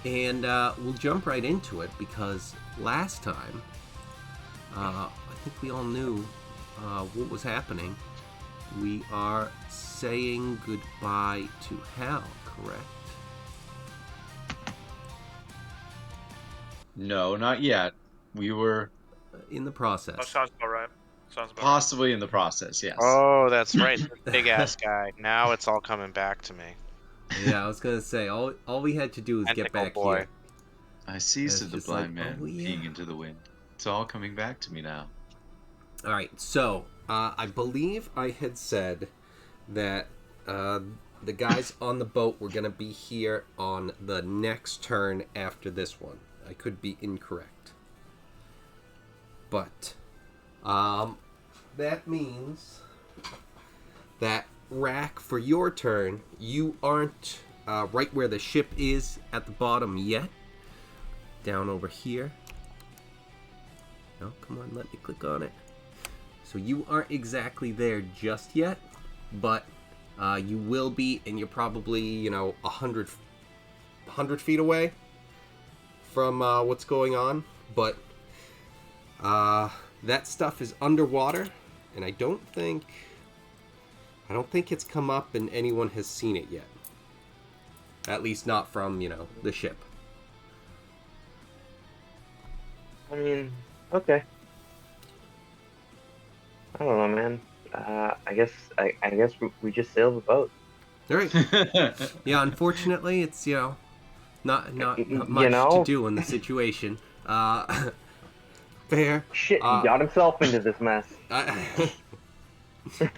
And we'll jump right into it because last time, I think we all knew what was happening. We are saying goodbye to Hal, correct? No, not yet. We were In the That process. sounds about right. Sounds about possibly in the process, yes. Oh, that's right. The big ass guy. Now it's all coming back to me. Yeah, I was gonna say all we had to do is get Tentacle back boy. here. I see, It's said the just blind like, man, oh, yeah. peeing into the wind. It's all coming back to me now. All right, so I believe I had said that the guys on the boat were gonna be here on the next turn after this one. I could be incorrect, but that means that Rack, for your turn, you aren't right where the ship is at the bottom yet. Down over here. No, come on, let me click on it. So you aren't exactly there just yet, but you will be, and you're probably, 100 feet away from what's going on. But that stuff is underwater, and I don't think it's come up and anyone has seen it yet. At least not from, the ship. I mean, okay. I don't know, man. I guess we just sail the boat. All right. Yeah, unfortunately, it's, not much to know? do in the situation. Fair. Shit, he got himself into this mess.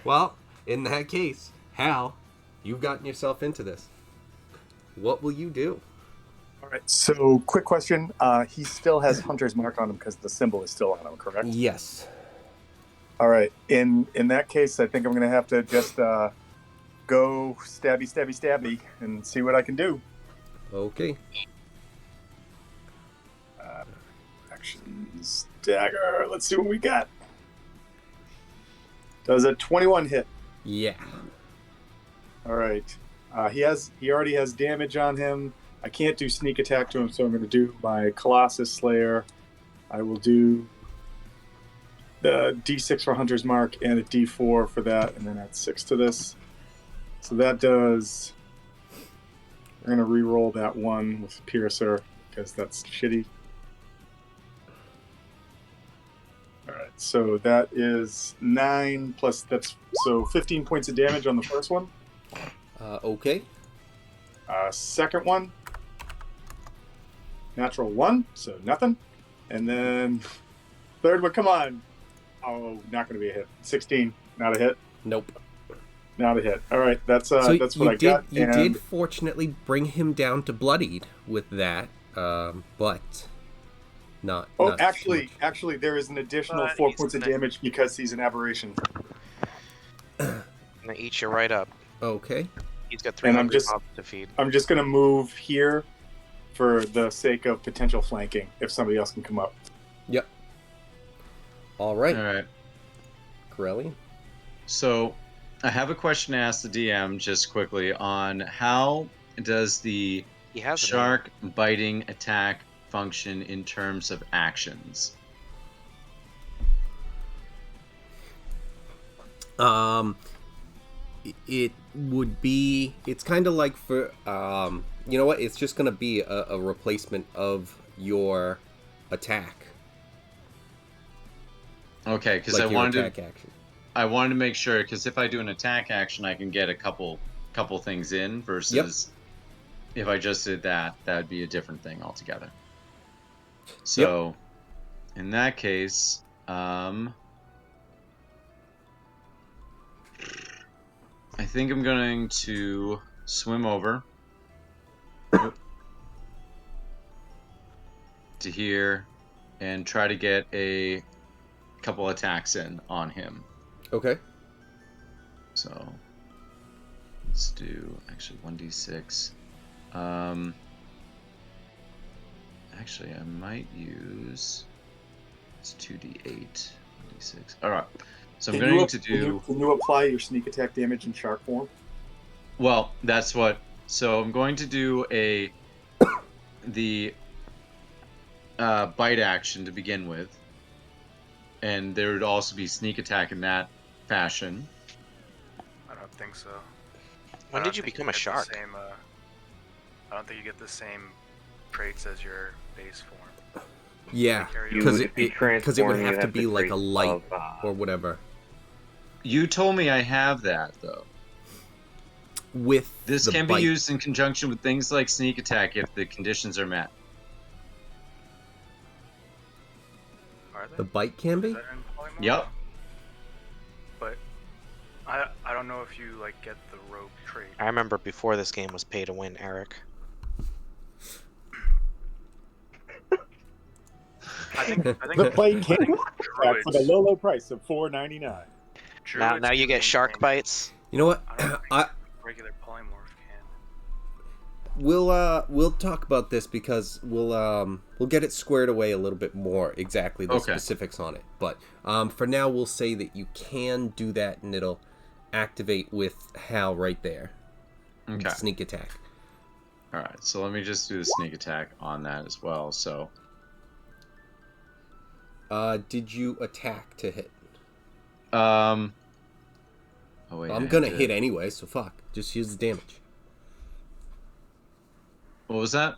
Well, in that case, Hal, you've gotten yourself into this. What will you do? All right, so quick question. He still has Hunter's Mark on him because the symbol is still on him, correct? Yes. All right, in that case, I think I'm going to have to just go stabby and see what I can do. Okay. Actions, dagger. Let's see what we got. Does a 21 hit? Yeah. All right. He already has damage on him. I can't do sneak attack to him, so I'm going to do my Colossus Slayer. I will do the D6 for Hunter's Mark and a D4 for that, and then add 6 to this. So that does... We're going to re-roll that one with Piercer, because that's shitty. All right, so that is 9 plus... So 15 points of damage on the first one. Okay. Second one, natural 1, so nothing. And then third one, come on. Oh, not going to be a hit. 16, not a hit. Nope. Not a hit. All right, that's what I got. You did fortunately bring him down to bloodied with that, but not. Oh, not actually, there is an additional 4 points of damage because he's an aberration. I'm gonna eat you right up. Okay. He's got 300 mobs to feed. I'm just going to move here for the sake of potential flanking if somebody else can come up. Yep. All right. All right. Corelli? So I have a question to ask the DM just quickly on how does the shark biting attack function in terms of actions? It would be... It's kind of like for... you know what? It's just going to be a replacement of your attack. Okay, because like I wanted to make sure, because if I do an attack action, I can get a couple things in versus if I just did that would be a different thing altogether. So, in that case, I think I'm going to swim over to here and try to get a couple attacks in on him. Okay. So let's do actually 1d6. Actually, I might use it's 2d8, 1d6. All right. So I'm going to do. Can you apply your sneak attack damage in shark form? Well, that's what. So I'm going to do a the bite action to begin with, and there would also be sneak attack in that fashion. I don't think so. When I did don't you think become a get the shark? Same, I don't think you get the same traits as your base form. Yeah, Carry because over. If you it would transform, you have to have be the like a traits light of, or whatever You told me I have that though. with This the can bite. be used in conjunction with things like sneak attack if the conditions are met. Are they? The bite can Is be. that in polymorph? Yep. But I don't know if you like get the rogue trait. I remember before this game was pay to win, Eric. I think The plane can druids, for the low price of $4.99. Now druids you can get shark maintain- bites. You know what? I don't think I regular polymorph can. we'll talk about this because we'll get it squared away a little bit more exactly the Okay. specifics on it. But for now, we'll say that you can do that, and it'll activate with Hal right there. Okay. Sneak attack. All right. So let me just do the sneak attack on that as well. So Did you attack to hit? Oh wait. I'm I gonna have to- hit anyway, so fuck. Just use the damage. What was that?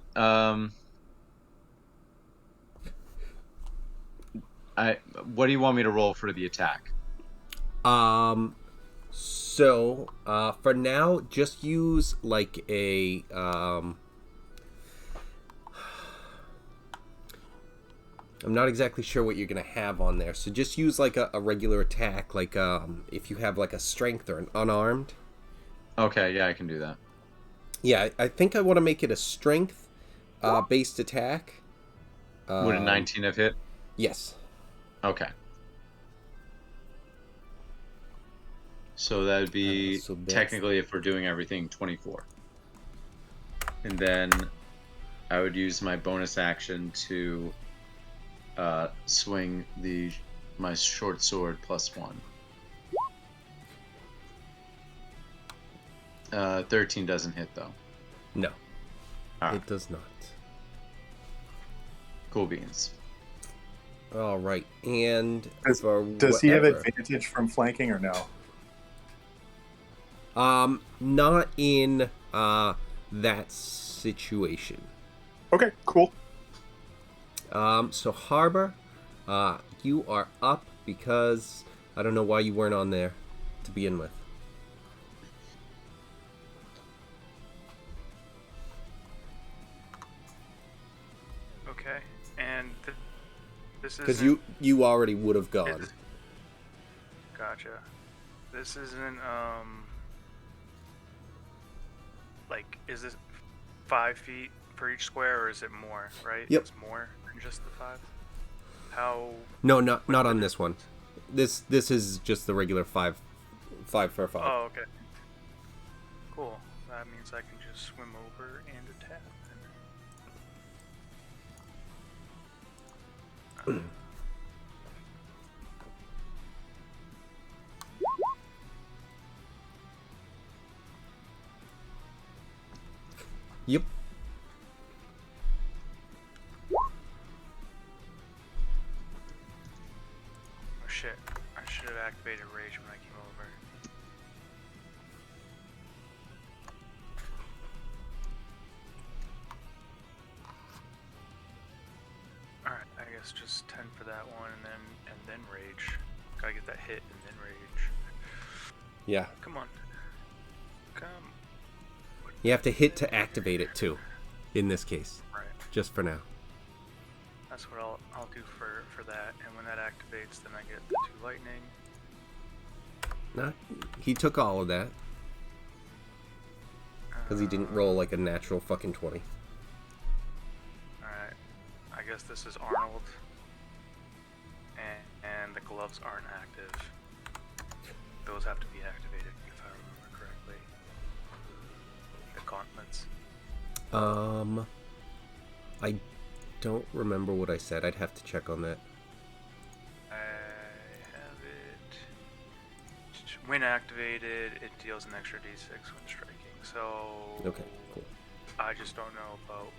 What do you want me to roll for the attack? So for now, just use like a I'm not exactly sure what you're gonna have on there, so just use like a regular attack, like if you have like a strength or an unarmed. Okay, yeah, I can do that. Yeah, I think I want to make it a strength based attack. Would a 19 have hit? Yes. Okay. So that would be So that's- technically, if we're doing everything, 24. And then I would use my bonus action to swing my short sword +1. 13 doesn't hit though. No, All right. it does not. Cool beans. All right, and Does he have whatever. advantage from flanking or no? Not in that situation. Okay, cool. So Harbor, you are up because I don't know why you weren't on there to begin with. Okay, and this is Because you already would have gone. Gotcha. This isn't like, is this 5 feet for each square, or is it more? Right? Yep. It's more than just the 5. How? No, not on this one. This is just the regular 5 for 5. Oh, okay. Cool. That means I can just swim over and attack. Yep. Oh shit! I should have activated rage when I came over. All right, I guess just 10 for that one, and then rage. Gotta get that hit and then rage. Yeah. Come on. Come. You have to hit to activate it too. In this case, Right. just for now. That's what I'll do for that, and when that activates, then I get the 2 lightning. Not. He took all of that because he didn't roll like a natural fucking 20. Alright, I guess this is Arnold, and the gloves aren't active. Those have to be activated, if I remember correctly. The gauntlets. I don't remember what I said. I'd have to check on that. I have it. When activated, it deals an extra d6 when striking. So Okay, cool. I just don't know about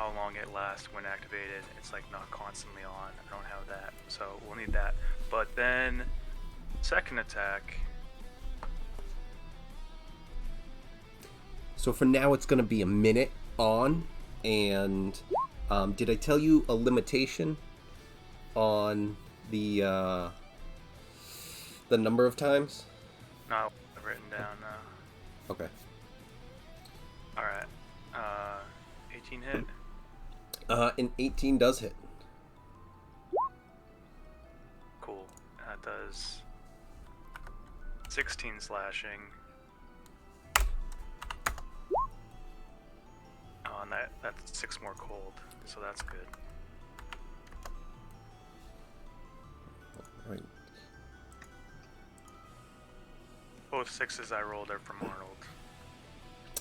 how long it lasts when activated. It's like not constantly on. I don't have that, so we'll need that. But then, second attack. So for now, it's going to be a minute on, and did I tell you a limitation on the number of times? No, I've written down. Okay. All right. 18 hit. An 18 does hit. Cool. That does 16 slashing. Oh, and that's 6 more cold, so that's good. Right. Both 6s I rolled are from Arnold.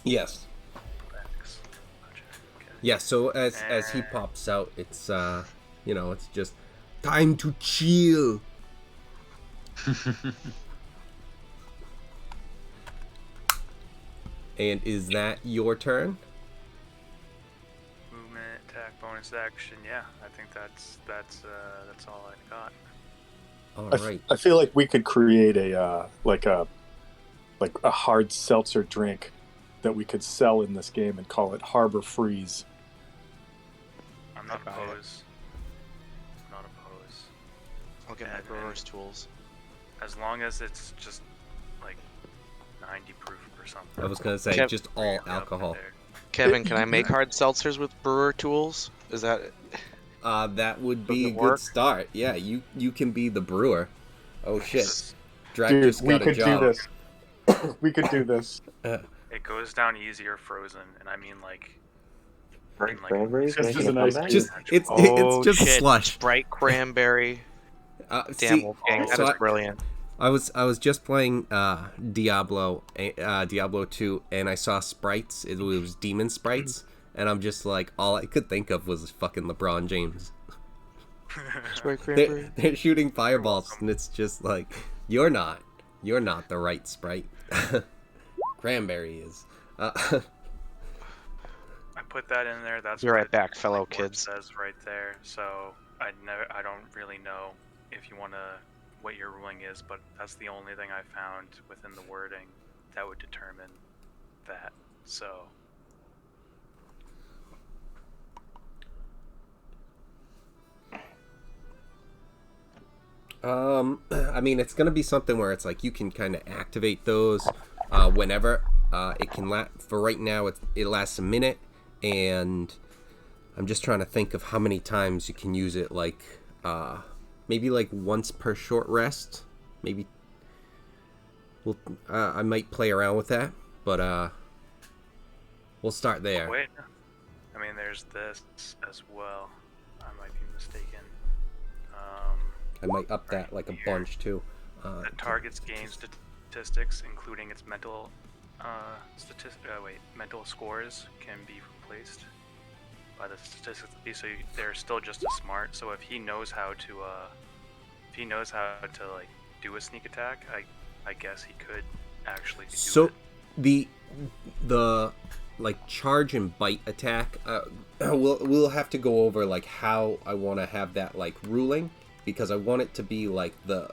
Yes. Thanks. Gotcha. Okay. Yeah. So as he pops out, it's it's just time to chill. And is that your turn? Movement, attack, bonus action. Yeah, I think that's all I got. All right. I feel like we could create a hard seltzer drink that we could sell in this game and call it Harbor Freeze. I'm not I'd buy it. opposed. Not opposed. I'll get my And- brewer's tools. As long as it's just like 90 proof or something. I was gonna say Kev- just all Bring it up alcohol. there. Kevin, can I make hard seltzers with brewer tools? Is that That would be Does a it good work? start. Yeah, you can be the brewer. Oh shit. It's- Drac Dude, just we got a could do job. this. We could do this. It goes down easier frozen, and I mean like. Frank like, Cranberries Just making as a a nice- comeback? Just it's Oh, just shit. slush. Sprite cranberry? Damn, See, Wolfgang, that so is I- brilliant. I was just playing Diablo 2, and I saw sprites. It was demon sprites, and I'm just like, all I could think of was fucking LeBron James. Sprite cranberry? They're shooting fireballs, and it's just like, you're not the right sprite. Cranberry is. I put that in there. That's Be right what back, fellow like, what it kids. says right there. So I don't really know if you want to what your ruling is, but that's the only thing I found within the wording that would determine that. So I mean, it's gonna be something where it's like you can kind of activate those whenever. It can for right now. It lasts a minute, and I'm just trying to think of how many times you can use it. Like maybe like once per short rest. Maybe I might play around with that, but we'll start there. wait, I mean there's this as well. I might be mistaken. I might up that like a bunch too. The target's gain statistics, including its mental mental scores, can be replaced by the statistics. So they're still just as smart. So if he knows how to, like do a sneak attack, I guess he could actually do So it. the like charge and bite attack, we'll have to go over like how I want to have that like ruling, because I want it to be like the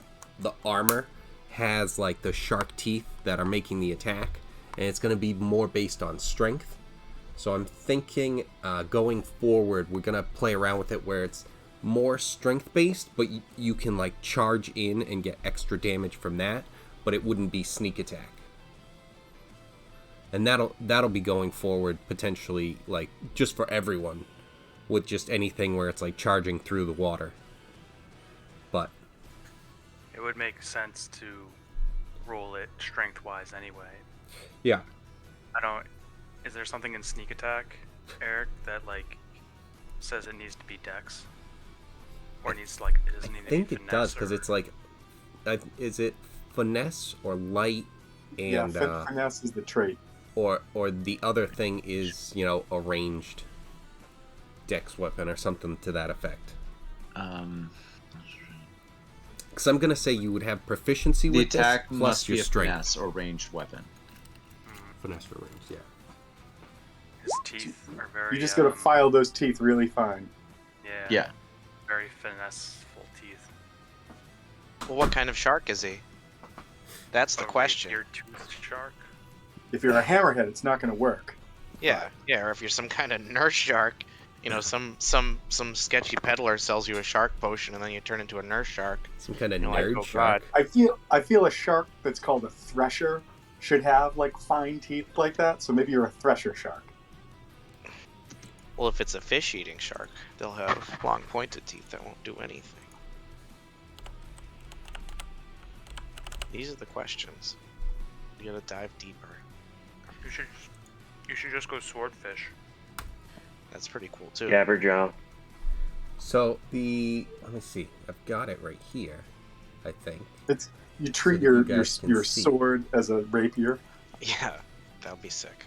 armor has like the shark teeth that are making the attack, and it's going to be more based on strength. So I'm thinking going forward we're going to play around with it where it's more strength based, but you can like charge in and get extra damage from that, but it wouldn't be sneak attack. And that'll be going forward potentially, like just for everyone, with just anything where it's like charging through the water. But It would make sense to roll it strength-wise anyway. yeah, Is there something in sneak attack, Eric, that like says it needs to be dex? Or it needs like it I doesn't need to think be it does, finesse because or- it's like, is it finesse or light, and Finesse is the trait. or the other thing is a ranged dex weapon or something to that effect. Because I'm gonna say you would have proficiency The with this attack plus must your be a strength. finesse or ranged weapon. Finesse or range, yeah. His teeth are very. You just gotta file those teeth really fine. Yeah. Yeah. Very finesseful teeth. Well, what kind of shark is he? That's the question. Your tooth shark. If you're a hammerhead, it's not gonna work. Yeah, or if you're some kind of nurse shark, you know, some sketchy peddler sells you a shark potion and then you turn into a nurse shark. Some kind of You're like, nerd "Oh, shark. I feel a shark that's called a thresher should have like fine teeth like that. So maybe you're a thresher shark. Well, if it's a fish-eating shark, they'll have long pointed teeth that won't do anything. These are the questions. You gotta dive deeper. You should just go swordfish. That's pretty cool too. Jabberjaw. So let me see. I've got it right here, I think. It's you treat So that your you guys can your see. sword as a rapier. Yeah, that would be sick.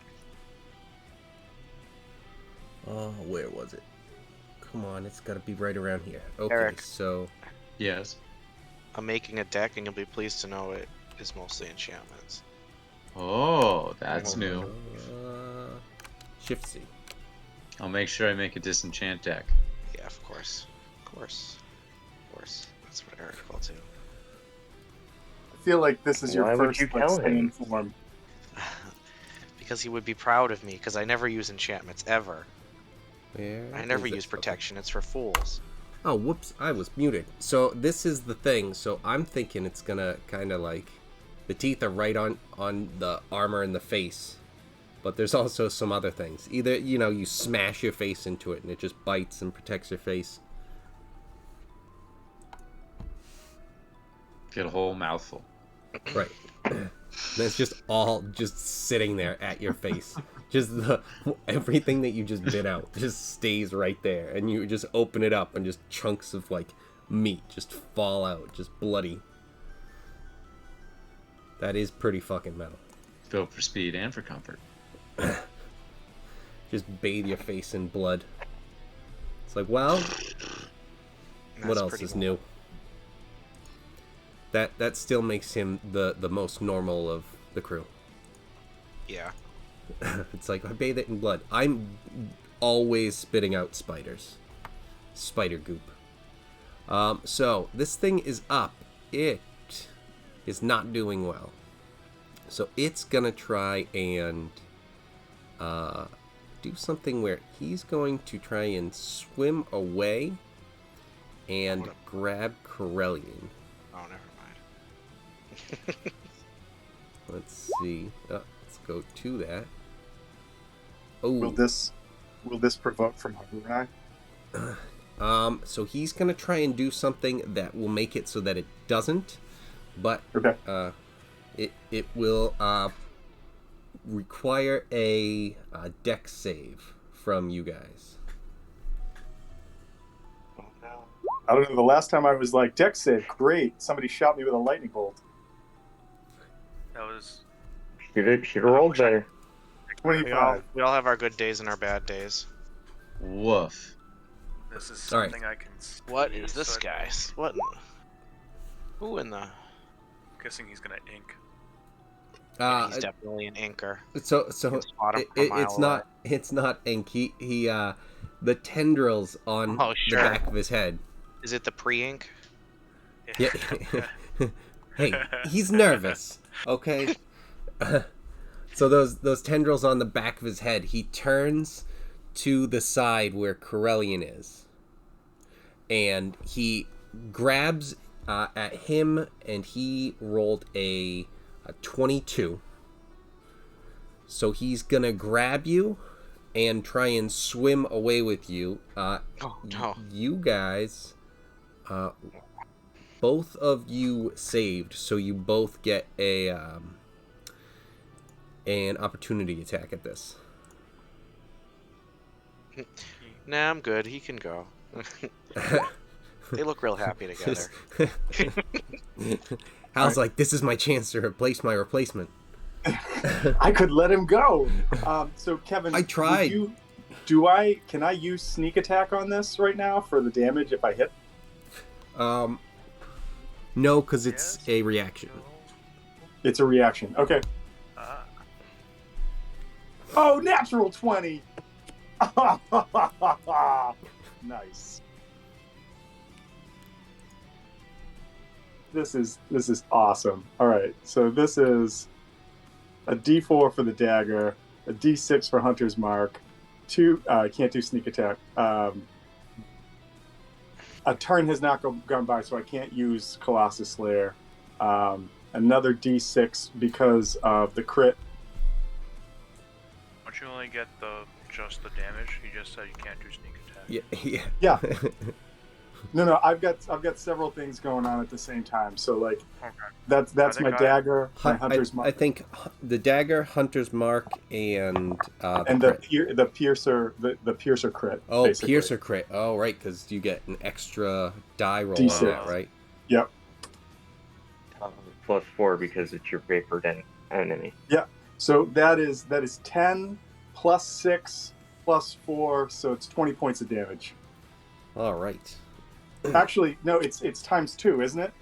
Oh, where was it? Come on, it's got to be right around here. Okay, Eric. so Yes. I'm making a deck, and you'll be pleased to know it is mostly enchantments. Oh, that's new. Shift C. I'll make sure I make a disenchant deck. Yeah, of course. That's what Eric will do. I feel like this is your Why would first you like, tell stand him? form. Because he would be proud of me, because I never use enchantments, ever. Where I never is it? use Okay. protection, it's for fools. Oh, whoops, I was muted. So this is the thing. So I'm thinking it's gonna kind of like the teeth are right on the armor and the face, but there's also some other things. Either you smash your face into it and it just bites and protects your face. Get a whole mouthful. Right. And it's just all just sitting there at your face. Just everything that you just bit out just stays right there, and you just open it up and just chunks of like meat just fall out, just bloody. That is pretty fucking metal. Built for speed and for comfort. Just bathe your face in blood. It's like, well, And what that's else pretty is cool. new? That still makes him the most normal of the crew. Yeah. It's like, I bathe it in blood. I'm always spitting out spiders. Spider goop. So, this thing is up. It is not doing well. So, it's gonna try and do something where he's going to try and swim away and grab Corellian. Oh, never mind. Let's see. Let's go to that. Oh. Will this provoke from Harurai? So he's gonna try and do something that will make it so that it doesn't, but Okay. it will require a dex save from you guys. Oh, no. I don't know. The last time I was like dex save, great. Somebody shot me with a lightning bolt. That was. Should have rolled better. 25. We all have our good days and our bad days. Woof. This is All right. something I can. What see, is this so guy? What? Who in the? I'm guessing he's gonna ink. Yeah, he's definitely an inker. So Can spot him from a mile it's not ink. He the tendrils on Oh, sure. the back of his head. Is it the pre-ink? Yeah. Hey, he's nervous. Okay. So those tendrils on the back of his head, he turns to the side where Corellian is, and he grabs at him, and he rolled a 22. So he's gonna grab you and try and swim away with you. Oh no! You guys, both of you saved, so you both get an opportunity attack at this. Nah, I'm good. He can go. They look real happy together. Hal's like, this is my chance to replace my replacement. I could let him go. So Kevin, I tried. Can I use sneak attack on this right now for the damage if I hit? No, because it's Yes. a reaction. It's a reaction. Okay. Ah. Oh, natural 20. Nice. This is awesome. All right, so this is a D4 for the dagger, a D6 for Hunter's Mark. I can't do sneak attack. A turn has not gone by, so I can't use Colossus Slayer. Another D6 because of the crit. Don't you only get just the damage? You just said you can't do sneak attack. Yeah. No, I've got several things going on at the same time. So like, Okay. that's my dagger, my Hunter's Mark, I think the dagger, Hunter's Mark, and the the piercer, the piercer crit. Oh, basically. piercer crit. Oh, right, because you get an extra die roll D6. on that, right? Yep. +4 because it's your vapored enemy. Yeah. So that is 10 plus 6 plus 4, so it's 20 points of damage. All right. Actually, no, it's times 2, isn't it?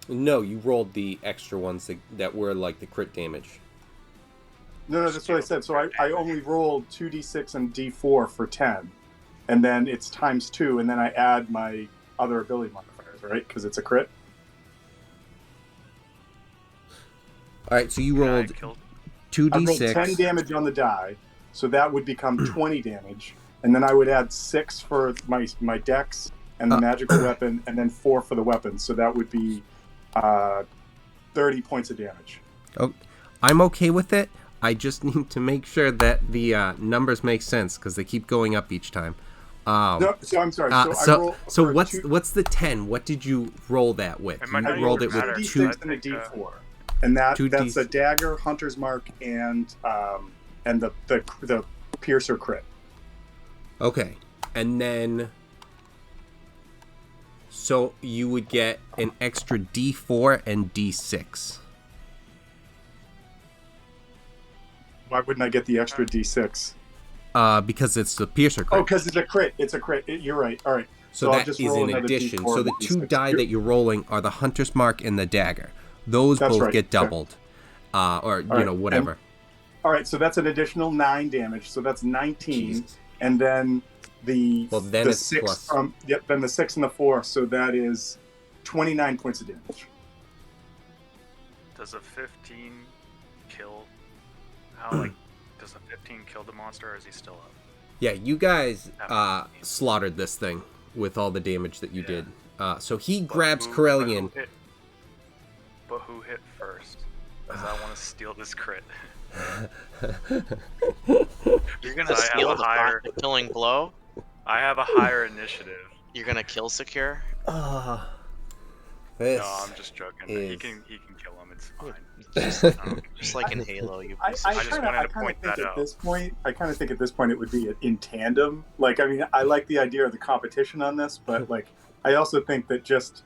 No, you rolled the extra ones that were like the crit damage. No, that's what I said. So I only rolled 2d6 and d4 for 10, and then it's times 2, and then I add my other ability modifiers, right? Because it's a crit. All right, so you rolled I rolled 2d6. 10 damage on the die, so that would become 20 damage, and then I would add 6 for my dex and the magical weapon, and then 4 for the weapon, so that would be 30 points of damage. Oh, I'm okay with it. I just need to make sure that the numbers make sense because they keep going up each time. No, so I'm sorry. So what's the 10? What did you roll that with? I rolled it with a two. D6 and a D4, and that's a dagger, Hunter's Mark, and the piercer crit. Okay, and then so you would get an extra D4 and D6. Why wouldn't I get the extra D6? Because it's the piercer crit. Oh, because it's a crit. It's a crit. You're right. All right. So I'll that just is roll in another addition. D4 So the and two D6. die that you're rolling are the Hunter's Mark and the dagger. Those That's both right. get doubled. Or, All right. whatever. All right, so that's an additional 9 damage. So that's 19. Jesus. And then the then it's 6 plus. then the 6 and the 4, so that is 29 points of damage. Does a 15 kill? Does a 15 kill the monster, or is he still up? Yeah, you guys slaughtered this thing with all the damage that you did. So he grabs Corellian. But who hit first? Because I want to steal this crit. You're gonna steal the killing blow? I have a higher initiative. You're gonna kill Secure? No, I'm just joking. He can kill him. It's fine. Just like in Halo, you. I just wanted to point that out. I kind of think at this point it would be in tandem. Like, I mean, I like the idea of the competition on this, but like, I also think that just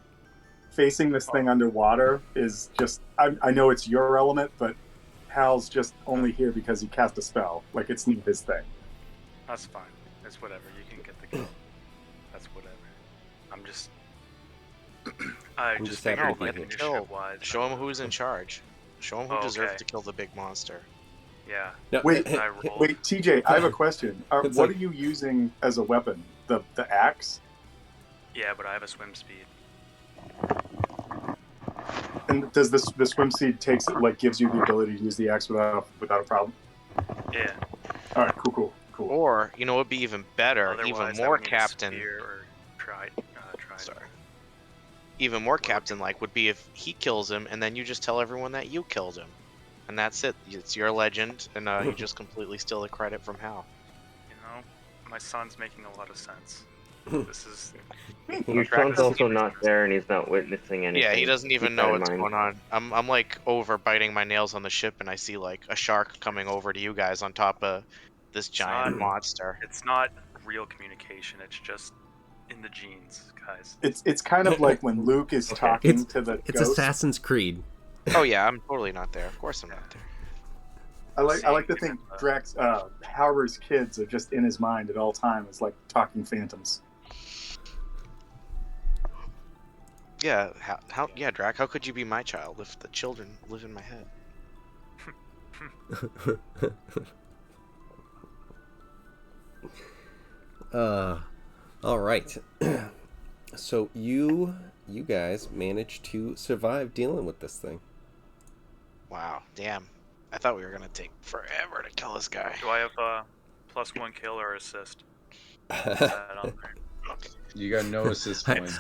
facing this thing underwater is just. I know it's your element, but Hal's just only here because he cast a spell. Like, it's not his thing. That's fine. It's whatever. You can get the kill. That's whatever. I'm just. I'm just figured happy like to get initiative-wise, Show him who's in charge. Show him who deserves to kill the big monster. Yeah. No, Wait, TJ, I have a question. What are you using as a weapon? The axe? Yeah, but I have a swim speed. And does the swim speed gives you the ability to use the axe without a problem? Yeah. All right, cool. Or, you know, it'd be even better, Otherwise, even more I would need a captain. spear or trident. Even more captain-like would be if he kills him, and then you just tell everyone that you killed him, and that's it. It's your legend, and you just completely steal the credit from Hal. You know, my son's making a lot of sense. This is. Your son's also not there, and he's not witnessing anything. Yeah, he doesn't even know what's going on. I'm like over biting my nails on the ship, and I see like a shark coming over to you guys on top of this giant monster. It's not real communication. It's just in the genes, guys. It's kind of like when Luke is talking to the It's ghost. Assassin's Creed. Oh yeah, I'm totally not there. Of course I'm not there. I like to think Drax, Howard's kids are just in his mind at all times, like talking phantoms. Yeah, yeah, Drac, how could you be my child if the children live in my head? All right. So you guys managed to survive dealing with this thing. Wow, damn. I thought we were gonna take forever to kill this guy. Do I have a +1 kill or assist? Is that on there? You got no assist points.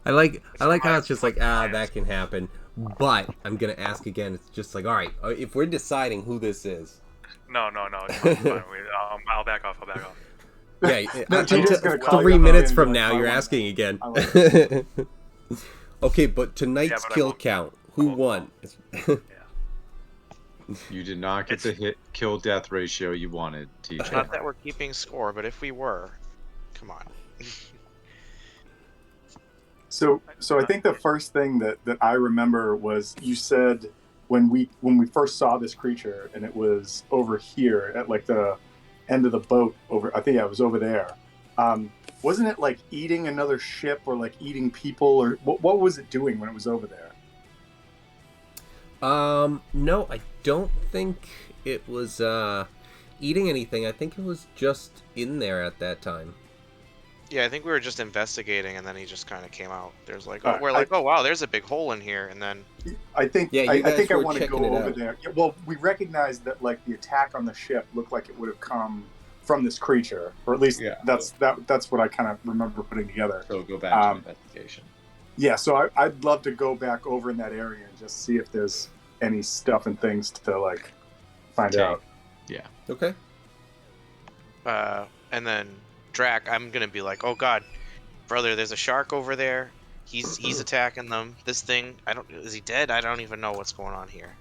I like how it's just my like that can happen, but I'm gonna ask again. It's just like, all right, if we're deciding who this is. No. It's fine. I'll back off. Yeah, No, TJ's gonna call 3 you minutes and be from like, now, "I you're want asking again. I want Okay, but tonight's Yeah, but I kill won't- count. Who won't- won? You did not get the hit kill death ratio you wanted, TJ. Not that we're keeping score, but if we were, come on. So I think the first thing that I remember was you said when we first saw this creature and it was over here at like the end of the boat over. I think it was over there. Wasn't it like eating another ship or like eating people or what was it doing when it was over there? No, I don't think it was eating anything. I think it was just in there at that time. Yeah, I think we were just investigating, and then he just kind of came out. There's like, Alright, we're like, oh wow, there's a big hole in here, and then I think Yeah, I you guys think I were want to checking go it over out. there. Yeah, well, we recognized that like the attack on the ship looked like it would have come from this creature, or at least Yeah. that's what I kind of remember putting together. So go back to investigation. Yeah, so I'd love to go back over in that area and just see if there's any stuff and things to like find Okay. out. Okay. and then Drac, I'm gonna be like, oh god, brother, there's a shark over there. He's attacking them. This thing, is he dead? I don't even know what's going on here.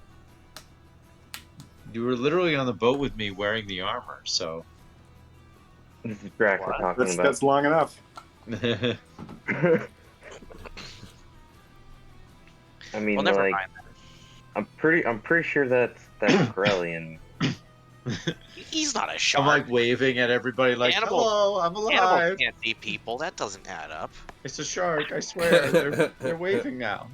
You were literally on the boat with me wearing the armor, so. This is Drac we're What? talking That's about. that's long enough. I mean, Well, never like, mind. I'm pretty sure that's Corellian. He's not a shark. I'm like waving at everybody like, Animal- hello, I'm Animals alive. can't see people. That doesn't add up. It's a shark, I swear. They're waving now.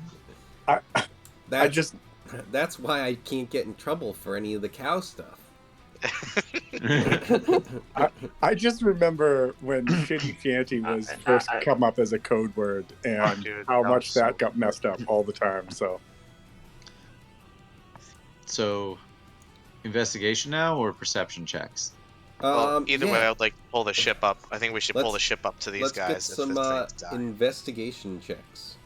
That's why I can't get in trouble for any of the cow stuff. I just remember when Shitty Shanty was first come up as a code word and dude, how that much was that so- got messed up all the time. So So, investigation now or perception checks? Well, either yeah. way, I'd like to pull the ship up. I think we should pull Let's- the ship up to these Let's guys. get if some this thing's dying. investigation checks.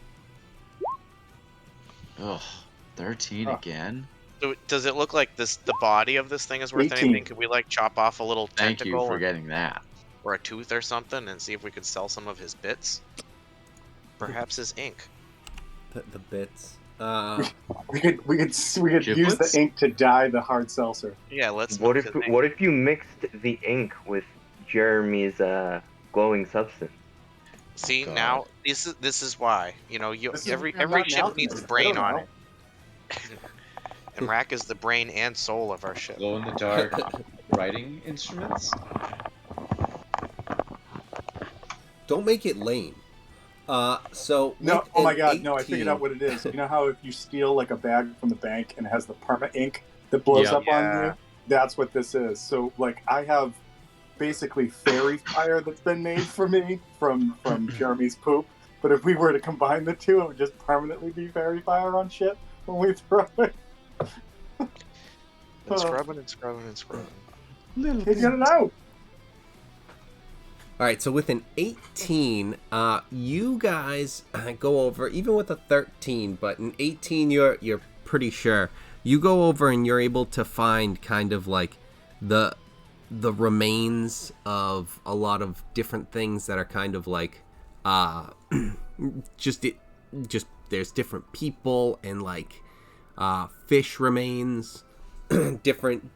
Ugh, 13 Oh. again? So does it look like the body of this thing is worth 18. anything? Could we like chop off a little Thank tentacle you for getting that. or a tooth or something and see if we could sell some of his bits? Perhaps his ink. The bits. we could use Giblets? the ink to dye the hard seltzer. Yeah, let's. What milk if his ink. what if you mixed the ink with Jeremy's glowing substance? See God. now this is why This is every why I'm not an ship needs a alchemist. brain I don't on know. it. And Rack is the brain and soul of our ship. Glow in the dark writing instruments? Don't make it lame. So No, with oh my an god, no! I figured 18 out what it is. You know how if you steal like a bag from the bank and it has the perma ink that blows Yeah. up on Yeah. you? That's what this is. So like I have basically fairy fire that's been made for me from Jeremy's poop. But if we were to combine the two, it would just permanently be fairy fire on shit when we throw it. And scrubbing and scrubbing and scrubbing. Can't get it out. All right, so with an 18, you guys go over, even with a 13, but an 18, you're pretty sure. You go over and you're able to find kind of like the remains of a lot of different things that are kind of like just there's different people and like fish remains, different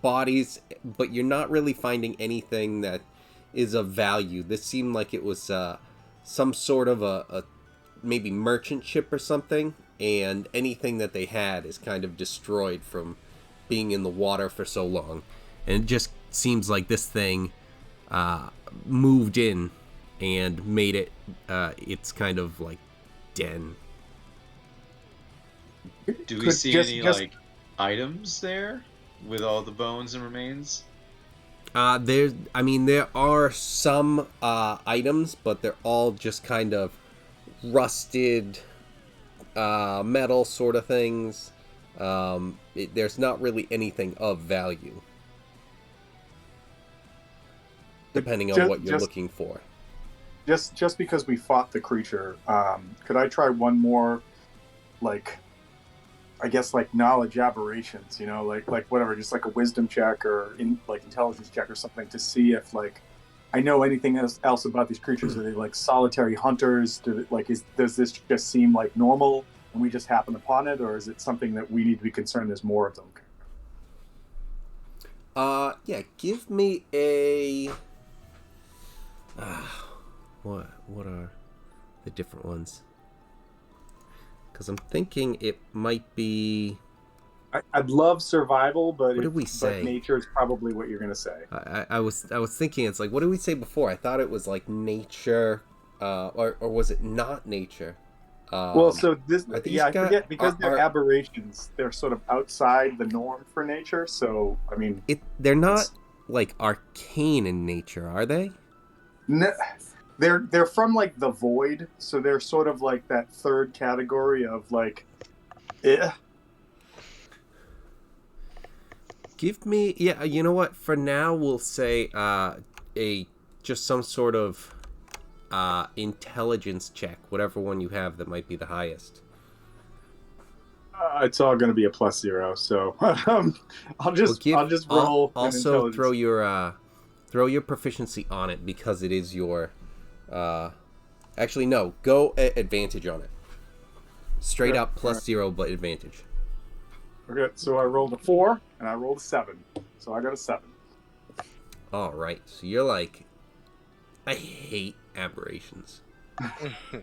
bodies, but you're not really finding anything that is of value. This seemed like it was some sort of a maybe merchant ship or something, and anything that they had is kind of destroyed from being in the water for so long. And it just seems like this thing moved in and made it its kind of like den. Do we Could see just- any just- like items there with all the bones and remains? There are some items, but they're all just kind of rusted metal sort of things. There's not really anything of value, depending on what you're looking for. Just because we fought the creature, could I try one more, like, I guess, like, knowledge aberrations, like whatever, just like a wisdom check or intelligence check or something to see if, like, I know anything else about these creatures. Are they like solitary hunters? Does this just seem like normal and we just happen upon it, or is it something that we need to be concerned there's more of them? Yeah, give me a what are the different ones? Because I'm thinking it might be... I'd love survival, but what did we say? But nature is probably what you're going to say. I was thinking, it's like, what did we say before? I thought it was like nature, or was it not nature? So this, I forget, because they're aberrations. They're sort of outside the norm for nature. So I mean, they're not like arcane in nature, are they? No, they're from like the void, so they're sort of like that third category of like, Give me, yeah, you know what? For now, we'll say just some sort of intelligence check, whatever one you have that might be the highest. It's all going to be a +0, so I'll just roll. Also, throw your proficiency on it because it is your. Actually, no. Go advantage on it. Straight up +0, but advantage. Okay, so I rolled a 4 and I rolled a 7, so I got a 7. All right, so you're like, I hate aberrations.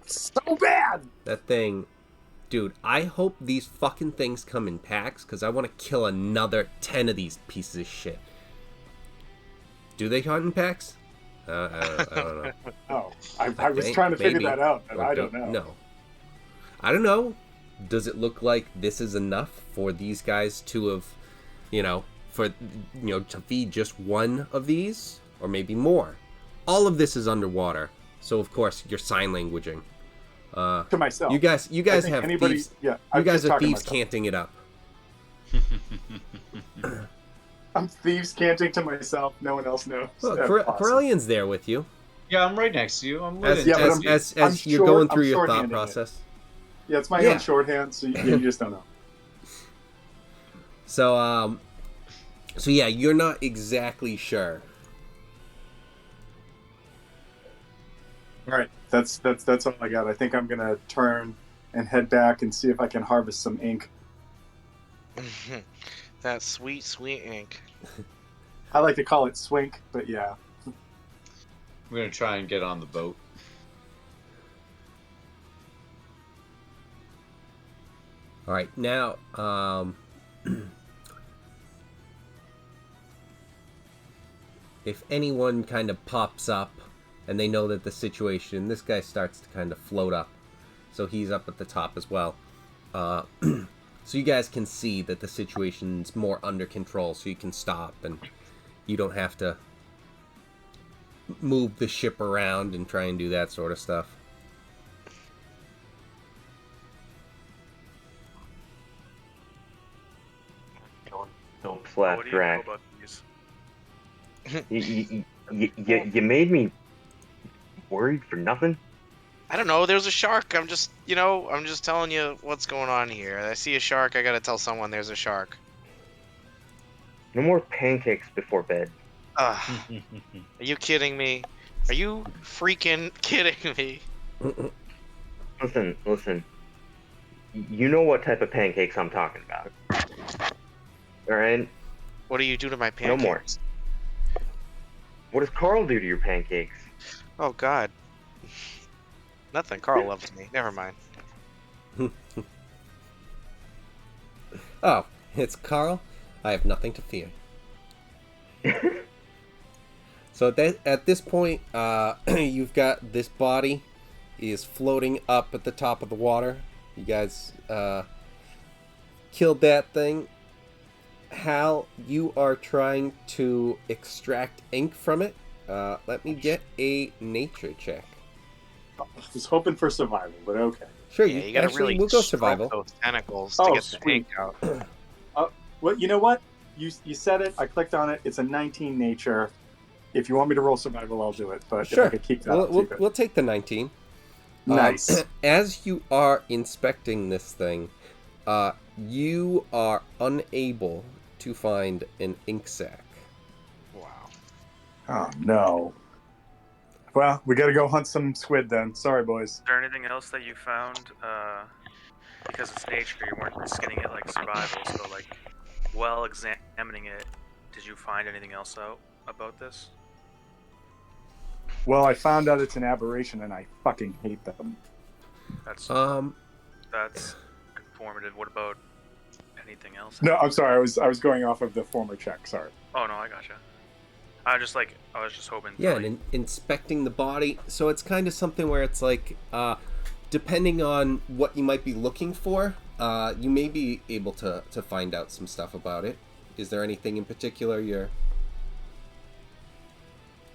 So bad. That thing, dude. I hope these fucking things come in packs because I want to kill another 10 of these pieces of shit. Do they hunt in packs? I don't know. Oh, I was trying to figure that out, but I don't know. No, I don't know. Does it look like this is enough for these guys to have, to feed just one of these, or maybe more? All of this is underwater, so of course you're sign languaging. To myself. You guys have thieves. Yeah, you guys are thieves canting it up. I'm thieves canting to myself. No one else knows. Well, Corellian's there with you. Yeah, I'm right next to you. I'm with as you're going through your thought process. Yeah, it's my own shorthand, so you just don't know. So yeah, you're not exactly sure. All right, that's all I got. I think I'm gonna turn and head back and see if I can harvest some ink. That sweet, sweet ink. I like to call it swink, but yeah. I'm gonna try and get on the boat. All right, now, if anyone kind of pops up and they know that the situation, this guy starts to kind of float up, so he's up at the top as well. So you guys can see that the situation's more under control, so you can stop and you don't have to move the ship around and try and do that sort of stuff. Don't slap Drac. You made me worried for nothing. I don't know. There's a shark. I'm just telling you what's going on here. I see a shark. I gotta tell someone there's a shark. No more pancakes before bed. Are you kidding me? Are you freaking kidding me? Listen. You know what type of pancakes I'm talking about. Alright? What do you do to my pancakes? No more. What does Carl do to your pancakes? Oh, God. Nothing. Carl loves me. Never mind. Oh, it's Carl? I have nothing to fear. So at this point, you've got this body is floating up at the top of the water. You guys killed that thing. Hal, you are trying to extract ink from it. Let me get a nature check. I was hoping for survival, but okay. Sure, Yeah, you gotta actually, really we'll go stroke survival. those tentacles Oh, to get sweet. the ink out. Well, you know what? You said it. I clicked on it. It's a 19 nature. If you want me to roll survival, I'll do it. But if I Sure, could keep that, I'll keep it. we'll take the 19. Nice. As you are inspecting this thing, you are unable to find an ink sac. Wow. Oh no. Well, we got to go hunt some squid then. Sorry, boys. Is there anything else that you found? Because it's nature, you weren't skinning it like survival. So, like, while examining it, did you find anything else out about this? Well, I found out it's an aberration, and I fucking hate them. That's informative. What about anything else? No, I'm sorry. I was going off of the former check. Sorry. Oh no, I gotcha. I was just hoping. Yeah, to, and inspecting the body. So it's kind of something where it's like, depending on what you might be looking for, you may be able to find out some stuff about it. Is there anything in particular you're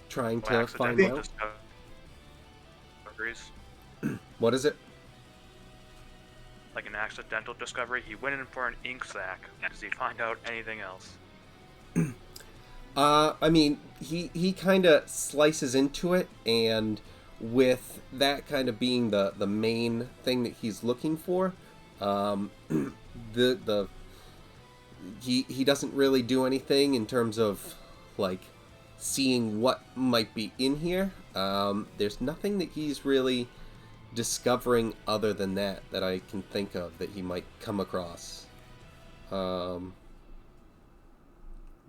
trying to find out? Discoveries. What is it? Like an accidental discovery. He went in for an ink sac. Does he find out anything else? I mean, he kind of slices into it, and with that kind of being the main thing that he's looking for, he doesn't really do anything in terms of like seeing what might be in here. There's nothing that he's really discovering other than that I can think of that he might come across.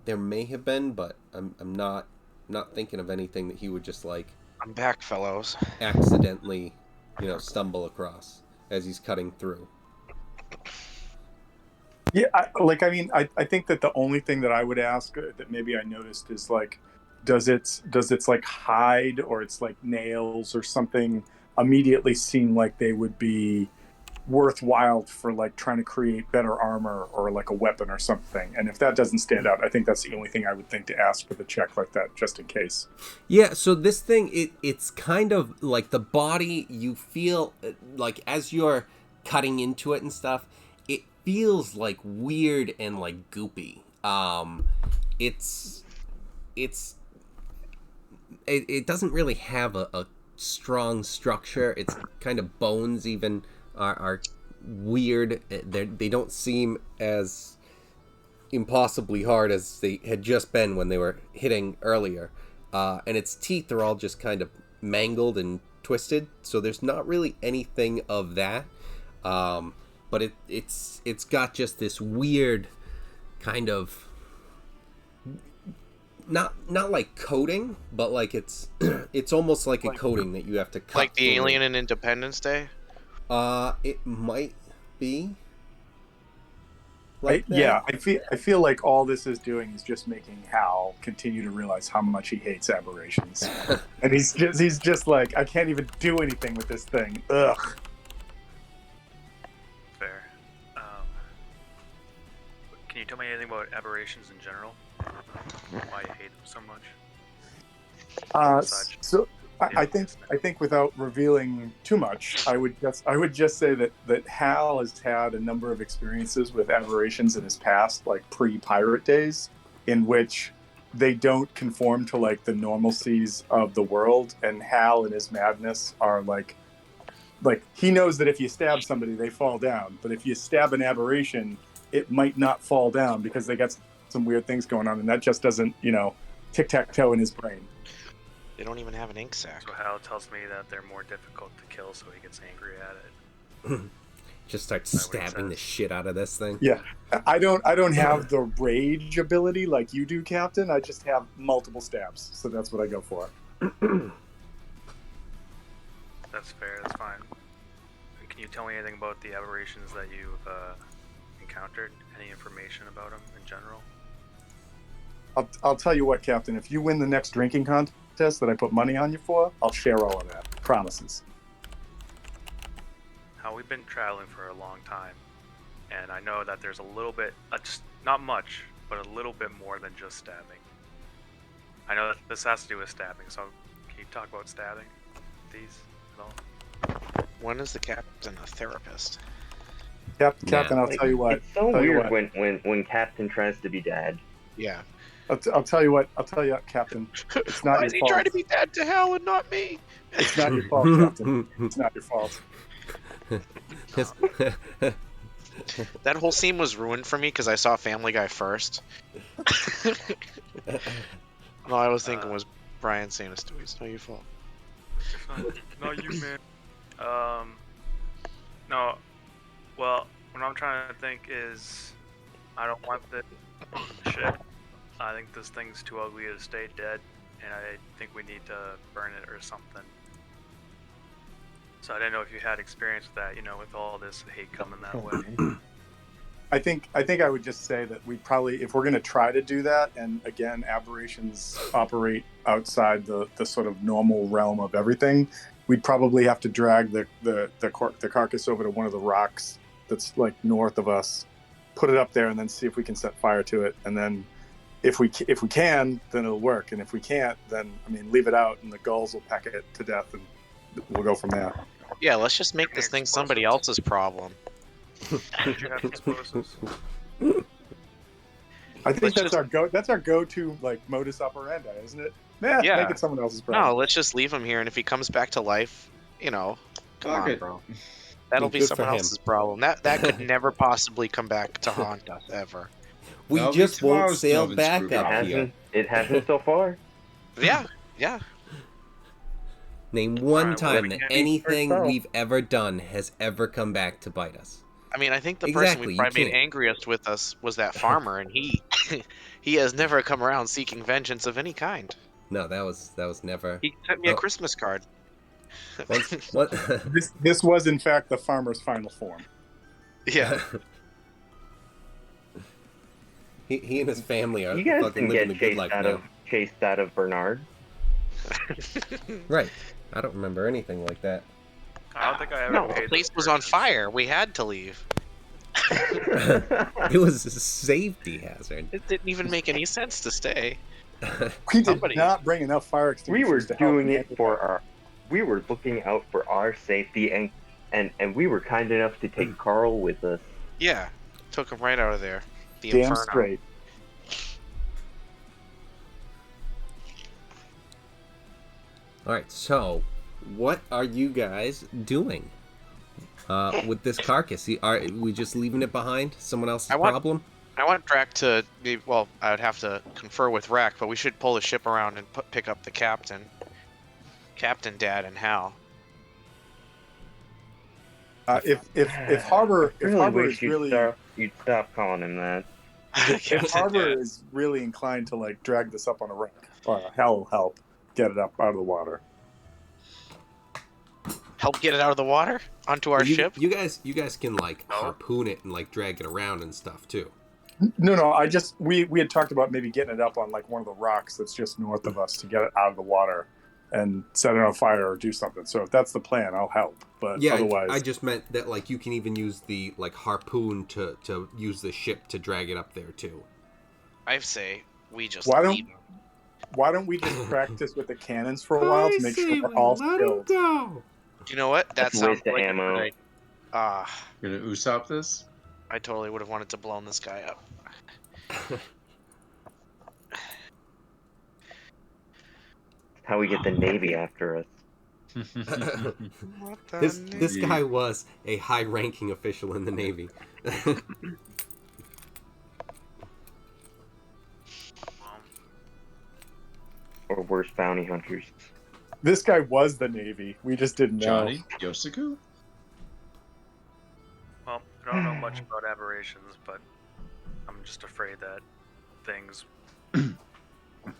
There may have been, but I'm not thinking of anything that he would just like I'm back, fellows. accidentally, stumble across as he's cutting through. Yeah, I think that the only thing that I would ask that maybe I noticed is like, does its like hide or its like nails or something immediately seem like they would be worthwhile for like trying to create better armor or like a weapon or something? And if that doesn't stand out, I think that's the only thing I would think to ask with a check like that, just in case. Yeah, so this thing, it's kind of like the body, you feel like as you're cutting into it and stuff, it feels like weird and like goopy. It doesn't really have a strong structure. It's kind of bones even are weird. They don't seem as impossibly hard as they had just been when they were hitting earlier. And its teeth are all just kind of mangled and twisted. So there's not really anything of that. But it's got just this weird kind of not like coating, but like it's almost like a coating that you have to cut. Like the through. alien in Independence Day? It might be. Yeah, I feel like all this is doing is just making Hal continue to realize how much he hates aberrations, and he's just like, I can't even do anything with this thing. Ugh. Fair. Can you tell me anything about aberrations in general? Why you hate them so much? So I think without revealing too much, I would just say that Hal has had a number of experiences with aberrations in his past, like pre-pirate days, in which they don't conform to like the normalcies of the world, and Hal and his madness are like he knows that if you stab somebody, they fall down, but if you stab an aberration, it might not fall down because they got some weird things going on, and that just doesn't, tic-tac-toe in his brain. They don't even have an ink sac. So Hal tells me that they're more difficult to kill, so he gets angry at it. Just start stabbing the shit out of this thing. Yeah, I don't have the rage ability like you do, Captain. I just have multiple stabs, so that's what I go for. That's fair. That's fine. Can you tell me anything about the aberrations that you've encountered? Any information about them in general? I'll tell you what, Captain. If you win the next drinking contest that I put money on you for, I'll share all of that. Promises. How we've been traveling for a long time, and I know that there's a little bit, just not much, but a little bit more than just stabbing. I know that this has to do with stabbing, so can you talk about stabbing these at all? When is the captain a therapist? Captain, I'll Like, tell you what. It's so tell you weird what. when Captain tries to be dad. Yeah. I'll tell you what. I'll tell you, Captain. It's not Why your is he fault. trying to be dad to hell and not me? It's not your fault, Captain. It's not your fault. That whole scene was ruined for me because I saw Family Guy first. All I was thinking was Brian saying to Stewie, "It's not your fault." No, you man. No. Well, what I'm trying to think is, I don't want this shit. I think this thing's too ugly to stay dead, and I think we need to burn it or something. So I didn't know if you had experience with that, with all this hate coming that way. I think I would just say that we probably, if we're going to try to do that, and again, aberrations operate outside the sort of normal realm of everything, we'd probably have to drag the carcass over to one of the rocks that's like north of us, put it up there, and then see if we can set fire to it. And then if we can, then it'll work. And if we can't, then leave it out, and the gulls will peck it to death, and we'll go from there. Yeah, let's just make this thing somebody else's problem. Did you have explosives? I think Let's that's our go-to like modus operandi, isn't it? Yeah, Yeah. make it someone else's problem. No, let's just leave him here, and if he comes back to life, come Fuck on, it. bro. That'll be Good for someone him. else's problem. That could never possibly come back to haunt us ever. We That'll be just won't tomorrow's sail Noven back screw up job. here. It hasn't so far. Yeah. Name one Alright, time well, that we can't anything first we've ever done has ever come back to bite us. I mean, I think the Exactly, person we you probably made can't. angriest with us was that farmer, and he he has never come around seeking vengeance of any kind. No, that was never. He sent me a Oh. Christmas card. What? This was in fact the farmer's final form. Yeah. he and his family are You guys fucking didn't living get a good life now. chased out of Bernard. Right. I don't remember anything like that. I don't think I ever No, paid The place those was on purchases. fire. We had to leave. It was a safety hazard. It didn't even make any sense to stay. We did Somebody- not bring enough fire We were extinguishers to help doing it handle for that. our. We were looking out for our safety, and we were kind enough to take Carl with us. Yeah, took him right out of there. The Damn inferno. straight. All right. So, what are you guys doing with this carcass? Are we just leaving it behind? Someone else's I want- problem? I want Drac to be. Well, I would have to confer with Rack, but we should pull the ship around and pick up the captain, Dad, and Hal. If Harbor I really Harbor wish is you'd really stop calling him that. if Captain Harbor Dad. is really inclined to like drag this up on a wreck, Hal will help get it up out of the water. Help get it out of the water onto our you, ship. You guys can like No. harpoon it and like drag it around and stuff too. No, we had talked about maybe getting it up on like one of the rocks that's just north of us to get it out of the water and set it on fire or do something. So if that's the plan, I'll help. But Yeah, otherwise, I just meant that like you can even use the like harpoon to use the ship to drag it up there too. I say we just Why don't- leave him. why don't we just practice with the cannons for a while to make sure we're all skilled? go. You know what? That That's a sounds waste of like a ammo. good idea. Gonna Usopp this? I totally would have wanted to blow this guy up. How we get the Navy after us. What the This Yeah. guy was a high-ranking official in the Navy. Or worse, bounty hunters. This guy was the Navy. We just didn't know. Johnny Yosaku? Well, I don't know much about aberrations, but I'm just afraid that things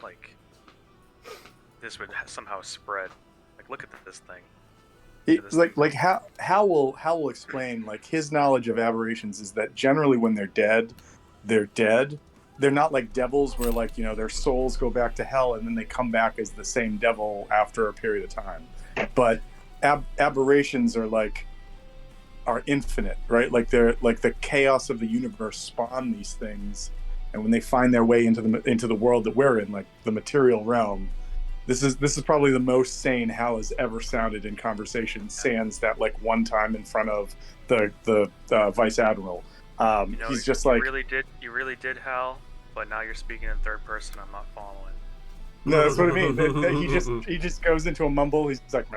like this would somehow spread. Like, look at this thing. Hal will explain like his knowledge of aberrations is that generally when they're dead. They're not like devils where like their souls go back to hell and then they come back as the same devil after a period of time. But aberrations are infinite, right? Like they're like the chaos of the universe spawn these things, And when they find their way into the world that we're in, like the material realm, this is probably the most sane Hal has ever sounded in conversation. Sans that like one time in front of the vice admiral. He's just like, you really did, Hal, but now you're speaking in third person. I'm not following. no, that's what I mean. He just goes into a mumble. He's like,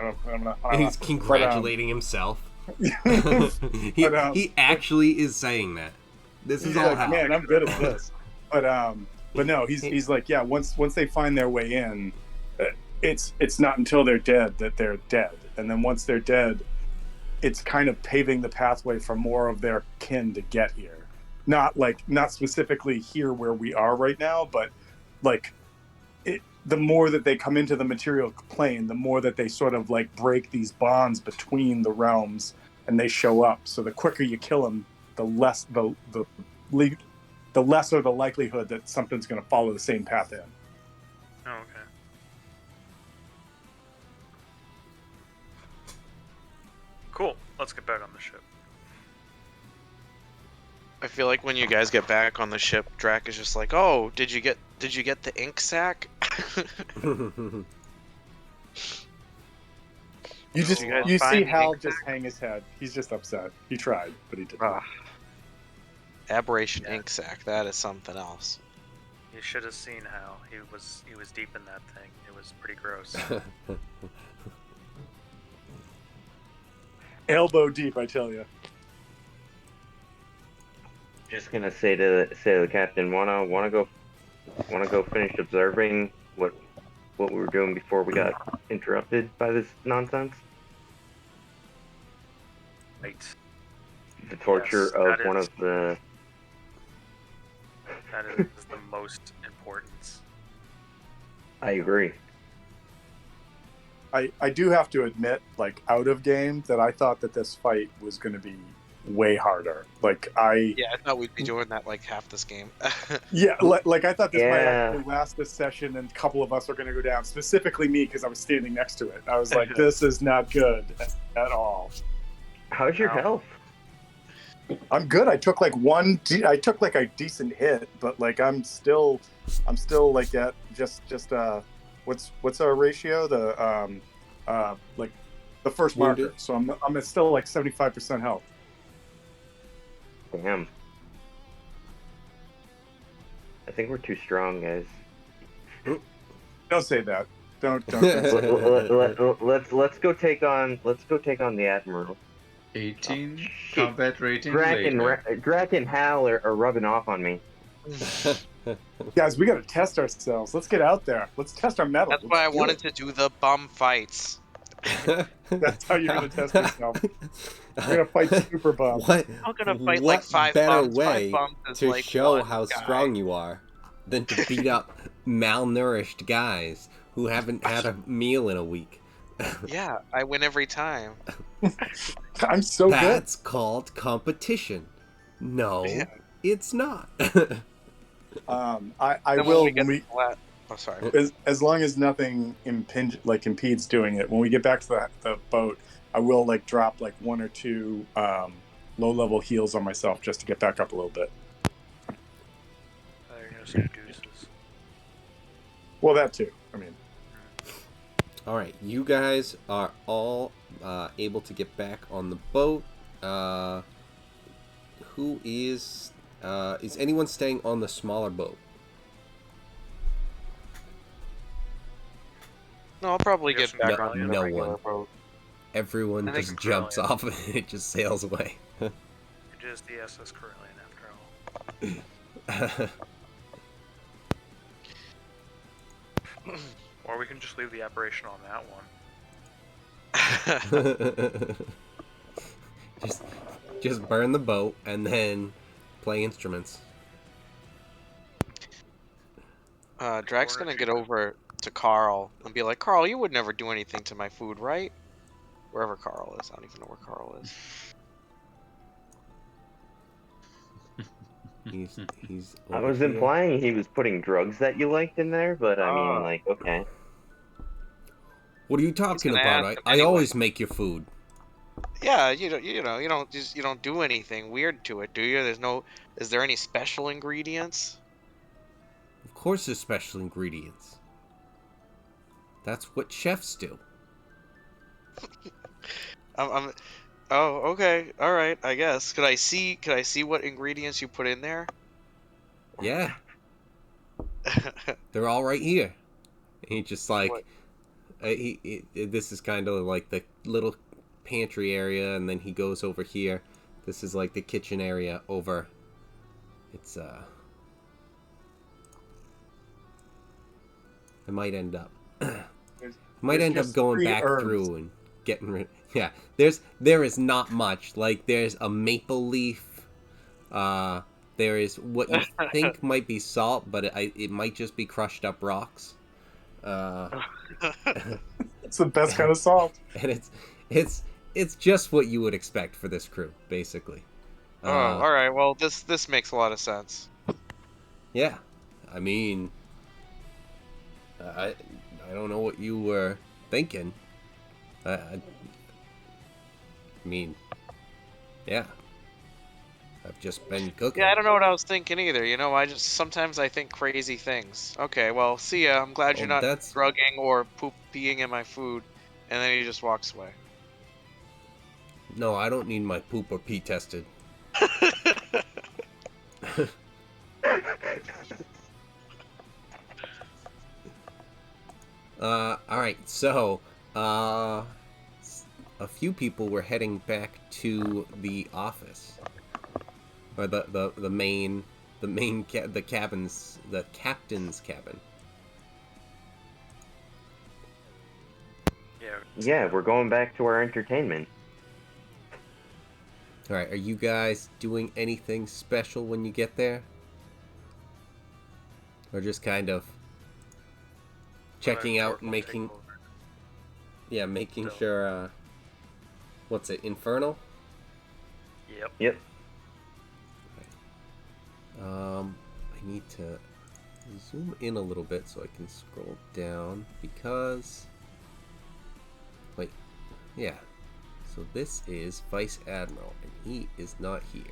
He's congratulating himself. He actually is saying that. This is all like, Hal. man, I'm good at this. But no, he's like, yeah. Once they find their way in, it's not until they're dead that they're dead, and then once they're dead, it's kind of paving the pathway for more of their kin to get here. Not specifically here where we are right now, but like the more that they come into the material plane, the more that they sort of like break these bonds between the realms, and they show up. So the quicker you kill them, the less the lesser the likelihood that something's going to follow the same path in. Oh, okay. Cool. Let's get back on the ship. I feel like when you guys get back on the ship, Drac is just like, "Oh, did you get the ink sac?" You see find Hal ink just hang his head. He's just upset. He tried, but he didn't. Aberration ink sac. That is something else. You should have seen Hal. He was deep in that thing. It was pretty gross. Elbow deep, I tell you. Just gonna say to the captain, wanna go finish observing what we were doing before we got interrupted by this nonsense. Right. The torture Yes, of that one is- of the. That is the most important. I agree. I do have to admit, like out of game, that I thought that this fight was going to be way harder. Like Yeah, I thought we'd be doing that like half this game. like I thought this might Yeah. actually last this session, and a couple of us are going to go down. Specifically me, because I was standing next to it. I was like, this is not good at all. How's your Ow. health? I'm good. I took like a decent hit, but like I'm still like at just what's our ratio? The like the first Wounded. marker. So I'm at still like 75% health. Damn. I think we're too strong, guys. Don't say that. Don't. Let's go take on the admiral. 18 Shit. combat rating Drac and Hal are rubbing off on me. Guys, we got to test ourselves. Let's get out there. Let's test our metal. That's why I wanted to do the bum fights. That's how you're going to test yourself. You're going to fight super bum. What? I'm gonna fight what like 5 better bums. way 5 bums is to like show one how guy. strong you are than to beat up malnourished guys who haven't had a meal in a week? Yeah, I win every time. I'm so That's called competition. No, Yeah. it's not. good. I Then will. when we get When we, to the oh, sorry. as long as nothing impedes doing it, when we get back to the boat, I will like drop like 1 or 2 low level heals on myself just to get back up a little bit. There goes some deuces. Well, that too. I mean, All right, you guys are all able to get back on the boat. Who is anyone staying on the smaller boat? No, I'll probably Yes, get back no- on the no regular one. boat. Everyone I think just jumps Corellian. off and it just sails away. It is the SS Corellian after all. Or we can just leave the operation on that one. just burn the boat and then play instruments. Drac's gonna get over to Carl and be like, Carl, you would never do anything to my food, right? Wherever Carl is. I don't even know where Carl is. He's I over was here. implying he was putting drugs that you liked in there, but I mean, like, okay. What are you talking gonna about? ask him I anyway. always make your food. Yeah, you don't do anything weird to it, do you? Is there any special ingredients? course there's special ingredients. That's what chefs do. I'm Oh, okay. All right. I guess. Could I see what ingredients you put in there? Yeah, they're all right here. And he just like What? this is kind of like the little pantry area, and then he goes over here. This is like the kitchen area over. It's I might end up There's end up just going 3 back herbs. through and getting rid. Yeah, there is not much. Like there's a maple leaf. There is what you think might be salt, but it might just be crushed up rocks. It's the best kind of salt. And it's just what you would expect for this crew, basically. Oh, all right. Well, this makes a lot of sense. Yeah, I mean, I don't know what you were thinking. I mean, yeah, I've just been cooking. Yeah, I don't know what I was thinking either. You know, sometimes I think crazy things. Okay, well, see ya. I'm glad you're Oh, not that's- drugging or peeing in my food. And then he just walks away. No, I don't need my poop or pee tested. Alright, so, a few people were heading back to the office. Or the captain's cabin. Yeah, we're going back to our entertainment. Alright, are you guys doing anything special when you get there? Or just kind of checking out and making Still. sure, what's it, Infernal? Yep. Yep. I need to zoom in a little bit so I can scroll down because... Wait, yeah. So this is Vice Admiral, and he is not here.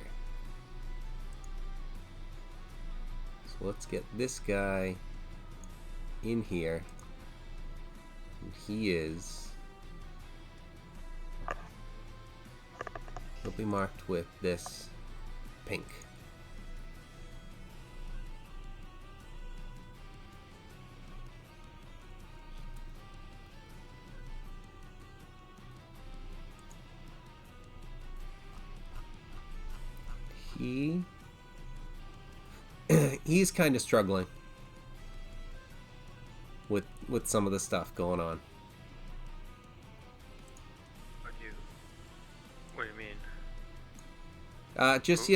So let's get this guy in here. And he is... He'll be marked with this pink. He's kind of struggling with some of the stuff going on. What do you mean? Just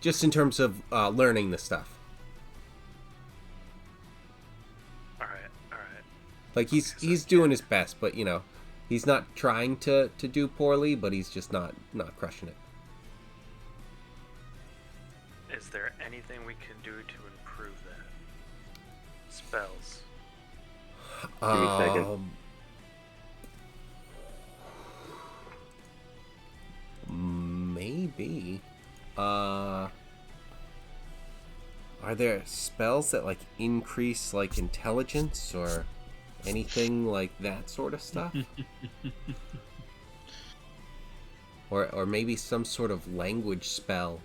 just in terms of learning the stuff. All right. Like he's doing his best, but you know, he's not trying to do poorly, but he's just not crushing it. Is there anything we can do to improve that? Spells. Give me a second. Maybe. Are there spells that like increase like intelligence or anything like that sort of stuff? or maybe some sort of language spell.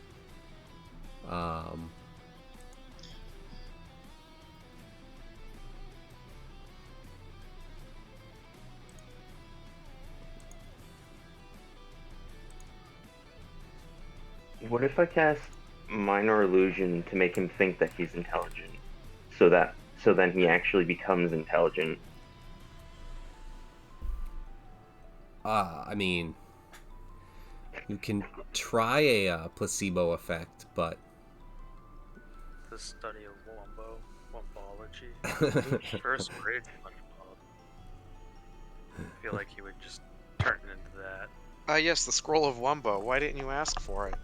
What if I cast Minor Illusion to make him think that he's intelligent? So then he actually becomes intelligent. I mean, you can try a placebo effect, but The study of wombology. First grade SpongeBob. I feel like he would just turn into that. Yes, the scroll of Wumbo. Why didn't you ask for it?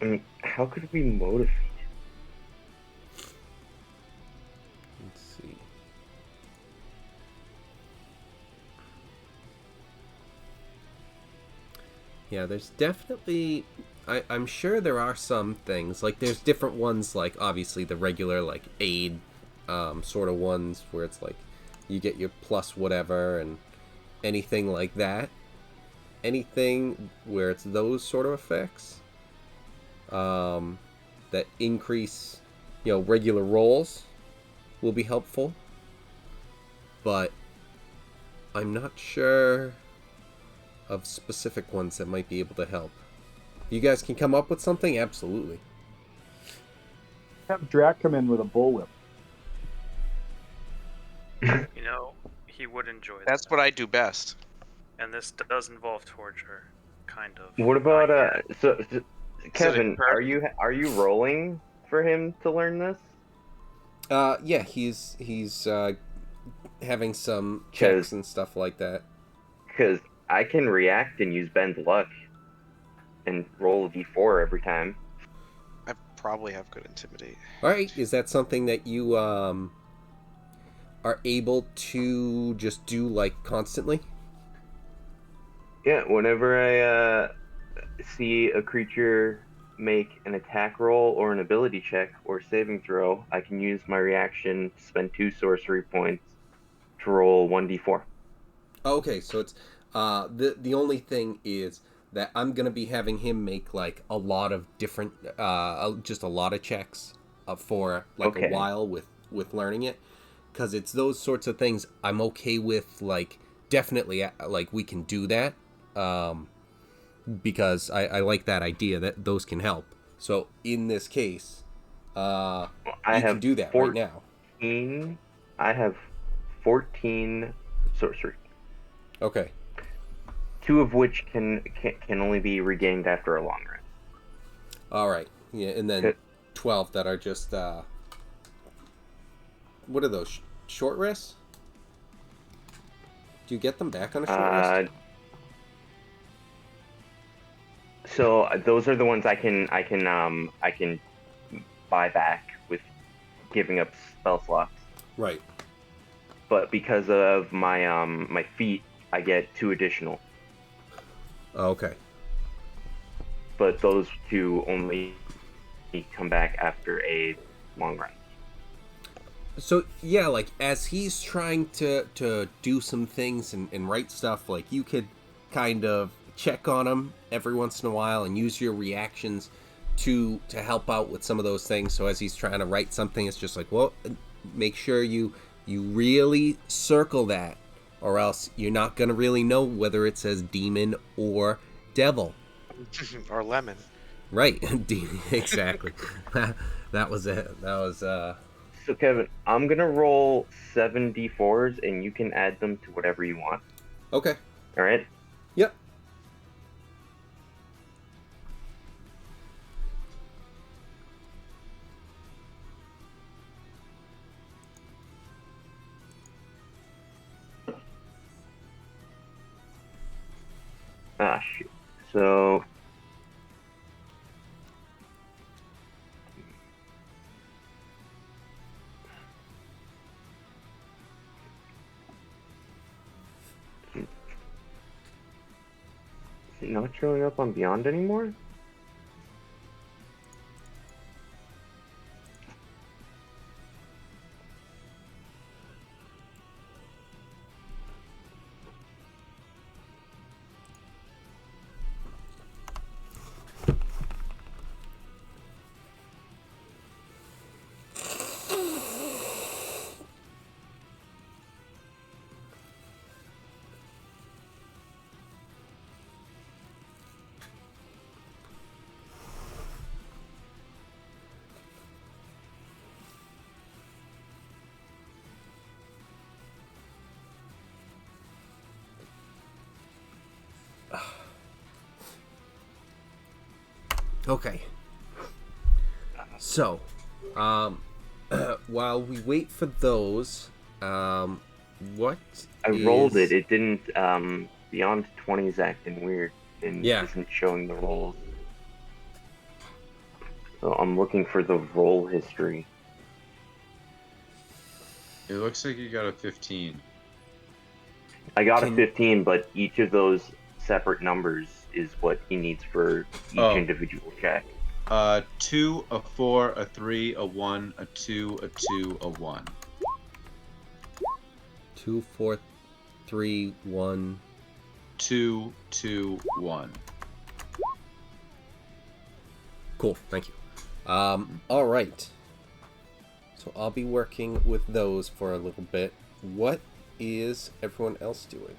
I mean, how could we motivate him? let's see. Yeah, there's definitely... I'm sure there are some things. Like, there's different ones, like, obviously the regular, like, aid sort of ones where it's like you get your plus whatever and anything like that. Anything where it's those sort of effects that increase, regular rolls will be helpful. But I'm not sure of specific ones that might be able to help. You guys can come up with something? Absolutely. Have Drac come in with a bullwhip. He would enjoy that. That's what I do best. And this does involve torture, kind of. What about Not yet. so Kevin? curse? Are you rolling for him to learn this? Yeah, he's having some checks and stuff like that. Because I can react and use Ben's luck and roll a d4 every time. I probably have good intimidate. All right, is that something that you are able to just do like constantly? Yeah, whenever I see a creature make an attack roll or an ability check or saving throw, I can use my reaction to spend 2 sorcery points to roll 1d4. Okay, so it's the only thing is that I'm gonna be having him make like a lot of different just a lot of checks for like a while with learning it, because it's those sorts of things I'm okay with. Like, definitely, like, we can do that because I like that idea that those can help. So in this case, you can do that right now. I have 14 sorcery. Okay. 2 of which can only be regained after a long rest. All right. Yeah, and then 12 that are just what are those? Short rests? Do you get them back on a short rest? So those are the ones I can buy back with giving up spell slots. Right. But because of my my feat, I get 2 additional. Okay. But those 2 only come back after a long rest. So yeah, like, as he's trying to do some things and write stuff, like, you could kind of check on him every once in a while and use your reactions to help out with some of those things. So as he's trying to write something, it's just like, well, make sure you really circle that, or else you're not gonna really know whether it says demon or devil. Or lemon. Right. Exactly. That was it. That was So Kevin, I'm gonna roll 7 d4s, and you can add them to whatever you want. okay. All right. Yep. Ah, shoot. So is it not showing up on Beyond anymore? Okay. So, while we wait for those, what I rolled it. It didn't. Beyond 20 is acting weird and isn't showing the rolls. So I'm looking for the roll history. It looks like you got a 15. I got a 15, but each of those separate numbers is what he needs for each Oh. individual check. 2, a 4, a 3, a 1, a 2, a 2, a 1. 2, 4, 3, 1. 2, 2, 1. Cool, thank you. All right. So I'll be working with those for a little bit. What is everyone else doing?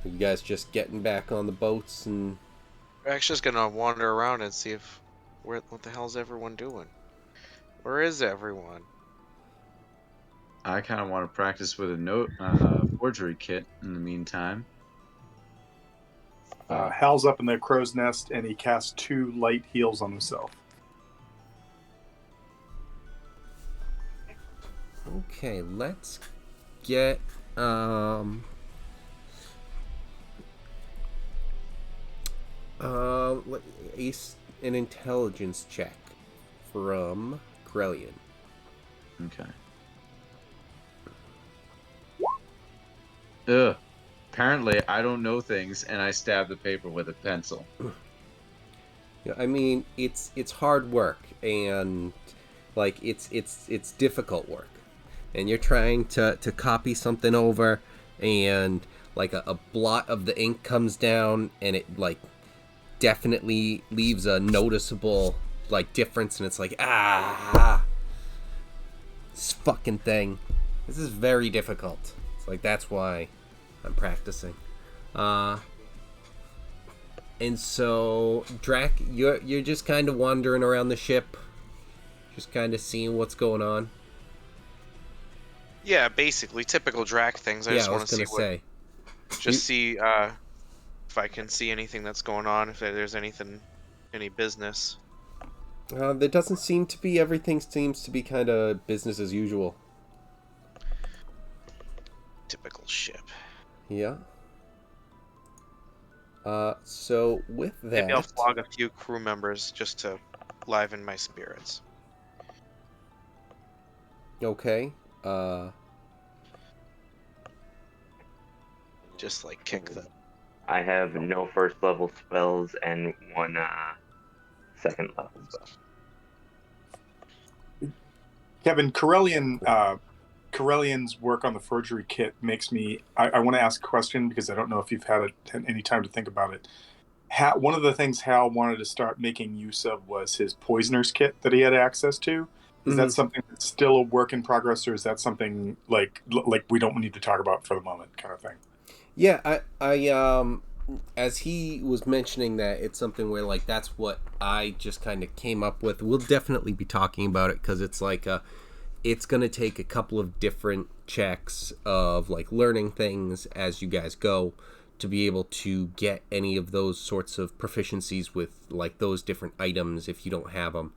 Are you guys just getting back on the boats and... We're actually just gonna wander around and see if what the hell's everyone doing? Where is everyone? I kind of want to practice with a forgery kit in the meantime. Hal's up in the crow's nest, and he casts 2 light heals on himself. Okay, let's get an intelligence check from Grellian. Okay. Ugh. Apparently, I don't know things, and I stab the paper with a pencil. Yeah, I mean, it's hard work, and like it's difficult work, and you're trying to copy something over, and like a blot of the ink comes down, and it like definitely leaves a noticeable like difference, and it's like this fucking thing. This is very difficult. It's like that's why I'm practicing. And so, Drac, you're just kind of wandering around the ship, just kind of seeing what's going on. Yeah, basically typical Drac things. I just want to see if I can see anything that's going on, if there's any business. There doesn't seem to be. Everything seems to be kind of business as usual. Typical ship. Yeah. So with that, Maybe I'll flog a few crew members just to liven my spirits. Okay. Just like kick them. I have no first level spells and 1 second level spell. Kevin, Corellian's work on the forgery kit makes me... I want to ask a question because I don't know if you've had any time to think about it. One of the things Hal wanted to start making use of was his poisoner's kit that he had access to. Is that something that's still a work in progress, or is that something like we don't need to talk about for the moment kind of thing? Yeah, I as he was mentioning that, it's something where like that's what I just kind of came up with. We'll definitely be talking about it because it's like it's going to take a couple of different checks of like learning things as you guys go to be able to get any of those sorts of proficiencies with like those different items if you don't have them.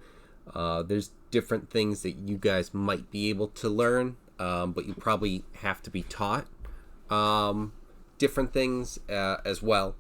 There's different things that you guys might be able to learn, but you probably have to be taught different things as well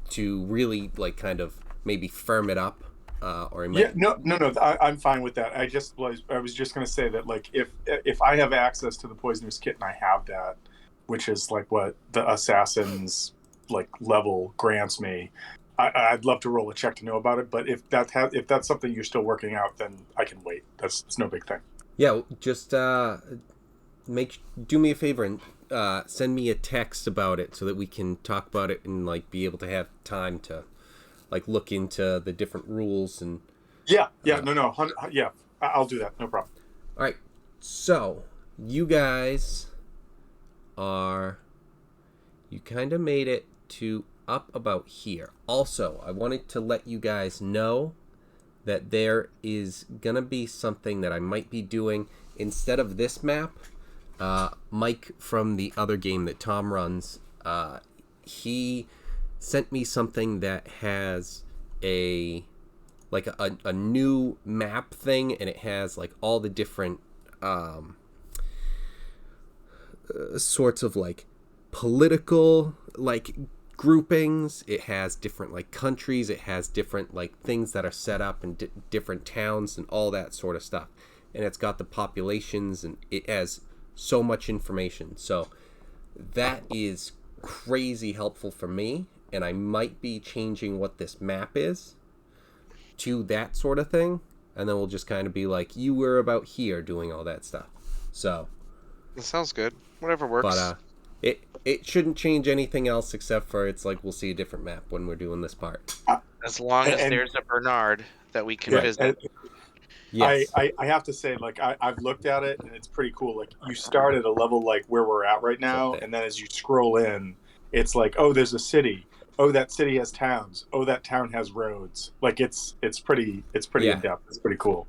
to really like kind of maybe firm it up. I'm fine with that. I was just going to say that like if I have access to the poisoner's kit and I have that, which is like what the assassin's like level grants me, I'd love to roll a check to know about it. But if that's something you're still working out, then I can wait. It's no big thing. Yeah, just do me a favor and send me a text about it so that we can talk about it and like be able to have time to like look into the different rules and I'll do that, no problem. All right, so you guys you kind of made it to up about here. Also, I wanted to let you guys know that there is gonna be something that I might be doing instead of this map. Mike from the other game that Tom runs, he sent me something that has a new map thing, and it has like all the different sorts of like political like groupings. It has different like countries, it has different like things that are set up in different towns and all that sort of stuff, and it's got the populations, and it has so much information. So that is crazy helpful for me, and I might be changing what this map is to that sort of thing, and then we'll just kind of be like, you were about here doing all that stuff. So That sounds good. Whatever works. but it shouldn't change anything else except for it's like we'll see a different map when we're doing this part. As long as and- there's a Bernard that we can Yeah, visit. Yes. I have to say, like, I've looked at it and it's pretty cool. Like, you start at a level like where we're at right now, there. and then as you scroll in, it's like, oh, there's a city. Oh, that city has towns. Oh, that town has roads. Like, it's pretty Yeah. in depth. It's pretty cool.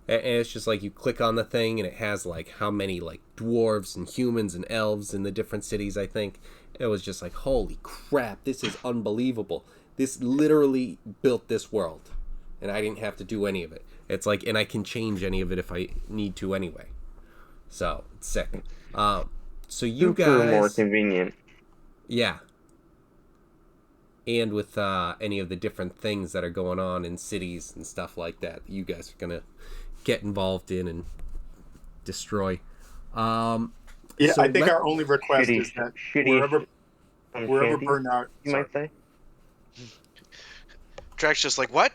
And it's just like you click on the thing and it has like how many like dwarves and humans and elves in the different cities, I think. It was just like, holy crap, this is unbelievable. This literally built this world. And I didn't have to do any of it. It's like, and I can change any of it if I need to anyway. So, it's sick. So you Super more guys... convenient. Yeah. And with any of the different things that are going on in cities and stuff like that, you guys are going to get involved in and destroy. Yeah, So I think our only request is that wherever Shanty, Bernard, you might say. Drax just like, what?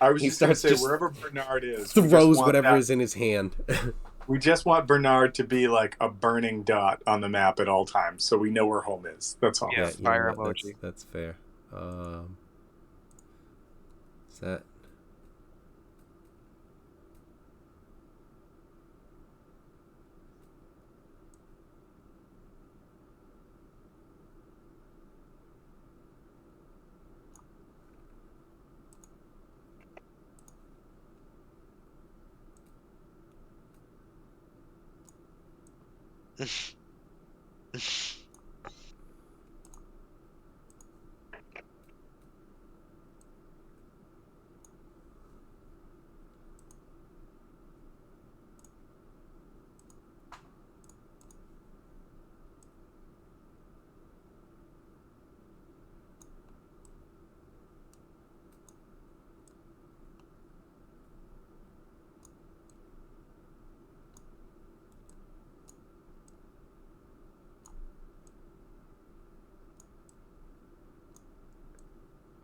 I was He just going to starts say, just wherever Bernard is, we just throws want whatever that- is in his hand. We just want Bernard to be like a burning dot on the map at all times, so we know where home is. That's all. Yeah. you know fire what, emoji. That's fair. Is that...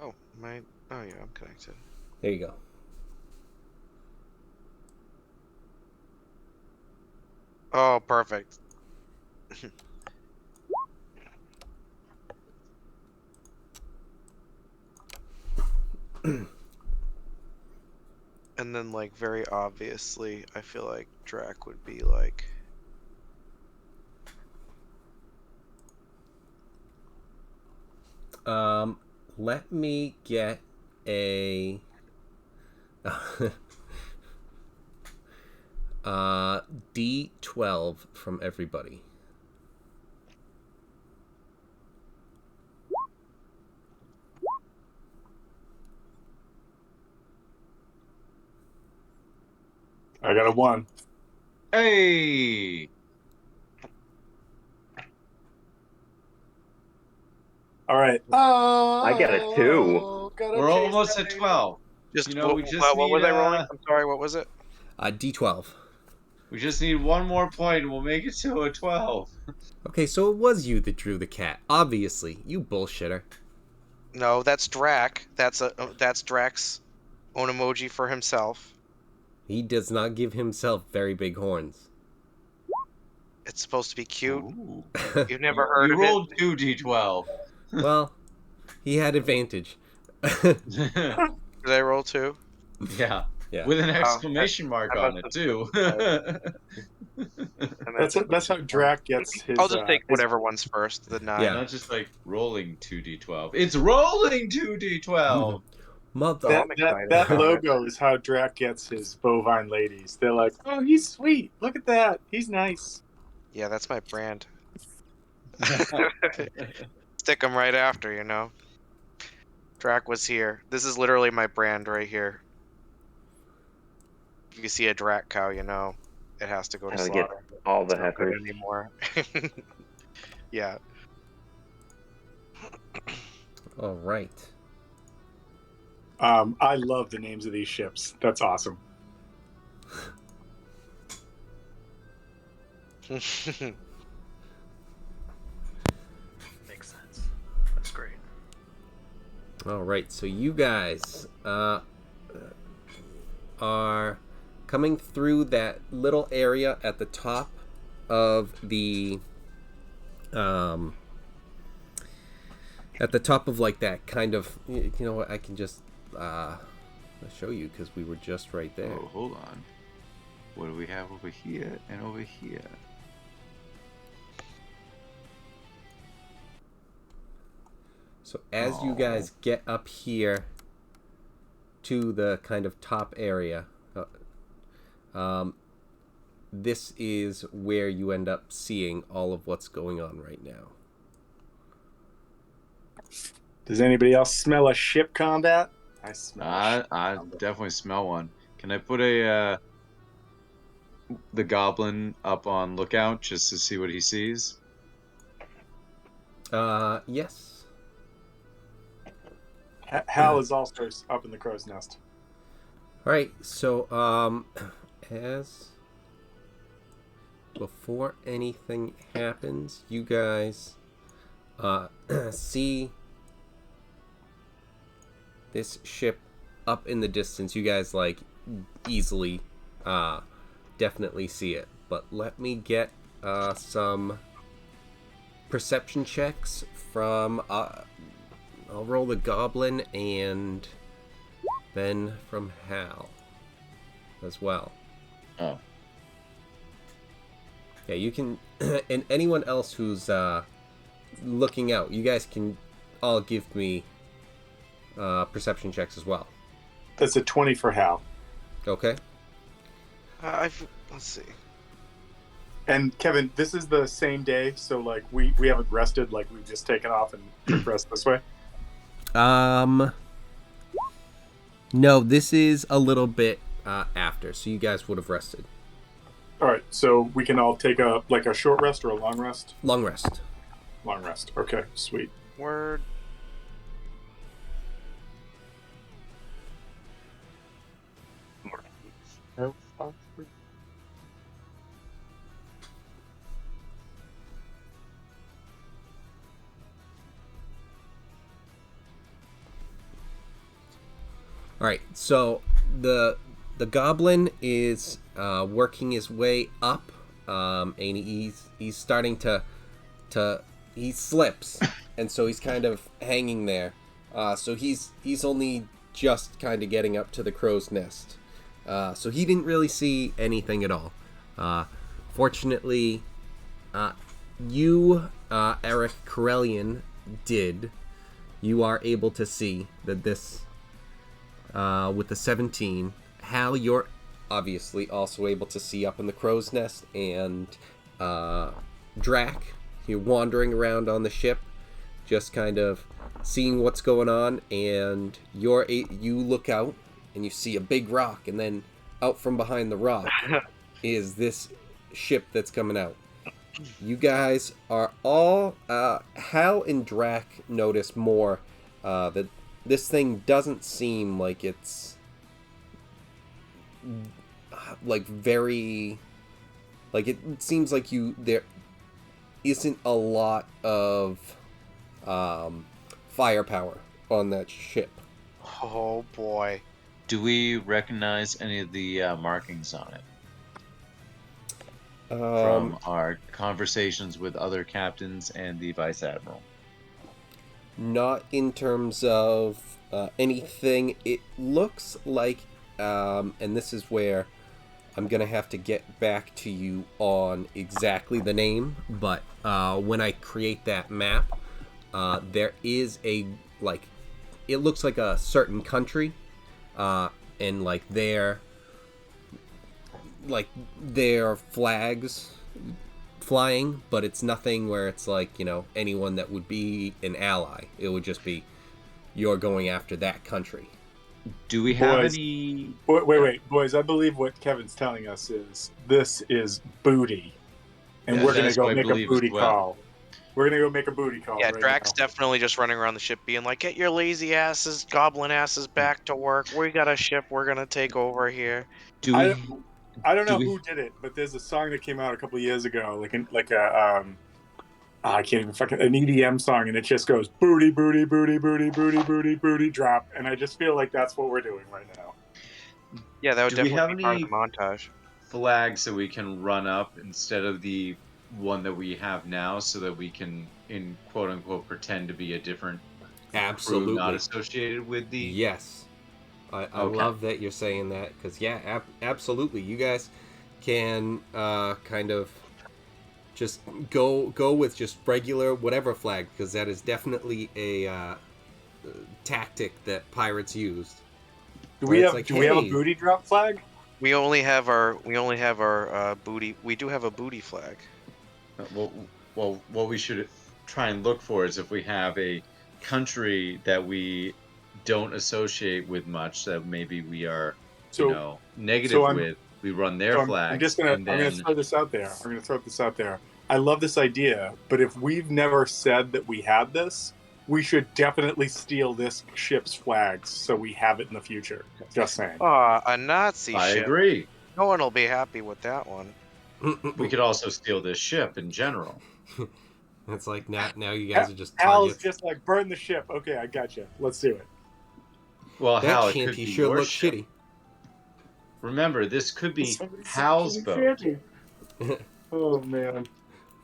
Oh, my. Oh, yeah, I'm connected. There you go. Oh, perfect. And then, like, very obviously, I feel like Drac would be like. Let me get a D12 from everybody. I got a 1. Hey! All right. I got a 2. We're almost at 12. Just, You know, we just what was need, I rolling? I'm sorry, what was it? D12. We just need one more point and we'll make it to a 12. Okay, so it was you that drew the cat. Obviously, you bullshitter. No, that's Drac. That's Drac's own emoji for himself. He does not give himself very big horns. It's supposed to be cute. Ooh. You've never heard You of rolled 2d12. Well, he had advantage. it? Did I roll 2? Yeah. Yeah. With an exclamation mark I on it, must too. That's how Drac gets his. I'll just take his- whatever one's first. The 9. Yeah. Not just like rolling 2d12. It's rolling 2d12! Mother. That, I'm that, excited that about it. logo is how Drac gets his bovine ladies. They're like, oh, he's sweet. Look at that. He's nice. Yeah, that's my brand. Stick them right after, you know. Drac was here. This is literally my brand right here. If you see a Drac cow, you know it has to go to Gotta get slaughter. all the It's not good heifers. anymore. Yeah. All right. I love the names of these ships. That's awesome. Makes sense. All right, so you guys are coming through that little area at the top of the at the top of like that kind of, you know what, I can just show you because we were just right there. Oh, hold on. What do we have over here and over here? So as you guys get up here to the kind of top area, this is where you end up seeing all of what's going on right now. Does anybody else smell a ship combat? I smell a ship I combat. definitely smell one. Can I put a the goblin up on lookout just to see what he sees? Yes. Hal is also up in the crow's nest. All right, so as before anything happens, you guys see this ship up in the distance. You guys like easily definitely see it, but let me get some perception checks from I'll roll the goblin and then from Hal as well. Oh. Yeah, you can and anyone else who's looking out, you guys can all give me perception checks as well. That's a 20 for Hal. Okay. Let's see. And Kevin, this is the same day, so like we haven't rested, like we've just taken off and took rest this way. No, this is a little bit after, so you guys would have rested. All right, so we can all take a short rest or a long rest. Long rest. Long rest. Okay, sweet. Word. All right, so the goblin is working his way up, and he's starting to he slips, and so he's kind of hanging there. So he's only just kind of getting up to the crow's nest. So he didn't really see anything at all. Fortunately, you, Eric Corellian, did. You are able to see that this, with the 17, Hal, you're obviously also able to see up in the crow's nest, and Drac, you're wandering around on the ship, just kind of seeing what's going on, and you look out and you see a big rock, and then out from behind the rock is this ship that's coming out. You guys are all Hal and Drac notice more that this thing doesn't seem like it's like very, like it seems like there isn't a lot of firepower on that ship. Oh boy. Do we recognize any of the markings on it from our conversations with other captains and the vice admiral? Not in terms of anything. It looks like, and this is where I'm going to have to get back to you on exactly the name, but when I create that map, there is a, like, it looks like a certain country, and like their flags flying, but it's nothing where it's like, you know, anyone that would be an ally. It would just be you're going after that country. Do we have Boys. any... Wait, boys, I believe what Kevin's telling us is this is booty, and Yeah, we're going that's to go what I make a believe as booty well. call. We're going to go make a booty call. Yeah, right Drax now. definitely just running around the ship being like, get your lazy asses, goblin asses back to work. We got a ship we're going to take over here. Do I we... I don't know do we- who did it, but there's a song that came out a couple of years ago, like a I can't even fucking an EDM song, and it just goes booty, booty, booty, booty, booty, booty, booty, drop, and I just feel like that's what we're doing right now. Yeah, that would Do we have definitely be part of any the montage. flags that we can run up instead of the one that we have now, so that we can, in quote unquote, pretend to be a different crew Absolutely. not associated with the? Yes. I Okay. love that you're saying that, because yeah, absolutely. You guys can kind of just go with just regular whatever flag, because that is definitely a tactic that pirates used. Do Where we it's have like, do we have a hey, booty drop flag? We only have our booty. We do have a booty flag. Well, what we should try and look for is if we have a country that we don't associate with much, that maybe we are, So negative I'm- with. We run their So I'm flags. just gonna and I'm gonna then throw this out there. I'm gonna throw this out there. I love this idea, but if we've never said that we had this, we should definitely steal this ship's flags so we have it in the future. Just saying. A Nazi I ship. agree. No one will be happy with that one. We could also steal this ship in general. It's like now you guys are just Hal's targets. just like burn the ship. Okay, I got you. Let's do it. Well, That Hal, it could shanty be sure your looks ship. shitty. Remember, this could be Somebody's Hal's boat. shanty. Oh man.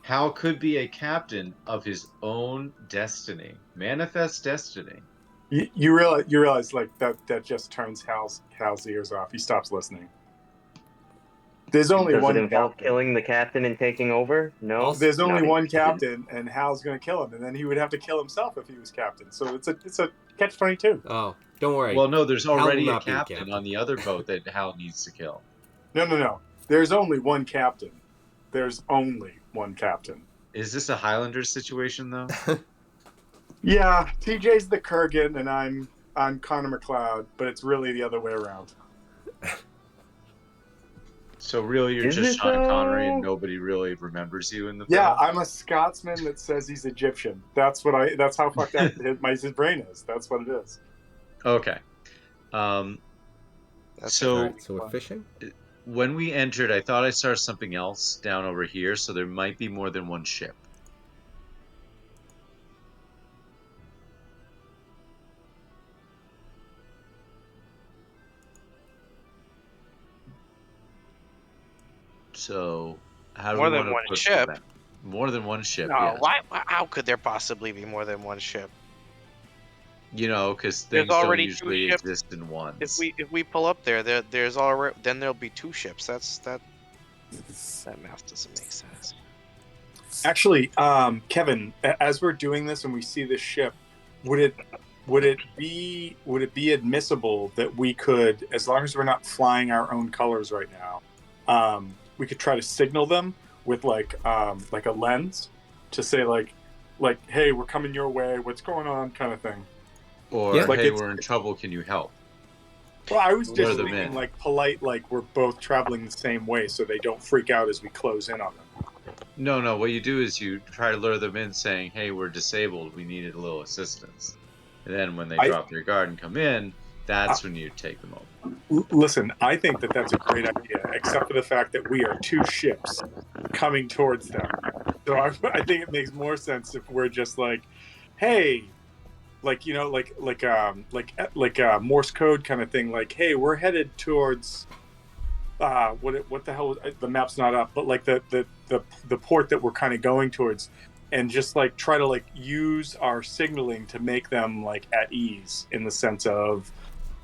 Hal could be a captain of his own destiny. Manifest destiny. You realize like that just turns Hal's ears off. He stops listening. There's only Does one it involve captain. killing the captain and taking over? No. Also- There's only Not one interested. captain, and Hal's gonna kill him, and then he would have to kill himself if he was captain. So it's a catch-22. Oh, don't worry. Well, no, there's Hal will already a not be a captain captain. on the other boat that Hal needs to kill. No. There's only one captain. There's only one captain. Is this a Highlander situation, though? Yeah, TJ's the Kurgan, and I'm Connor McLeod, but it's really the other way around. So really, you're Is just it, Sean Connery, and though? nobody really remembers you in the Yeah, film? I'm a Scotsman that says he's Egyptian. That's how fucked up his brain is. That's what it is. Okay. That's So- alright. So we're fishing? When we entered, I thought I saw something else down over here, so there might be more than one ship. So, how do More we than want to one approach ship? that? More than one ship, No, yeah. why? How could there possibly be more than one ship? Because There's things don't already two usually ships. exist in one. If we pull up there's already then there'll be two ships. That math doesn't make sense. Actually, Kevin, as we're doing this and we see this ship, would it be admissible that we could, as long as we're not flying our own colors right now, we could try to signal them with like a lens to say like, hey, we're coming your way, what's going on, kind of thing. Or, Yeah. Like hey, it's- we're in trouble, can you help? Well, I was Lure just them thinking in. like polite, like we're both traveling the same way, so they don't freak out as we close in on them. No, what you do is you try to lure them in saying, hey, we're disabled, we needed a little assistance. And then when they drop their guard and come in, that's when you take them over. Listen, I think that that's a great idea, except for the fact that we are two ships coming towards them. So I think it makes more sense if we're just like, hey, like Morse code kind of thing. Like, hey, we're headed towards what the hell? The map's not up, but like the port that we're kind of going towards, and just like try to like use our signaling to make them like at ease in the sense of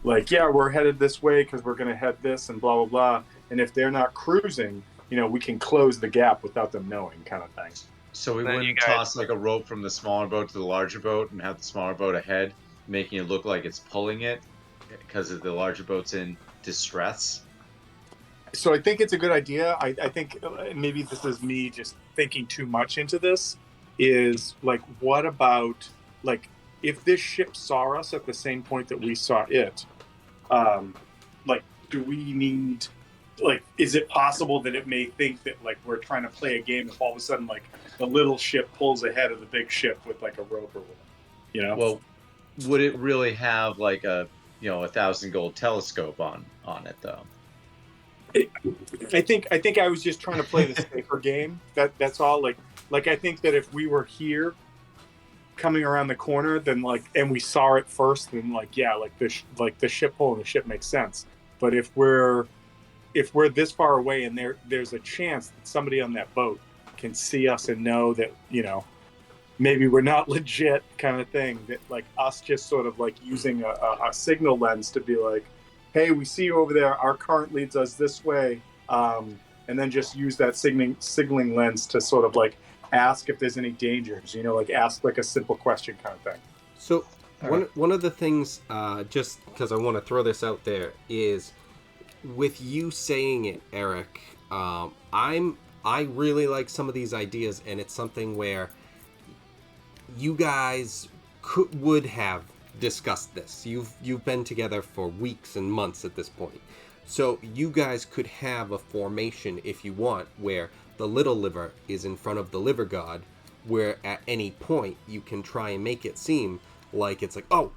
like, yeah, we're headed this way because we're going to head this and blah blah blah. And if they're not cruising, we can close the gap without them knowing, kind of thing. So we Then you wouldn't guys- toss like a rope from the smaller boat to the larger boat and have the smaller boat ahead, making it look like it's pulling it because the larger boat's in distress. So I think it's a good idea. I think maybe this is me just thinking too much into this. Is like, what about like if this ship saw us at the same point that we saw it? Like, do we need like? Is it possible that it may think that like we're trying to play a game if all of a sudden like the little ship pulls ahead of the big ship with like a rope or whatever? Well, would it really have like a 1,000 gold telescope on it though? I think I was just trying to play the safer game. That's all. Like Like I think that if we were here coming around the corner, then like, and we saw it first, then like, yeah, like the ship hole in the ship makes sense. But if we're this far away and there's a chance that somebody on that boat can see us and know that, you know, maybe we're not legit kind of thing, that like us just sort of like using a signal lens to be like, hey, we see you over there, our current leads us this way, and then just use that signaling lens to sort of like ask if there's any dangers, you know, like ask like a simple question kind of thing. So one of the things, just because I want to throw this out there, is with you saying it, Eric, I really like some of these ideas, and it's something where you guys would have discussed this. You've been together for weeks and months at this point, so you guys could have a formation if you want, where the little liver is in front of the liver god, where at any point you can try and make it seem like it's like, oh,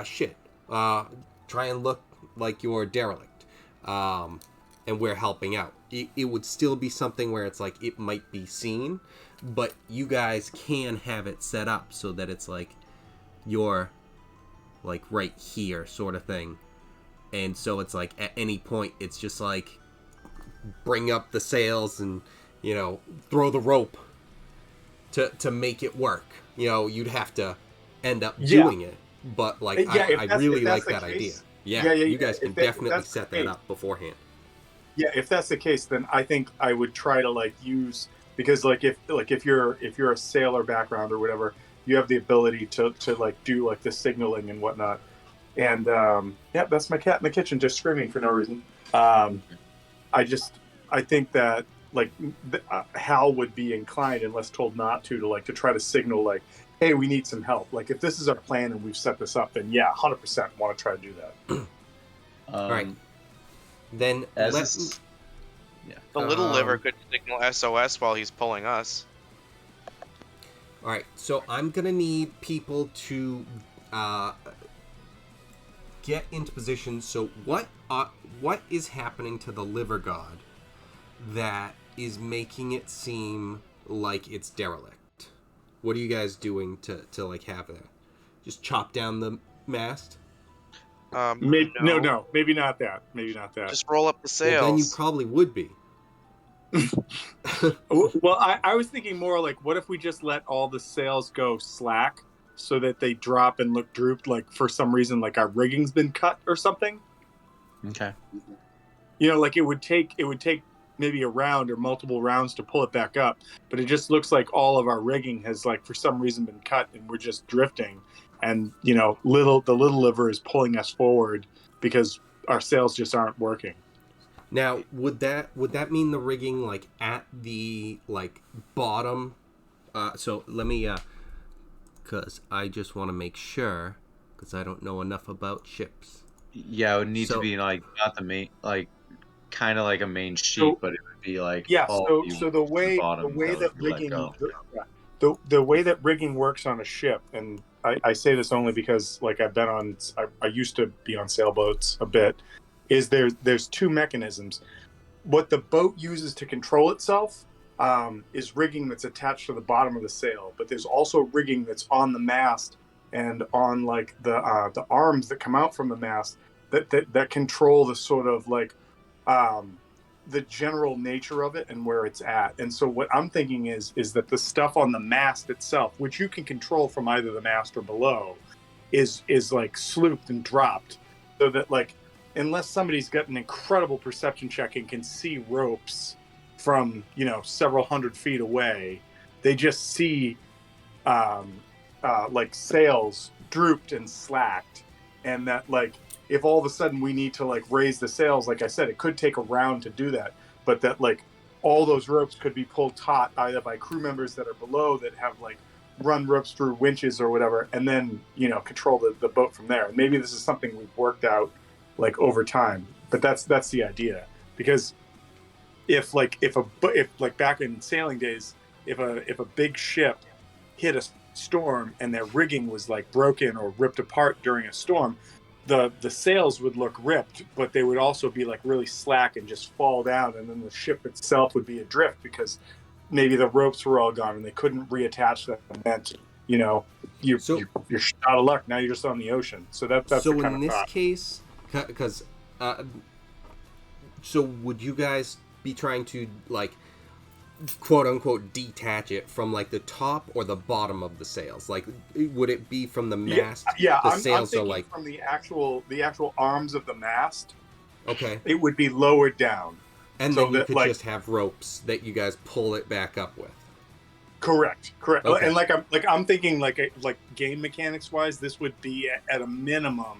shit, try and look like you're derelict, and we're helping out. It would still be something where it's like it might be seen, but you guys can have it set up so that it's like you're like right here sort of thing. And so it's like at any point it's just like bring up the sails and, you know, throw the rope to make it work. You know, you'd have to end up doing it, but like I really like that idea. Yeah, you guys can definitely set that up beforehand. Yeah, if that's the case, then I think I would try to like use, because like if you're a sailor background or whatever, you have the ability to like do like the signaling and whatnot. And yeah, that's my cat in the kitchen just screaming for no reason. I think that like Hal would be inclined, unless told not to like to try to signal like, hey, we need some help. Like if this is our plan and we've set this up, then yeah, 100% want to try to do that. All right. Then the little liver could signal SOS while he's pulling us. All right, so I'm gonna need people to get into position. So what is happening to the liver god that is making it seem like it's derelict? What are you guys doing to like have that? Just chop down the mast? Maybe no, maybe not that. Just roll up the sails. Well, then you probably would be. Well, I was thinking more like, what if we just let all the sails go slack so that they drop and look drooped, like for some reason like our rigging's been cut or something? Okay. You know, like it would take maybe a round or multiple rounds to pull it back up, but it just looks like all of our rigging has like for some reason been cut and we're just drifting, and you know, the little liver is pulling us forward because our sails just aren't working. Now, would that mean the rigging like at the like bottom? So let me, because I just want to make sure, because I don't know enough about ships. Yeah, it would need to be like not the main, like kind of like a main sheet, but it would be like so the way that rigging works on a ship, and I say this only because like I used to be on sailboats a bit, is there's two mechanisms. What the boat uses to control itself is rigging that's attached to the bottom of the sail, but there's also rigging that's on the mast and on like the arms that come out from the mast that control the sort of like the general nature of it and where it's at. And so what I'm thinking is that the stuff on the mast itself, which you can control from either the mast or below, is like slooped and dropped, so that like unless somebody's got an incredible perception check and can see ropes from, you know, several hundred feet away, they just see like sails drooped and slacked, and that like if all of a sudden we need to like raise the sails, like I said, it could take a round to do that, but that like all those ropes could be pulled taut either by crew members that are below that have like run ropes through winches or whatever, and then, you know, control the boat from there. And maybe this is something we've worked out like over time, but that's the idea. Because if back in sailing days, if a big ship hit a storm and their rigging was like broken or ripped apart during a storm, the sails would look ripped, but they would also be like really slack and just fall down, and then the ship itself would be adrift because maybe the ropes were all gone and they couldn't reattach them. And meant, you're shot out of luck. Now you're just on the ocean. So that's so the kind in of this thought. case, because so would you guys be trying to like quote unquote detach it from like the top or the bottom of the sails? Like, would it be from the mast? Yeah, the I'm sails thinking are like from the actual arms of the mast. okay, It would be lowered down. and so then you that, could like, just have ropes that you guys pull it back up with. Correct. Okay. And I'm thinking like game mechanics wise, this would be at a minimum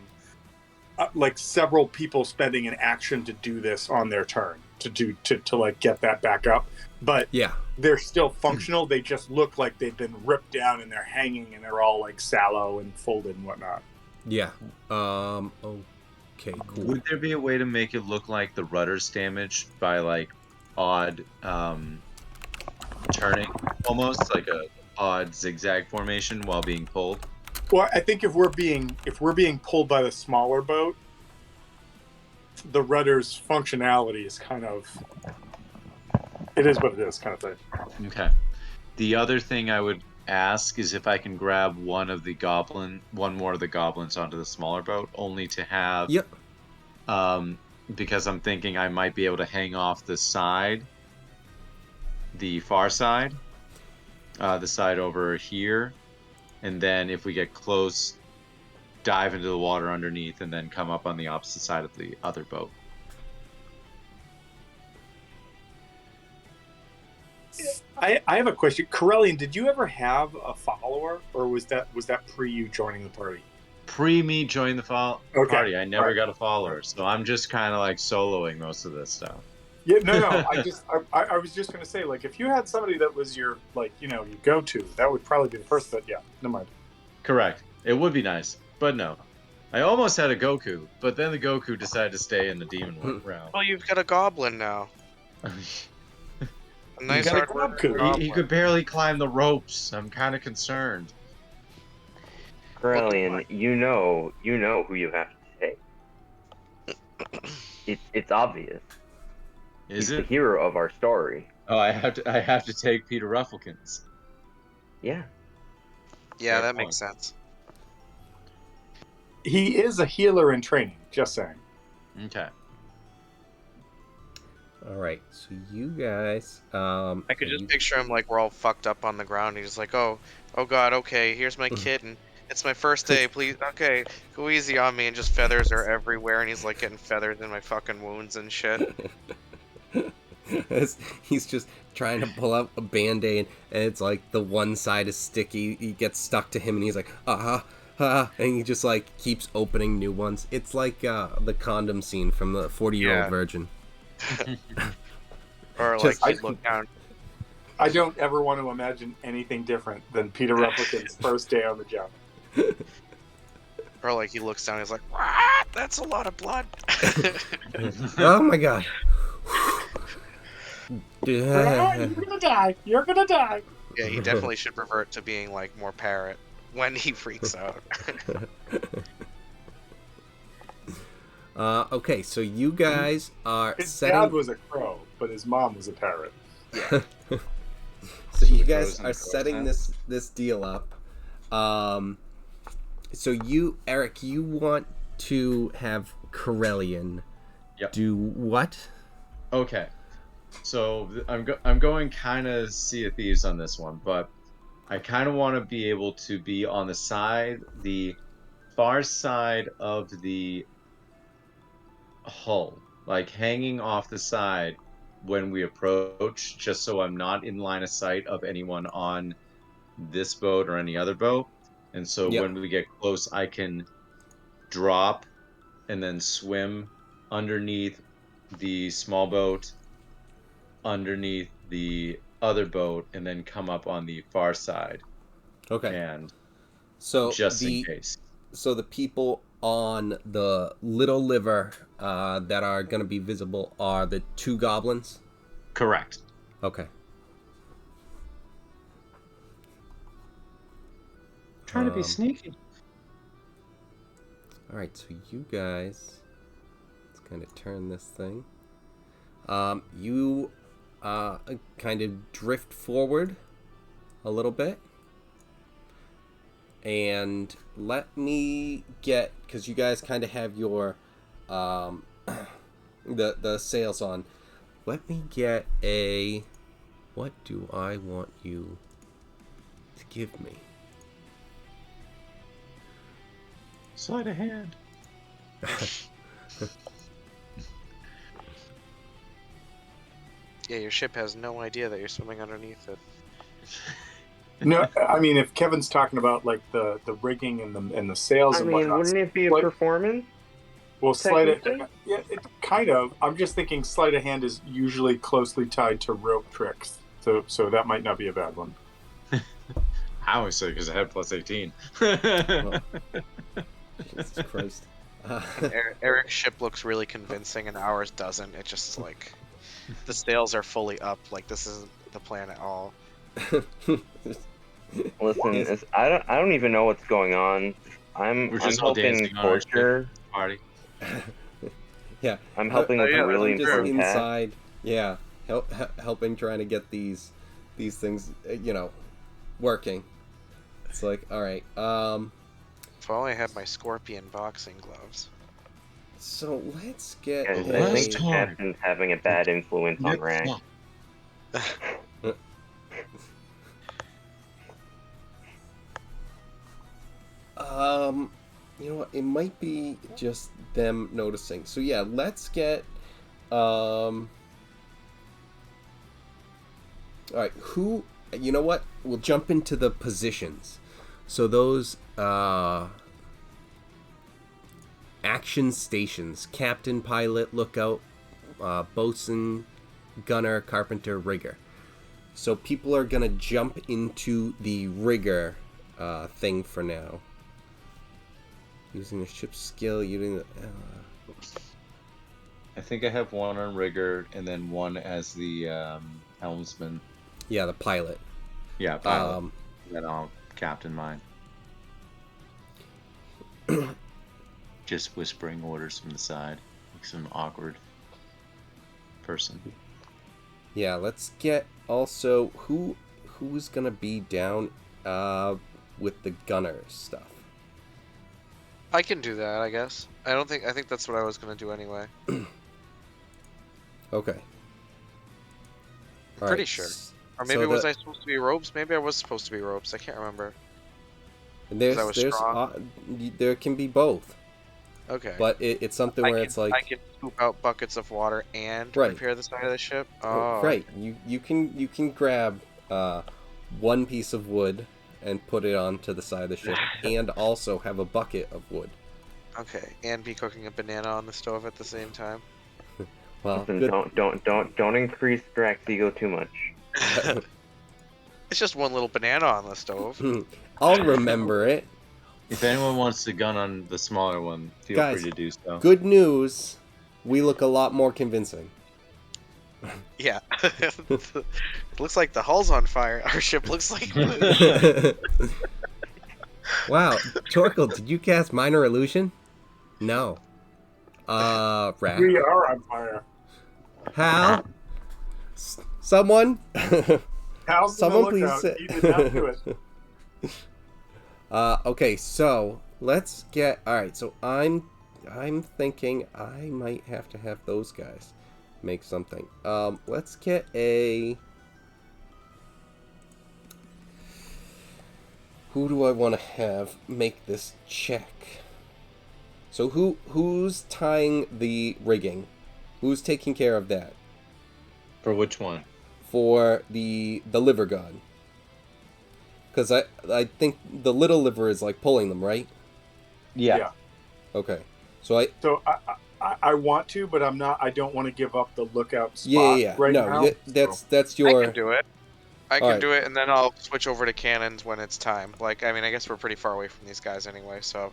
like several people spending an action to do this on their turn to like get that back up. But Yeah, they're still functional. They just look like they've been ripped down and they're hanging and they're all like sallow and folded and whatnot. yeah. Okay, cool. Would there be a way to make it look like the rudder's damaged by like odd turning, almost like a odd zigzag formation while being pulled? Well, I think if we're being pulled by the smaller boat, the rudder's functionality is kind of, it is what it is, kind of thing. Okay. The other thing I would ask is if I can grab one more of the goblins onto the smaller boat, only to have. Yep. Because I'm thinking I might be able to hang off the side, the far side, the side over here, and then if we get close, dive into the water underneath, and then come up on the opposite side of the other boat. I have a question. Corellian, did you ever have a follower, or was that pre you joining the party? Pre me join the Okay. party, I never Right. got a follower, so I'm just kind of like soloing most of this stuff. Yeah, no. I was just gonna say, like, if you had somebody that was your your go to, that would probably be the first. But yeah, never mind. Correct. It would be nice, but no. I almost had a Goku, but then the Goku decided to stay in the demon realm. Well, you've got a goblin now. A nice got a hard worker goblin. goblin. He could barely climb the ropes. I'm kind of concerned. Corellian, you know who you have to take. It's obvious. Is He's the it? hero of our story. Oh, I have to take Peter Rufflekins. Yeah. Yeah, Fair that point. makes sense. He is a healer in training. Just saying. Okay. All right, so you guys, I could just picture him like we're all fucked up on the ground. He's like, oh god, okay, here's my kit, and it's my first day. Please, okay, go easy on me. And just feathers are everywhere, and he's like getting feathers in my fucking wounds and shit. he's just trying to pull out a band-aid, and it's like the one side is sticky. He gets stuck to him, and he's like, and he just like keeps opening new ones. It's like the condom scene from the 40-Year-Old Yeah. Virgin. Or like Just- he'd look down. I don't ever want to imagine anything different than Peter Rufflekin's first day on the job. Or like he looks down, he's like, "What? That's a lot of blood." Oh my god. You're gonna die. You're gonna die. Yeah, he definitely should revert to being like more parrot when he freaks out. Okay, so you guys are His setting. dad was a crow, but his mom was a parrot. So you the guys crows and are the crows, setting huh? this deal up. So you, Eric, you want to have Corellian Yep. do what? Okay. So I'm going kind of Sea of Thieves on this one, but I kind of want to be able to be on the far side of the hull, like hanging off the side when we approach, just so I'm not in line of sight of anyone on this boat or any other boat. And so Yep. when we get close, I can drop and then swim underneath the small boat, underneath the other boat, and then come up on the far side. Okay. And So just in case. So the people on the little liver that are going to be visible are the two goblins? Correct. Okay. Trying to be sneaky. Alright, so you guys... Let's kind of turn this thing. You kind of drift forward a little bit. And let me get, because you guys kind of have your the sails on. Let me get a, what do I want you to give me? Sleight of hand. Yeah, your ship has no idea that you're swimming underneath it. No, I mean, if Kevin's talking about like the rigging and the sails I and mean, whatnot, wouldn't it be a what- performance? well, sleight of, technically? yeah, it kind of. I'm just thinking sleight of hand is usually closely tied to rope tricks, so that might not be a bad one. I always say because I had plus 18. Oh, Jesus Christ. And Eric's ship looks really convincing, and ours doesn't. It just is like the sails are fully up. Like this isn't the plan at all. Listen, Yes. I don't even know what's going on. I'm We're just all helping dancing on our torture. Party. Yeah. I'm helping with yeah, a really I'm just important task. inside. Yeah, helping trying to get these things, working. It's like, all right. If only I had my scorpion boxing gloves. So let's get Guys, The I last think the time- captain's having a bad influence on Rack. You know what? It might be just them noticing. So yeah, let's get all right, who, you know what? We'll jump into the positions. So those action stations: captain, pilot, lookout, boatswain, gunner, carpenter, rigger. So people are gonna jump into the rigger thing for now. Using the ship's skill, using the I think I have one on rigger and then one as the helmsman. yeah, the pilot. Yeah, pilot. Then I'll captain mine. Just whispering orders from the side, like some awkward person. Yeah, let's get also who's gonna be down with the gunner stuff. I can do that, I guess. I think that's what I was gonna do anyway. Okay. I'm pretty sure. Or maybe was I supposed to be ropes? Maybe I was supposed to be ropes. I can't remember. There's I was strong? there can be both, Okay. but it's something where it's like I can scoop out buckets of water and Right. repair the side of the ship. Oh, right. You can grab one piece of wood and put it onto the side of the ship, and also have a bucket of wood. Okay, and be cooking a banana on the stove at the same time. Well, Listen, good. don't increase Drax's ego too much. It's just one little banana on the stove. I'll remember it. If anyone wants to gun on the smaller one, feel Guys, free to do so. Good news. We look a lot more convincing. Yeah. It looks like the hull's on fire. Our ship looks like Wow, Torkel, did you cast Minor Illusion? No. Rat. We are on fire. Hal? Someone? How's Someone the please lookout? say... He did not do it. Okay, so let's get... Alright, so I'm thinking I might have to have those guys make something. Let's get a... Who do I want to have make this check? So who's tying the rigging? Who's taking care of that? For which one? For the liver god. Because I think the little liver is like pulling them, right? Yeah. Okay. So I want to, but I'm not. I don't want to give up the lookout spot yeah. right no, now. that's your... I can do it. I can Alright. do it, and then I'll switch over to cannons when it's time. Like, I mean, I guess we're pretty far away from these guys anyway, so...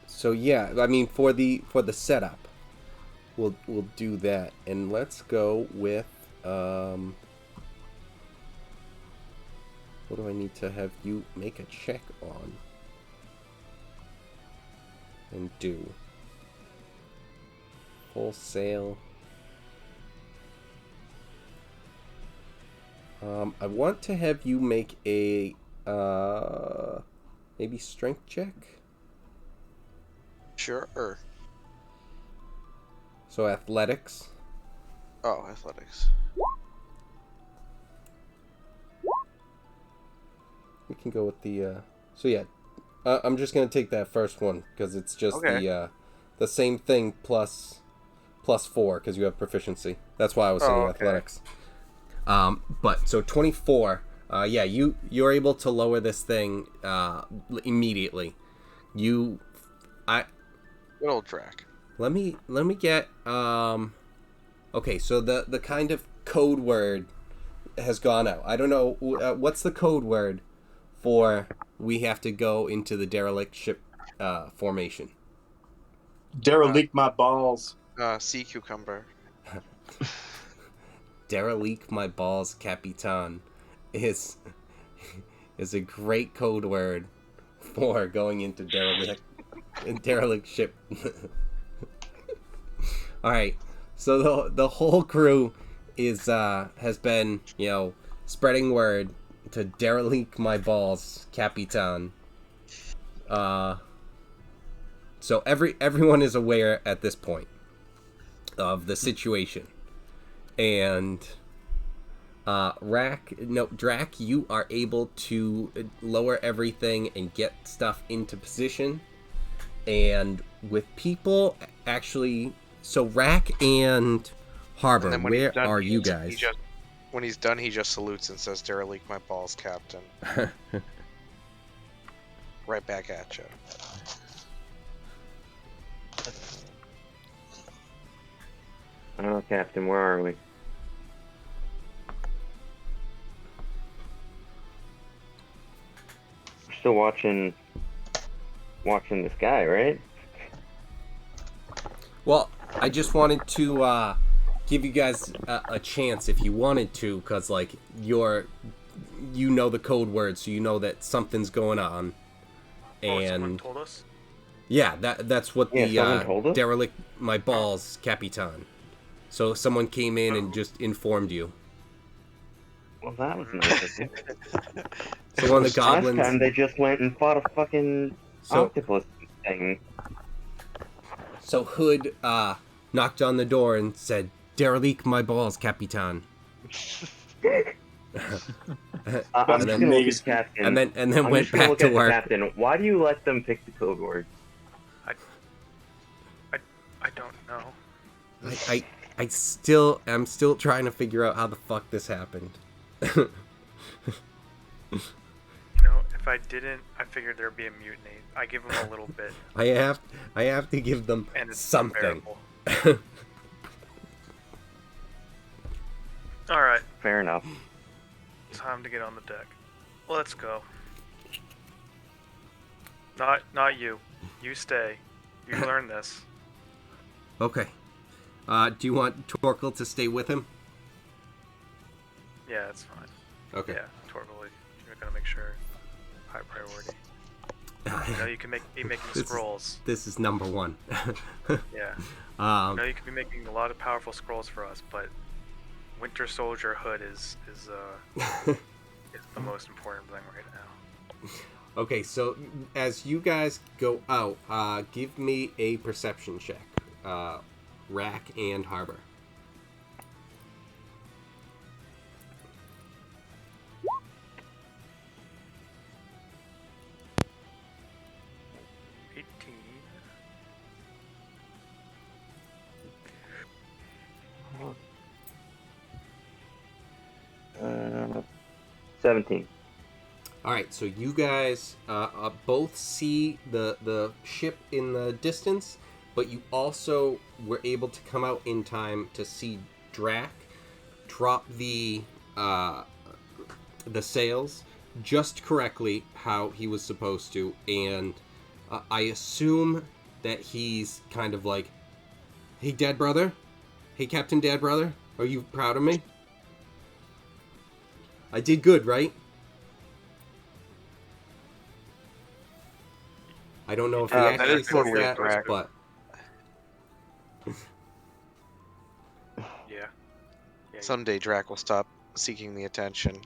So yeah, I mean for the setup, we'll do that, and let's go with what do I need to have you make a check on and do? Full sail. I want to have you make a maybe strength check. Sure. So athletics. Oh, athletics. We can go with the. So yeah, I'm just gonna take that first one because it's just Okay. the same thing plus 4 because you have proficiency. That's why I was saying Oh, okay. athletics. But so 24. Yeah, you're able to lower this thing immediately. Good old track. Let me get okay, so the kind of code word has gone out. I don't know what's the code word for we have to go into the derelict ship formation. Derelict my balls. Sea cucumber. Derelict my balls, Capitan, is a great code word for going into derelict ship. All right, so the whole crew is has been spreading word to derelict my balls, Capitan. So everyone is aware at this point of the situation, and Drac, you are able to lower everything and get stuff into position, and with people actually. So Rack and Harbor, And then where are you guys? When he's done, he just salutes and says, "Derelict my balls, Captain." Right back at you. Oh, Captain, where are we? We're still watching this guy, right? Well, I just wanted to give you guys a chance if you wanted to, because like you know the code word, so you know that something's going on. And someone told us? Yeah, that's what someone told us? derelict my balls, Capitan. So someone came in and just informed you. Well, that was nice of you. So one of the goblins. Last time they just went and fought a fucking octopus thing. So Hood knocked on the door and said, "Derelict my balls, Capitan." I'm just gonna look at Captain. And then went back to work. Captain, why do you let them pick the code word? I don't know. I'm still trying to figure out how the fuck this happened. You know, if I didn't, I figured there'd be a mutiny. I give them a little bit. I have to give them And it's something. All right. Fair enough. Time to get on the deck. Let's go. Not you. You stay. You learn this. Okay. Do you want Torkel to stay with him? Yeah, that's fine. Okay. Yeah, totally. You're gonna make sure high priority. You know, you can be making scrolls. This is number one. Yeah. You know, you could be making a lot of powerful scrolls for us, but Winter Soldier Hood is the most important thing right now. Okay, so as you guys go out, give me a perception check. Rack and Harbor. Uh, 17. All right, so you guys both see the ship in the distance, but you also were able to come out in time to see Drac drop the sails just correctly how he was supposed to, and I assume that he's kind of like, "Hey, Dad Brother? Hey, Captain Dad Brother? Are you proud of me? I did good, right?" I don't know if he that actually is totally says that, correct. but Yeah. Someday Drac will stop seeking the attention.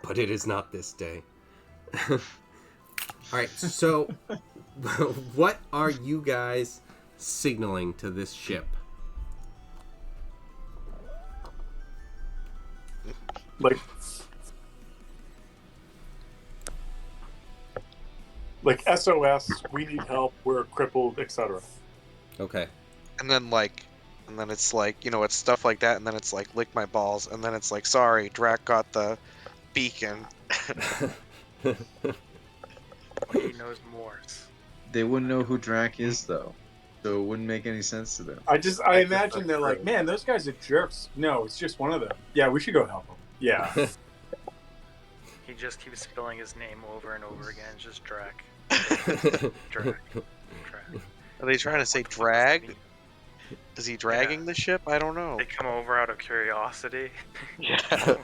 But it is not this day. All right, so what are you guys signaling to this ship? Like SOS, we need help, we're crippled, etc. Okay. And then it's like, it's stuff like that, and then it's like, lick my balls, and then it's like, sorry, Drac got the beacon. But he knows Morse. They wouldn't know who Drac is, though. So it wouldn't make any sense to them. I guess imagine they're that's like, true. man, those guys are jerks. No, it's just one of them. Yeah, we should go help them. Yeah. He just keeps spelling his name over and over again. It's just Drac. Drac. Are they trying to say What the fuck does that drag? mean? Is he dragging the ship? I don't know. They come over out of curiosity. Yeah.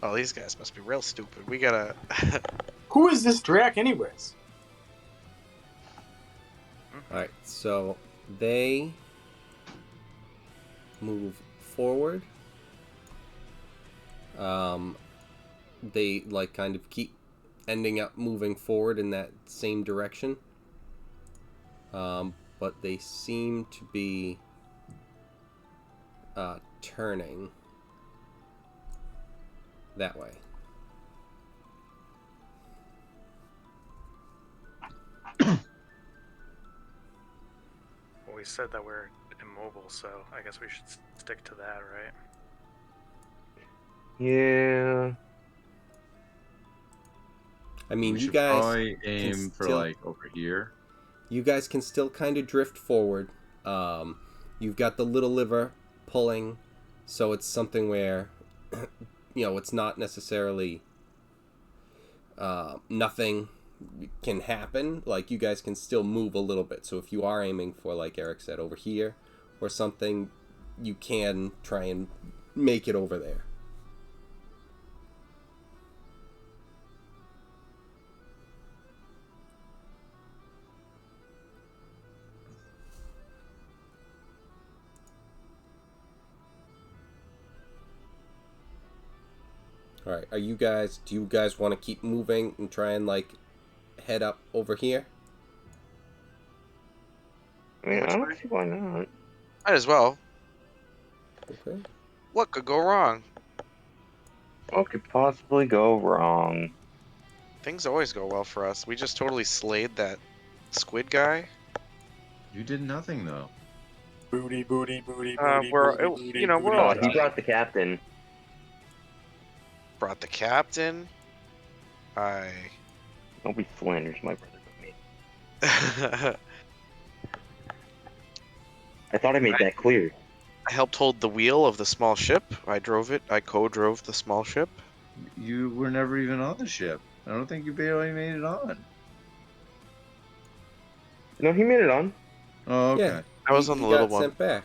Oh, these guys must be real stupid. We gotta. Who is this Drac, anyways? All right, so they move forward. They like kind of keep ending up moving forward in that same direction. But they seem to be turning that way. Well, we said that we're immobile, so I guess we should stick to that, right? Yeah. I mean, We you should guys probably aim for still- like over here. You guys can still kind of drift forward. You've got the little liver pulling, so it's something where, it's not necessarily nothing can happen. Like, you guys can still move a little bit. So if you are aiming for, like Eric said, over here or something, you can try and make it over there. All right, do you guys want to keep moving and try and like head up over here? I mean, Which I don't way? see why not. Might as well. Okay. What could go wrong? What could possibly go wrong? Things always go well for us. We just totally slayed that squid guy. You did nothing though. Booty, booty, booty, Uh, booty, we're- booty, booty, we're booty. all Oh, he brought the captain. Brought the captain. Nobody slanders my brother but me. I I thought I made that clear. helped hold the wheel of the small ship. I drove it. I co-drove the small ship. You were never even on the ship. I don't think you barely made it on. No, he made it on. Oh, Yeah. okay. I was on He the little got one. sent back.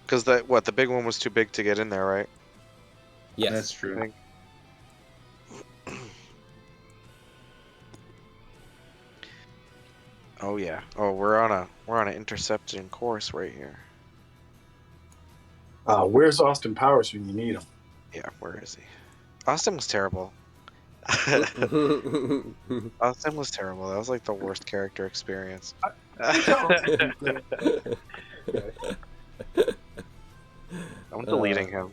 Because the big one was too big to get in there, right? Yes. That's true. think. Oh yeah. Oh, we're on an intercepting course right here. Where's Austin Powers when you need him? Yeah, where is he? Austin was terrible. Austin was terrible. That was like the worst character experience. I'm deleting him.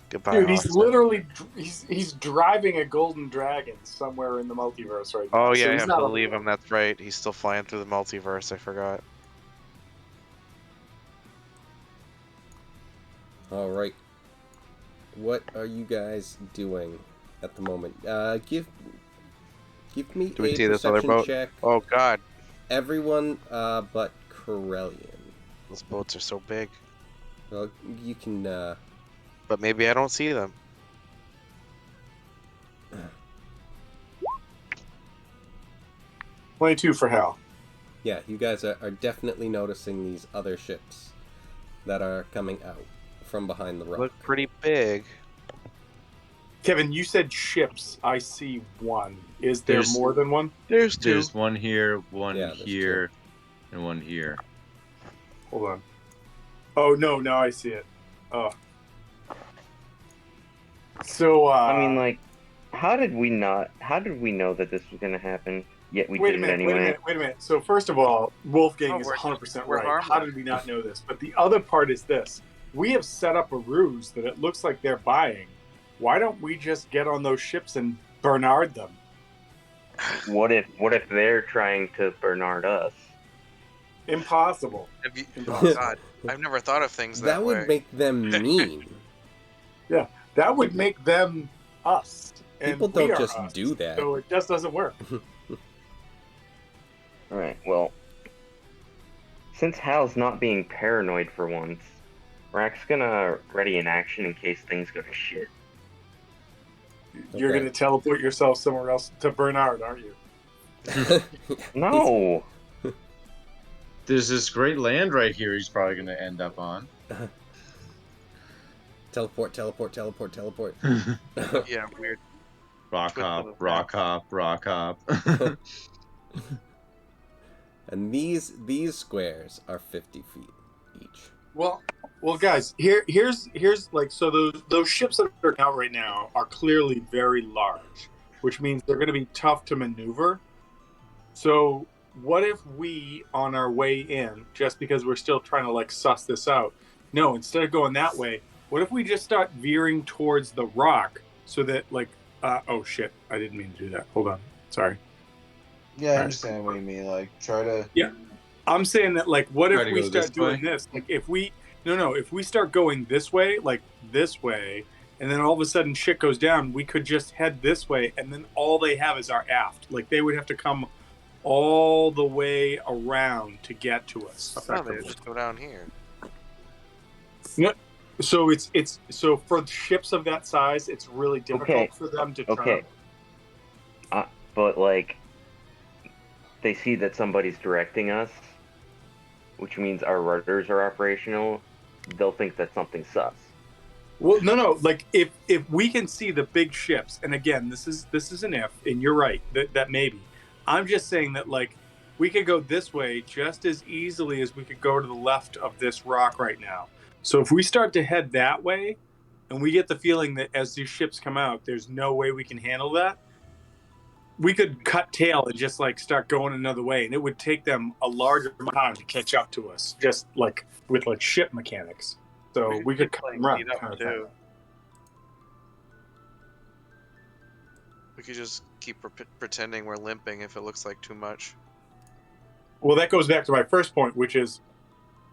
Goodbye, Dude, he's Austin. literally he's driving a golden dragon somewhere in the multiverse right now. Oh so yeah, he's I not believe him. That's right. He's still flying through the multiverse. I forgot. All right. What are you guys doing at the moment? Give me Do we a see this other perception boat? check. Oh god, Everyone, but Corellian. those boats are so big. Well, you can. But maybe I don't see them. $22 for Hal. Yeah, you guys are definitely noticing these other ships that are coming out from behind the rock. Look pretty big. Kevin, you said ships. I see one. Is there There's- more than one? There's two. There's one here, one Yeah, there's here, and one here. Hold on. Oh no, now I see it. Oh. So I mean, like, how did we know that this was going to happen? Yet we did it anyway. Wait a minute. So first of all, Wolfgang Oh, is we're- 100% we're right. harmless. How did we not know this? But the other part is this: we have set up a ruse that it looks like they're buying. Why don't we just get on those ships and Bernard them? What if they're trying to Bernard us? Impossible. Have you, oh Impossible. God, I've never thought of things That that would way. make them mean. That would make them us. And People we don't are just us, do that. So it just doesn't work. All right. Well, since Hal's not being paranoid for once, Rack's gonna ready an action in case things go to shit. You're Okay. going to teleport yourself somewhere else to Bernard, aren't you? No. There's this great land right here he's probably going to end up on. Teleport. Yeah, weird. Rock Twist hop, of the rock hop, rock hop. And these squares are 50 feet each. Well, guys, here's like, so those ships that are out right now are clearly very large, which means they're going to be tough to maneuver. So what if we, on our way in, just because we're still trying to like suss this out, no, instead of going that way, what if we just start veering towards the rock so that like, oh shit, I didn't mean to do that. Hold on, sorry. Yeah, I understand what you mean. Like, try to. I'm saying that, like, what Try if to we go start this doing way? this? Like, if we start going this way, like this way, and then all of a sudden shit goes down, we could just head this way, and then all they have is our aft. Like, they would have to come all the way around to get to us. No, they Effectively. would just go down here. So it's so for ships of that size, it's really difficult Okay. for them to Okay. turn. But like, they see that somebody's directing us, which means our rudders are operational. They'll think that something's sus. Well, no. Like, if we can see the big ships, and again, this is an if, and you're right that maybe. I'm just saying that, like, we could go this way just as easily as we could go to the left of this rock right now. So if we start to head that way, and we get the feeling that as these ships come out, there's no way we can handle that, we could cut tail and just like start going another way, and it would take them a larger amount of time to catch up to us, just like with like ship mechanics. So we could cut them around. speed up, kind of too. thing. We could just keep pretending we're limping if it looks like too much. Well, that goes back to my first point, which is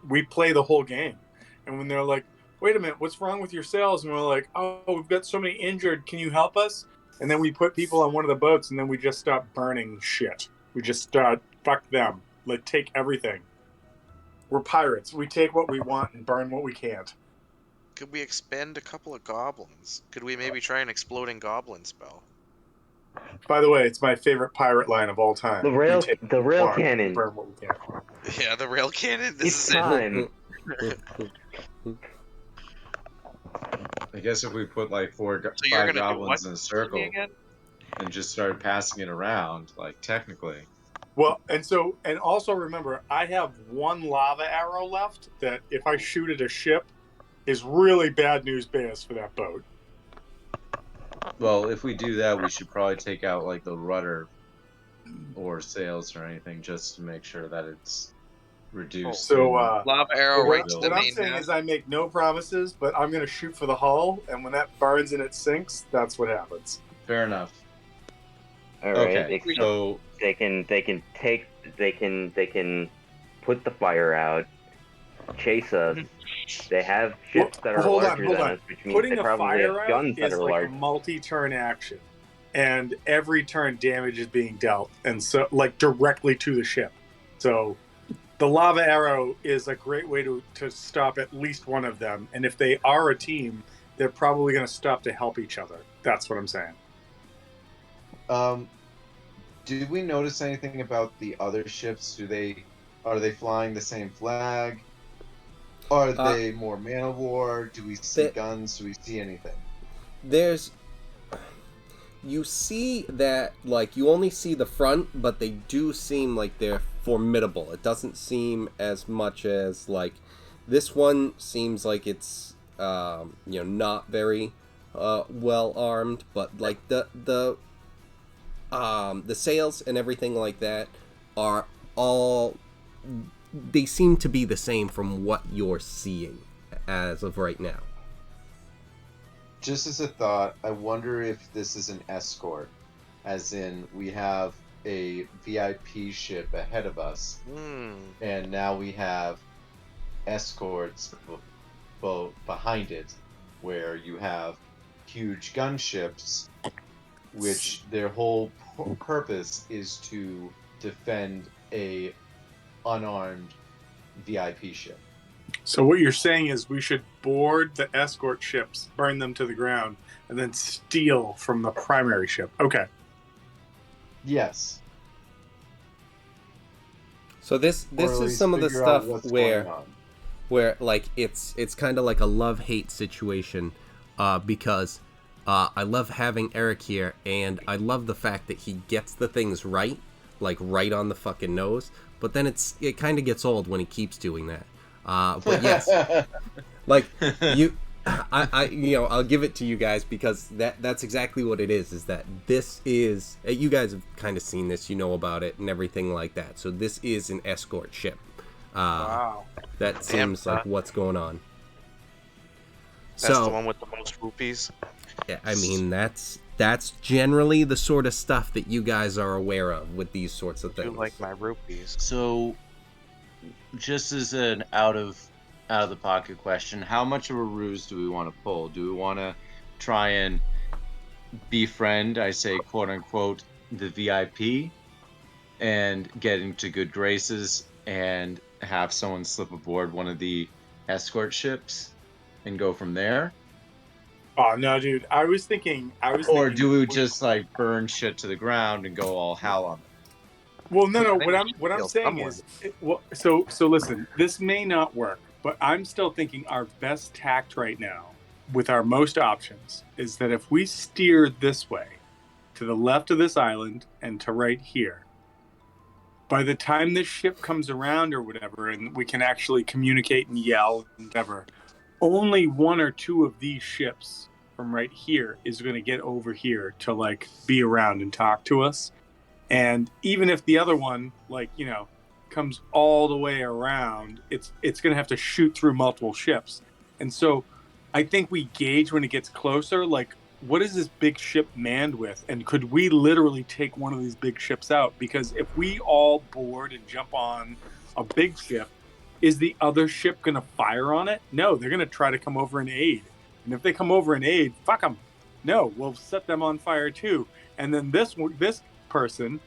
we play the whole game. And when they're like, wait a minute, what's wrong with your sails? And we're like, oh, we've got so many injured. Can you help us? And then we put people on one of the boats, and then we just start burning shit. We just start, fuck them. Like, take everything. We're pirates. We take what we want and burn what we can't. Could we expend a couple of goblins? Could we maybe try an exploding goblin spell? By the way, it's my favorite pirate line of all time. The rail- We take the what we rail want and cannon. burn what we can't. Yeah, the rail cannon. This It's is it. time. I guess if we put like So you're five gonna do goblins what in a to me circle again? and just start passing it around, like technically. Well, and also remember, I have one lava arrow left that if I shoot at a ship is really bad news bears for that boat. Well, if we do that, we should probably take out like the rudder or sails or anything just to make sure that it's reduced. So, Lava arrow what, right to the what I'm main saying mast. is I make no promises, but I'm going to shoot for the hull, and when that burns and it sinks, that's what happens. Fair enough. All right. Okay, Except so they can put the fire out, chase us. They have ships that are Hold on, larger hold than on. us, which means Putting they a probably fire have guns out that is are like a large. multi-turn action, and every turn damage is being dealt, and so like directly to the ship. So the lava arrow is a great way to stop at least one of them, and if they are a team, they're probably going to stop to help each other. That's what I'm saying. Did we notice anything about the other ships? Are they flying the same flag? Are they more man of war? Do we see They- guns? Do we see anything? You see that, like, you only see the front, but they do seem like they're formidable. It doesn't seem as much as like this one seems like it's not very well armed, but like the sails and everything like that are all, they seem to be the same from what you're seeing as of right now. Just as a thought, I wonder if this is an escort, as in we have a VIP ship ahead of us, and now we have escorts behind it, where you have huge gunships, which their whole purpose is to defend a unarmed VIP ship. So what you're saying is we should board the escort ships, burn them to the ground, and then steal from the primary ship. Okay. Yes. So this Or at is least some of the figure out stuff what's where going on. like it's kind of like a love-hate situation, because I love having Eric here, and I love the fact that he gets the things right, like right on the fucking nose. But then it kind of gets old when he keeps doing that. But yes, like I'll give it to you guys, because that's exactly what it is that this is, you guys have kind of seen this, you know about it and everything like that. So this is an escort ship. Wow. That seems like what's going on. That's the one with the most rupees. Yeah, I mean, that's generally the sort of stuff that you guys are aware of with these sorts of I things. do like my rupees. So, just as an out of the pocket question, how much of a ruse do we want to pull? Do we want to try and befriend, I say, quote unquote, the VIP, and get into good graces and have someone slip aboard one of the escort ships and go from there? Oh no, dude! I was thinking. Or do we just like burn shit to the ground and go all hell on them? Well, no. I think What I'm steal saying someone. is, so listen. This may not work, but I'm still thinking our best tact right now, with our most options, is that if we steer this way, to the left of this island and to right here, by the time this ship comes around or whatever, and we can actually communicate and yell and whatever, only one or two of these ships from right here is going to get over here to like be around and talk to us. And even if the other one, like, comes all the way around, it's going to have to shoot through multiple ships. And so I think we gauge when it gets closer, like, what is this big ship manned with? And could we literally take one of these big ships out? Because if we all board and jump on a big ship, is the other ship going to fire on it? No, they're going to try to come over and aid. And if they come over and aid, fuck them. No, we'll set them on fire too. And then this person,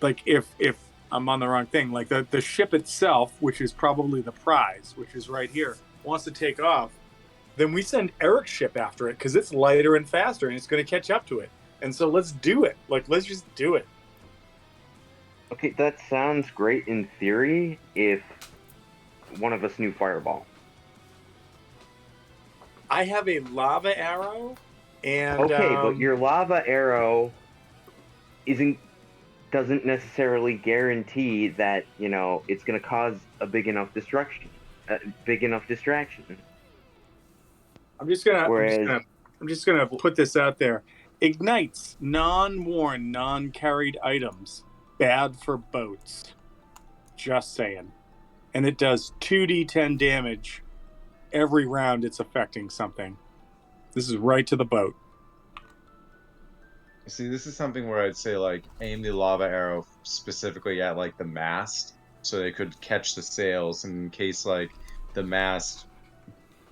like if I'm on the wrong thing, like the ship itself, which is probably the prize, which is right here, wants to take off, then we send Eric's ship after it because it's lighter and faster and it's going to catch up to it. And so let's do it. Like, let's just do it. Okay, that sounds great in theory if one of us knew Fireball. I have a lava arrow, and Okay, but your lava arrow doesn't necessarily guarantee that it's going to cause a big enough distraction. I'm just gonna put this out there. Ignites non-worn, non-carried items. Bad for boats. Just saying. And it does 2d10 damage every round it's affecting something. This is right to the boat. See, this is something where I'd say, like, aim the lava arrow specifically at, like, the mast, so they could catch the sails in case, like, the mast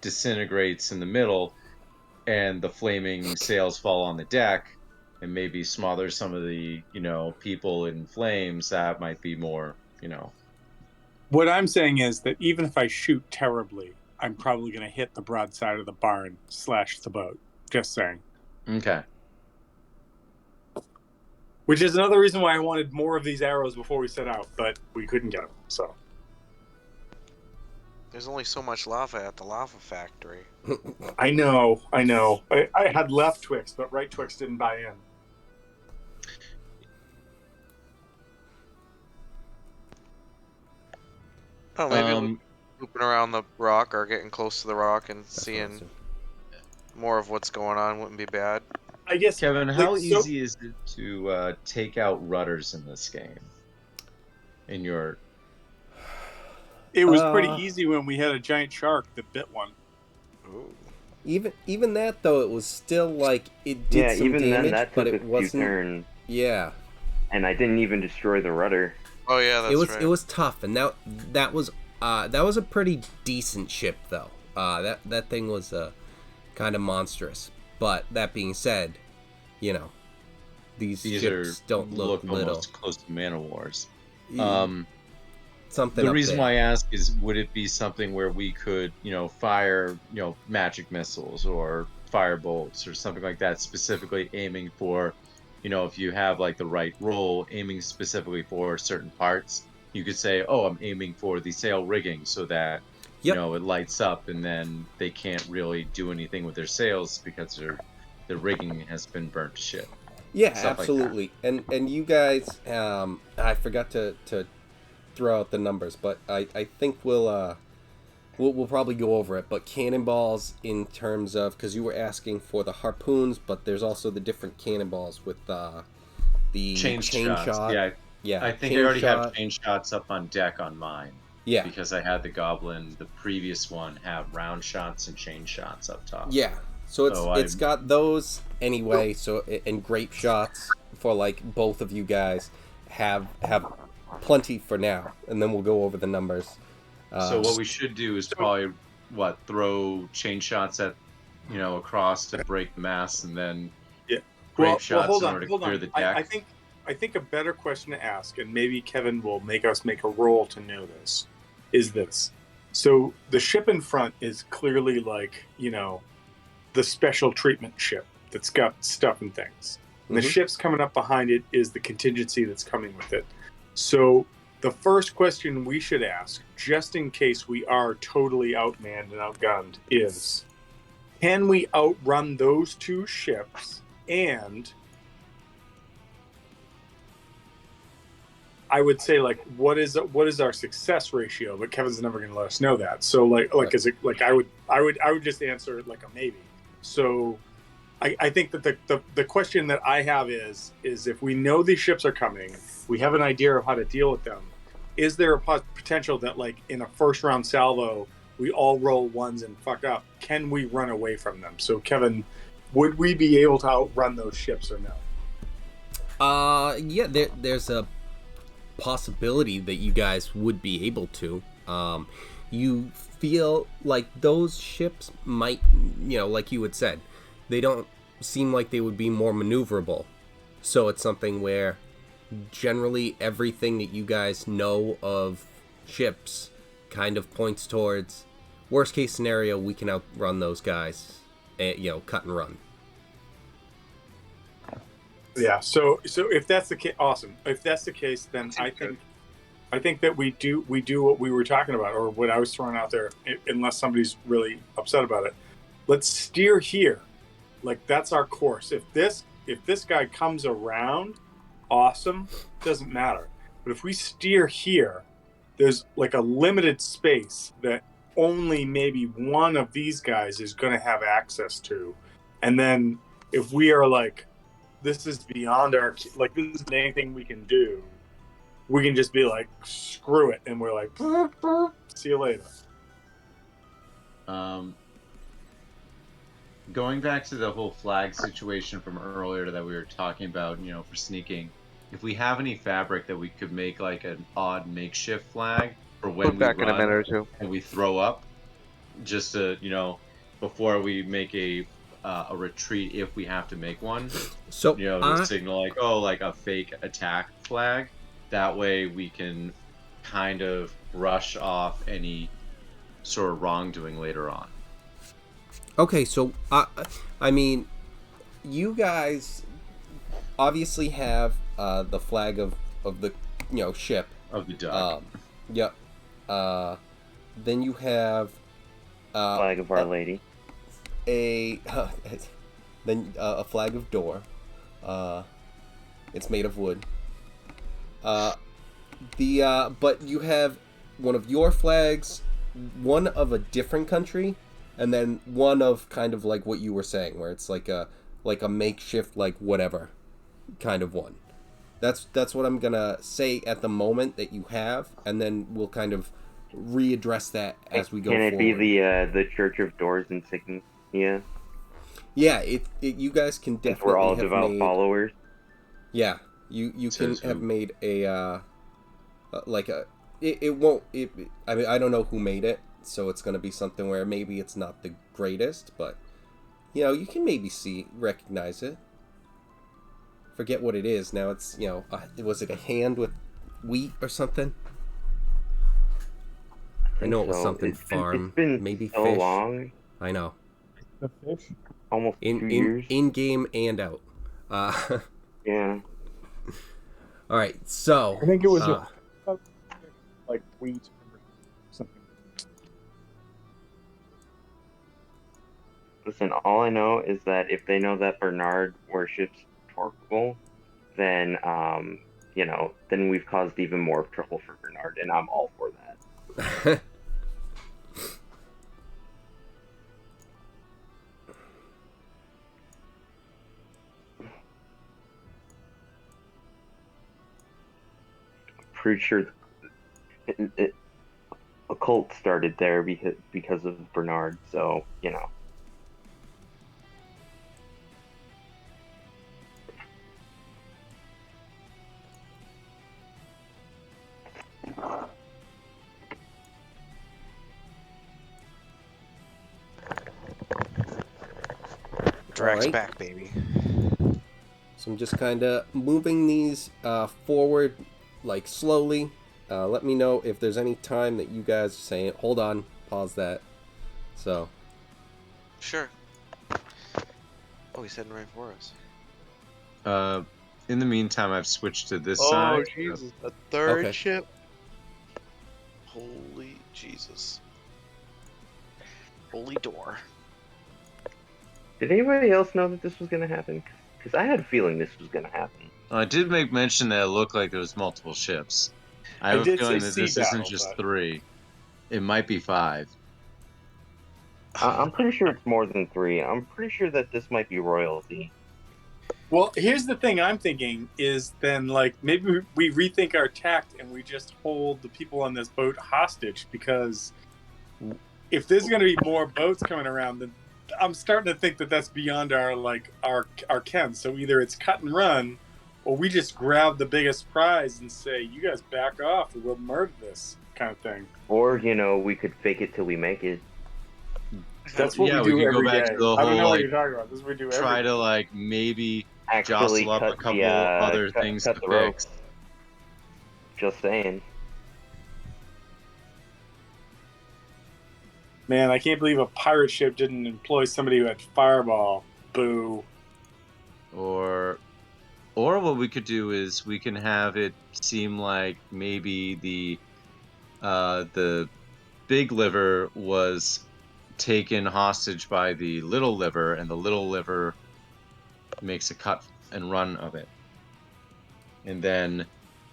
disintegrates in the middle and the flaming sails fall on the deck and maybe smother some of the, people in flames. That might be more, What I'm saying is that even if I shoot terribly, I'm probably going to hit the broadside of the barn / the boat. Just saying. Okay. Which is another reason why I wanted more of these arrows before we set out, but we couldn't get them, so. There's only so much lava at the lava factory. I know. I had left Twix, but right Twix didn't buy in. Oh, maybe looping around the rock or getting close to the rock and That's seeing awesome. more of what's going on wouldn't be bad. I guess Kevin, like, how so- easy is it to take out rudders in this game? In your It was pretty Uh, easy when we had a giant shark that bit one. Ooh. Even that though, it was still like it did Yeah, some even damage, then that but took a it few wasn't. turns, Yeah, and I didn't even destroy the rudder. Oh yeah, that's right. it was tough, and that was a pretty decent ship though. That thing was kind of monstrous. But that being said, you know, these ships don't look little. almost close to Man of Wars. Something. The up reason there. why I ask is, would it be something where we could, fire, magic missiles or fire bolts or something like that, specifically aiming for, if you have like the right roll, aiming specifically for certain parts, you could say, oh, I'm aiming for the sail rigging so that, Yep. it lights up, and then they can't really do anything with their sails because the rigging has been burnt to shit. Yeah, Stuff like that. absolutely. And you guys, I forgot to throw out the numbers, but I think we'll probably go over it. But cannonballs in terms of, because you were asking for the harpoons, but there's also the different cannonballs with the chain shots. shot. Yeah, I think I chain already shot. have chain shots up on deck on mine. Yeah, Because I had the goblin, the previous one, have round shots and chain shots up top. yeah. So it's So got those anyway. So and grape shots for like both of you guys have plenty for now, and then we'll go over the numbers. So what we should do is probably throw chain shots at across to break the mass, and then Yeah. grape shots hold in on, order to hold clear on. the deck. I think a better question to ask, and maybe Kevin will make us make a roll to know this, is this. So the ship in front is clearly like, the special treatment ship that's got stuff and things. And the Mhm. ship's coming up behind it is the contingency that's coming with it. So the first question we should ask, just in case we are totally outmanned and outgunned, is can we outrun those two ships? And I would say, like, what is our success ratio? But Kevin's never going to let us know that. So like is it like I would just answer it like a maybe. So I think that the question that I have is if we know these ships are coming, we have an idea of how to deal with them. Is there a potential that, like, in a first round salvo, we all roll ones and fuck up? Can we run away from them? So Kevin, would we be able to outrun those ships or no? Yeah, there's a possibility that you guys would be able to. You feel like those ships might, like you had said, they don't seem like they would be more maneuverable. So it's something where generally everything that you guys know of ships kind of points towards worst case scenario, we can outrun those guys, cut and run. Yeah. So if that's the case, awesome. If that's the case, then I think that we do what we were talking about, or what I was throwing out there, unless somebody's really upset about it. Let's steer here. Like, that's our course. If this guy comes around, awesome, doesn't matter. But if we steer here, there's like a limited space that only maybe one of these guys is going to have access to. And then if we are like, this is beyond our, like, this isn't anything we can do, we can just be like, screw it, and we're like, burp, burp, see you later. Going back to the whole flag situation from earlier that we were talking about, for sneaking, if we have any fabric that we could make like an odd makeshift flag for when we Back in a minute or run two. and we throw up, just to before we make a retreat, if we have to make one, So to signal like a fake attack flag. That way we can kind of brush off any sort of wrongdoing later on. Okay, so I mean, you guys obviously have the flag of the ship Of the duck. Yep. Then you have Flag of Our Lady. then a flag of door. It's made of wood. But you have one of your flags, one of a different country, and then one of kind of like what you were saying, where it's like a makeshift like whatever kind of one. That's what I'm gonna say at the moment that you have, and then we'll kind of readdress that as we go forward. Can it be the Church of Doors insignia? Yeah, you guys can definitely We're all have devout made, followers. Yeah, you can Says have who? made a like a it won't it I mean I don't know who made it, so it's gonna be something where maybe it's not the greatest, but you know you can maybe recognize it. Forget what it is now. It's was it a hand with wheat or something? I know it was So, something it's farm, been maybe so fish. long, I know. The fish. almost 2 In years. in game and out. Yeah. All right, so I think it was like wheat or something. Listen, all I know is that if they know that Bernard worships Torquil, then then we've caused even more trouble for Bernard, and I'm all for that. Pretty sure a cult started there because of Bernard, so Drax Alright. back, baby. So I'm just kind of moving these forward, like slowly. Let me know if there's any time that you guys are saying, hold on, pause that. So, Sure. Oh, he's heading right for us. In the meantime, I've switched to this Oh, side. Jesus. A third Okay. ship? Holy Jesus. Holy door. Did anybody else know that this was going to happen? Because I had a feeling this was going to happen. I did make mention that it looked like there was multiple ships. I I have a did feeling say that sea this battle, isn't just but 3. It might be 5. I'm pretty sure it's more than 3. I'm pretty sure that this might be royalty. well, here's the thing I'm thinking is then like maybe we rethink our tact and we just hold the people on this boat hostage, because if there's going to be more boats coming around, then I'm starting to think that that's beyond our ken. So either it's cut and run, or we just grab the biggest prize and say, "You guys back off, or we'll murder this," kind of thing. Or, we could fake it till we make it. That's what Yeah, we we do could go every back day. to the I don't whole, know what like, you're talking about. This is what we do Try every to, day. like, maybe Actually, jostle up a cut couple the, other cut, things cut to the rope. fix. Just saying. Man, I can't believe a pirate ship didn't employ somebody who had fireball. Boo. Or what we could do is we can have it seem like maybe the big liver was taken hostage by the little liver, and the little liver makes a cut and run of it. And then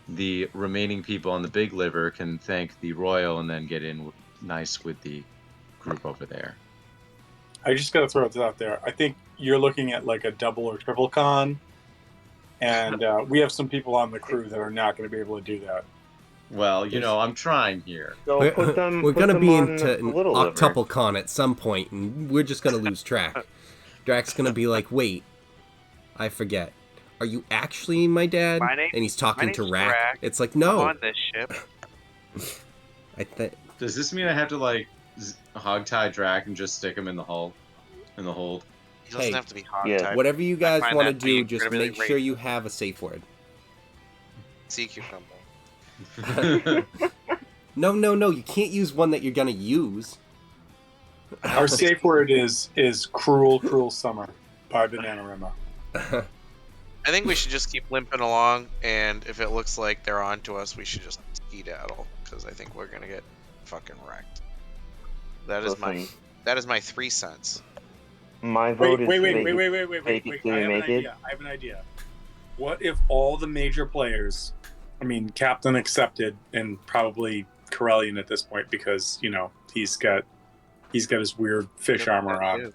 the remaining people on the big liver can thank the royal and then get in nice with the group over there. I just got to throw this out there. I think you're looking at like a double or triple con, and we have some people on the crew that are not going to be able to do that. Well, I'm trying here. So we're, put them. we're put gonna them be on into the an little liver. octuple con at some point, and we're just gonna lose track. Drax gonna be like, "Wait, I forget. Are you actually my dad?" My name- and he's talking my to name's Rack. Rack. It's like, I'm no. on this ship. I think Does this mean I have to like hog tie Drac and just stick him in the hull, in the hold? He doesn't Hey, have to be hog yeah. tied. whatever you guys find want to that to be do, just incredibly make sure racist. you have a safe word. Sea cucumber. No, you can't use one that you're gonna use. Our safe word is "cruel, cruel summer" by Bananarama. I think we should just keep limping along, and if it looks like they're on to us, we should just skedaddle, because I think we're gonna get fucking wrecked. That is my 3 cents. My vote Wait. is I till we make it. have an idea. What if all the major players, I mean, Captain accepted, and probably Corellian at this point because he's got his weird fish armor on.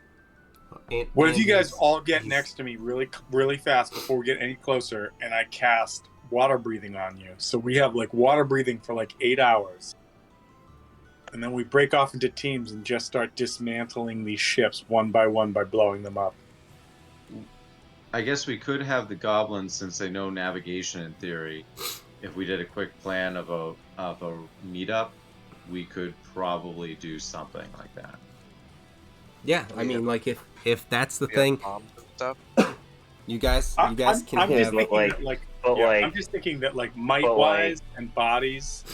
What if you guys all get next to me really, really fast before we get any closer, and I cast water breathing on you? So we have like water breathing for like 8 hours, and then we break off into teams and just start dismantling these ships one by one by blowing them up. I guess we could have the goblins, since they know navigation in theory. If we did a quick plan of a meetup, we could probably do something like that. Yeah, I mean, like if that's the thing, bombs and stuff. you guys can just have thinking I'm just thinking that like might wise and bodies.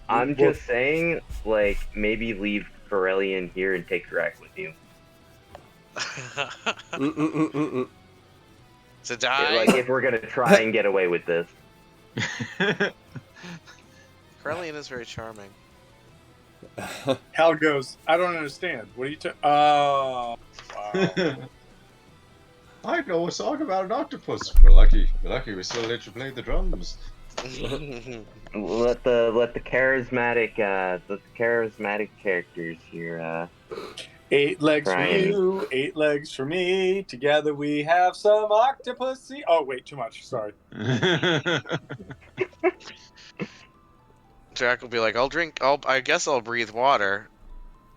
I'm just saying, like, maybe leave Corellian here and take Drac with you. To die? Like, if we're gonna try and get away with this. Corellian is very charming. Hal goes, I don't understand. What are you Oh, wow. I know a song about an octopus. We're lucky we still let you play the drums. Let the charismatic characters here 8 legs for you, 8 legs for me. Together we have some octopusy. Oh wait, too much. Sorry. Jack will be like, I guess I'll breathe water,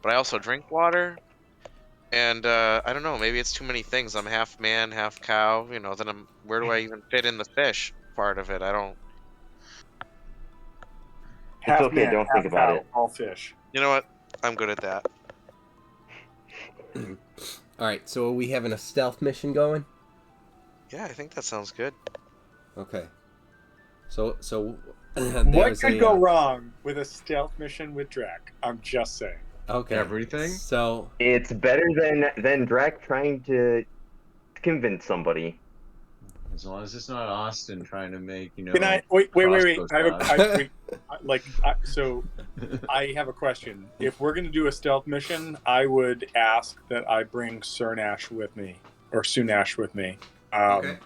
but I also drink water. And I don't know, maybe it's too many things. I'm half man, half cow. Then where do I even fit in the fish part of it? I don't. It's okay, don't think about it. All fish. You know what? I'm good at that. Alright, so are we having a stealth mission going? Yeah, I think that sounds good. Okay. So what could go wrong with a stealth mission with Drac? I'm just saying. Okay. Everything? So it's better than Drac trying to convince somebody. As long as it's not Austin trying to make, Can I wait? So I have a question. If we're going to do a stealth mission, I would ask that I bring Sunash with me. okay.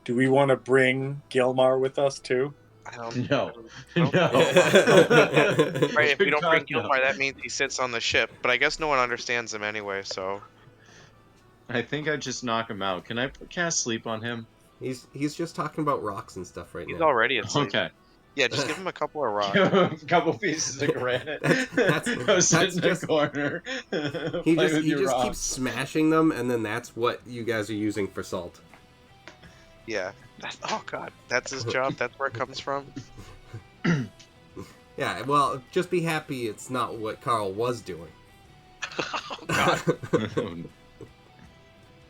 Do we want to bring Gilmar with us too? No. Right, if we don't bring Gilmar, that means he sits on the ship. But I guess no one understands him anyway, so. I think I'd just knock him out. Can I cast sleep on him? He's just talking about rocks and stuff right now. He's already asleep. Okay. Yeah, just give him a couple of rocks. A couple pieces of granite. Go sit in the corner. He just keeps smashing them, and then that's what you guys are using for salt. Yeah. Oh god, that's his job. That's where it comes from. Yeah. Well, just be happy it's not what Carl was doing. Oh god.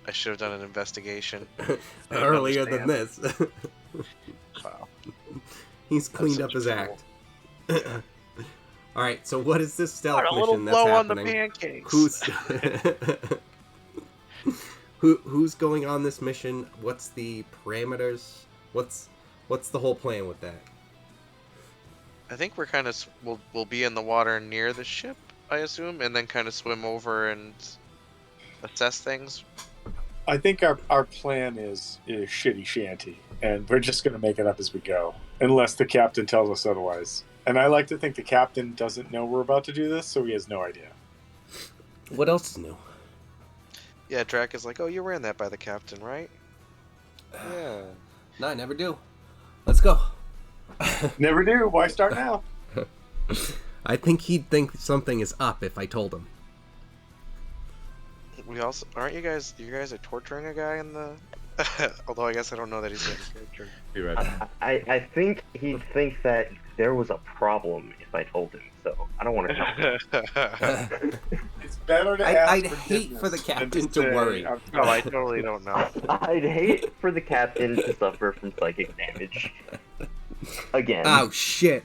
I should have done an investigation. Earlier than this. Wow. He's cleaned up his act. Alright, so what is this stealth mission that's low happening? on the pancakes. Who's going on this mission? What's the parameters? What's the whole plan with that? I think we're kind of we'll be in the water near the ship, I assume, and then kind of swim over and assess things. I think our plan is shitty shanty, and we're just going to make it up as we go, unless the captain tells us otherwise. And I like to think the captain doesn't know we're about to do this, so he has no idea. What else is new? Yeah, Drac is like, oh, you ran that by the captain, right? Yeah. No, I never do. Let's go. Never do. Why start now? I think he'd think something is up if I told him. We also aren't you guys are torturing a guy in the although I guess I don't know that he's getting tortured. Be right. I think he'd think that there was a problem if I told him, so I don't want to help him. It's better to ask. I'd hate for the captain to worry. No, I totally don't know. I'd hate for the captain to suffer from psychic damage. Again. Oh shit.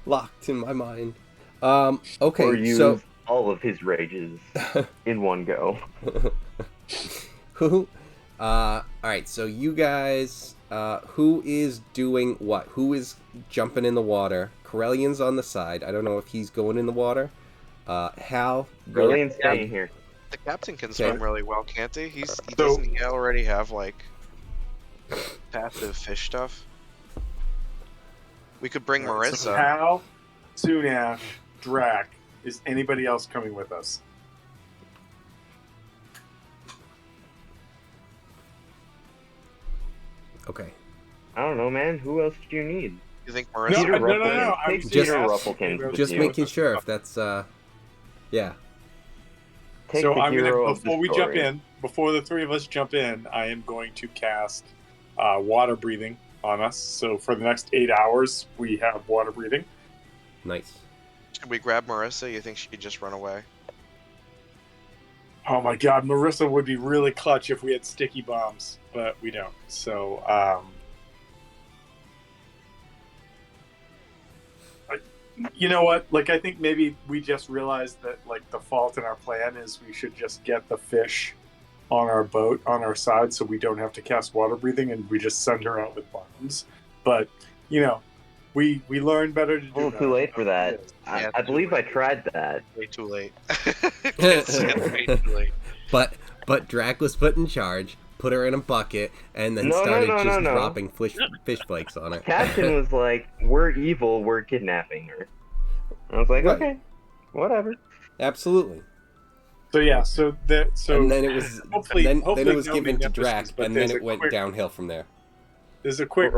Locked in my mind. Okay, or use so all of his rages in one go. Alright, so you guys, who is doing what? Who is jumping in the water? Corellian's on the side. I don't know if he's going in the water. Hal. Corellian's staying here. The captain can swim really well, can't he? Doesn't he already have like passive fish stuff? We could bring All right, so Marissa. Hal, Sunash, Drac. Is anybody else coming with us? Okay. I don't know, man. Who else do you need? You think No, Marissa? Peter no, no, Rufflekin. no. I Take was Just- Peter asking Rufflekin. about Just the making other sure stuff. if that's yeah. Take So the I'm hero gonna of the before we jump story. in, before the three of us jump in, I am going to cast water breathing on us. So for the next 8 hours, we have water breathing. Nice. Should we grab Marissa? You think she could just run away? Oh my god, Marissa would be really clutch if we had sticky bombs, but we don't. So you know what? Like, I think maybe we just realized that, like, the fault in our plan is we should just get the fish on our boat on our side so we don't have to cast water breathing and we just send her out with bombs. But, you know, we learn better to do A little that. too late for that. Yeah, I too believe I late. tried that. Way too late. It's way too late. But Drac was put in charge, put her in a bucket, and then No, started no, just no. dropping fish flakes on it. Captain was like, "We're evil. We're kidnapping her." I was like, Right. "Okay, whatever." Absolutely. So yeah, so And then it was hopefully, then hopefully it was no given to nemesis, Drac, but and then there's it a went quick- downhill from there. There's a quick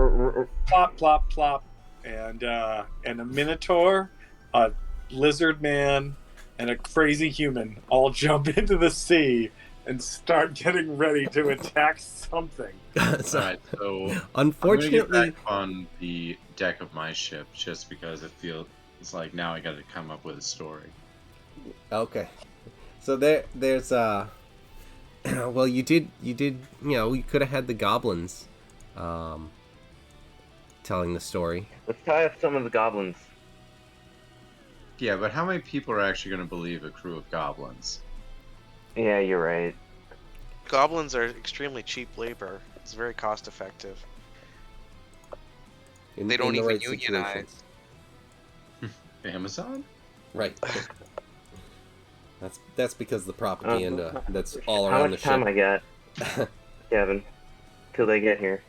plop, plop, plop, and a minotaur, a lizard man, and a crazy human all jump into the sea and start getting ready to attack something. So, Alright, so unfortunately, I'm gonna get back on the deck of my ship just because it feels like now I got to come up with a story. okay. So there's well, you did you could have had the goblins telling the story. Let's tie up some of the goblins. Yeah, but how many people are actually going to believe a crew of goblins? Yeah, you're right. Goblins are extremely cheap labor. It's very cost effective. They don't the even right unionize. situations. Amazon? Right. That's because the propaganda that's all How around the much time ship. I got, Kevin, till they get here?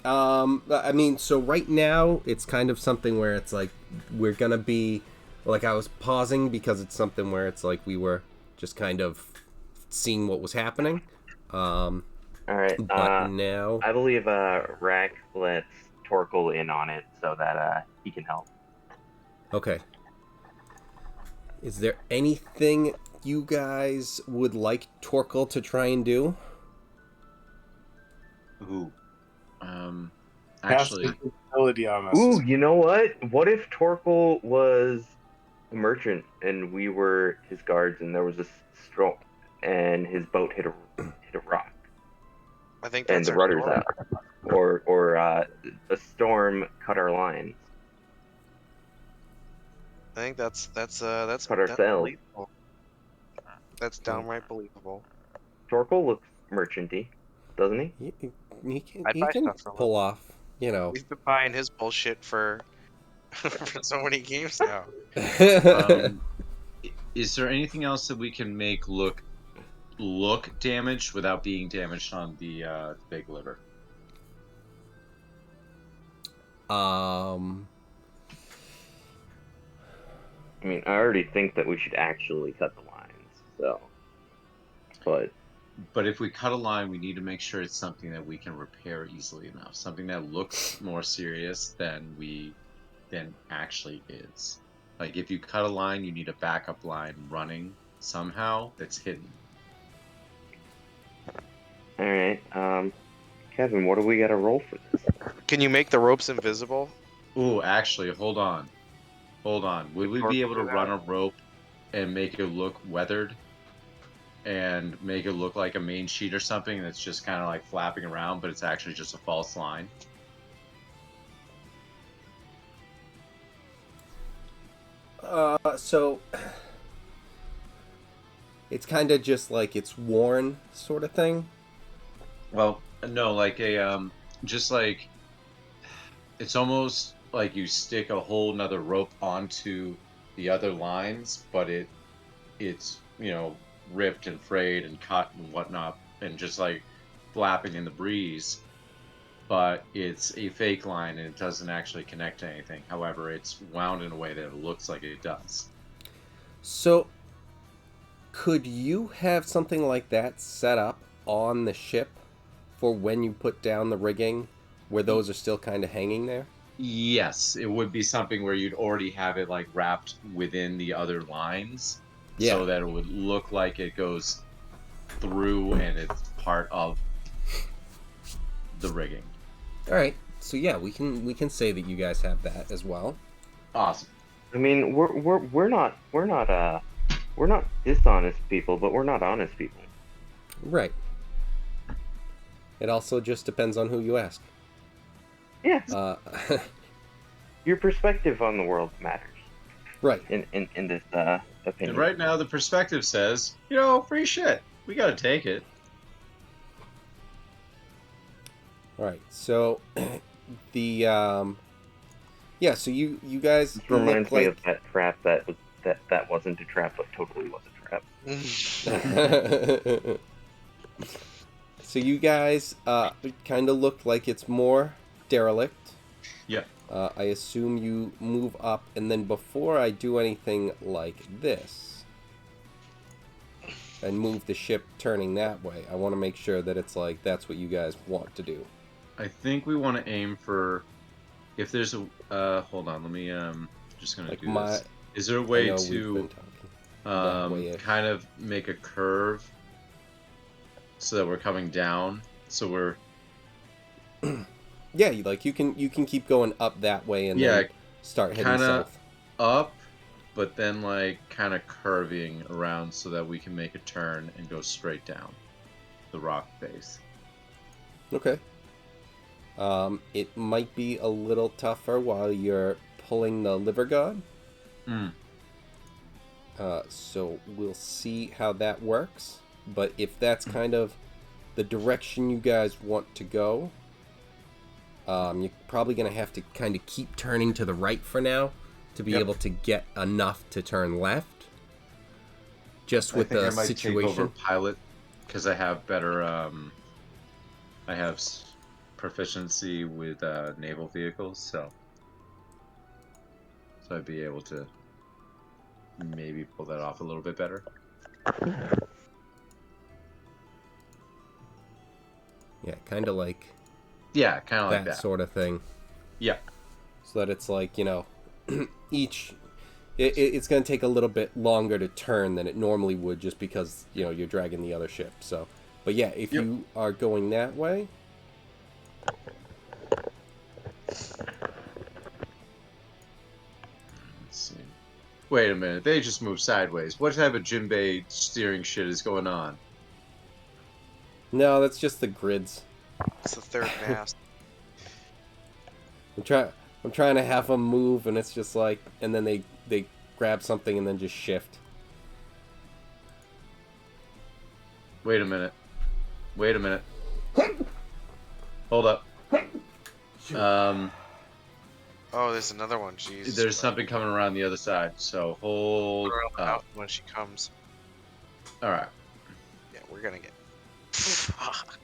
I mean, so right now it's kind of something where it's like we're gonna be like, I was pausing because it's something where it's like we were just kind of seeing what was happening. All right. But now, I believe Rack lets Torkel in on it so that he can help. okay. Is there anything you guys would like Torkel to try and do? Ooh. Cast Actually, invisibility on us. Ooh, you know what? What if Torkel was a merchant and we were his guards and there was a storm and his boat hit a rock I think and that's the our rudder's story. out, or a storm cut our lines. I think that's Cut that's ourselves. believable. That's downright believable. Torkel looks merchanty, doesn't he? He I'd buy can stuff from him. pull off, We've been buying his bullshit for for so many games now. is there anything else that we can make look damaged without being damaged on the big liver? I mean, I already think that we should actually cut the lines, so. But if we cut a line, we need to make sure it's something that we can repair easily enough. Something that looks more serious than actually is. Like, if you cut a line, you need a backup line running somehow that's hidden. all right, Kevin, what do we got to roll for this? Can you make the ropes invisible? Ooh, actually, hold on. Would we be able to run a rope and make it look weathered? And make it look like a main sheet or something that's just kind of like flapping around, but it's actually just a false line? So it's kind of just like it's worn sort of thing. Well, no, like just like it's almost like you stick a whole nother rope onto the other lines, but it's ripped and frayed and cut and whatnot, and just like flapping in the breeze. but it's a fake line and it doesn't actually connect to anything. However, it's wound in a way that it looks like it does. So, could you have something like that set up on the ship for when you put down the rigging, where those are still kind of hanging there? Yes, it would be something where you'd already have it like wrapped within the other lines, Yeah. so that it would look like it goes through and it's part of the rigging. All right. So yeah, we can say that you guys have that as well. Awesome. I mean, we're not dishonest people, but we're not honest people. Right. It also just depends on who you ask. Yes. Uh, Your perspective on the world matters. right. In this opinion. And right now, the perspective says, free shit. We gotta take it. All right. So the yeah. So you guys This reminds look me like of that trap that wasn't a trap, but totally was a trap. so you guys kind of look like it's more derelict. Yeah. I assume you move up, and then before I do anything like this and move the ship turning that way, I want to make sure that it's like that's what you guys want to do. I think we want to aim for, if there's a, hold on, let me, just gonna Like do my- this. Is there a I way know we've to been talking. way-ish. kind of make a curve so that we're coming down, so we're Yeah, like you can keep going up that way and then start heading kinda south. up, but then like kind of curving around so that we can make a turn and go straight down the rock face. Okay. It might be a little tougher while you're pulling the liver god. Hmm. So we'll see how that works. But if that's kind of the direction you guys want to go, you're probably going to have to kind of keep turning to the right for now to be able to get enough to turn left. Just with the I might situation. take over pilot because I have better. I have proficiency with naval vehicles, so I'd be able to maybe pull that off a little bit better. Yeah, kind of like Yeah, kind of like that that. sort of thing. Yeah. So that it's like, each... It's going to take a little bit longer to turn than it normally would just because, you're dragging the other ship. So, but yeah, if you are going that way... Let's see. Wait a minute, they just moved sideways. What type of Jinbei steering shit is going on? No, that's just the grids. It's the third mast. I'm trying to have them move, and it's just like... And then they grab something and then just shift. Wait a minute. Hold up. Oh, there's another one. Jesus. There's something coming around the other side, so hold Out up. when she comes. Alright. Yeah, we're gonna get fucked.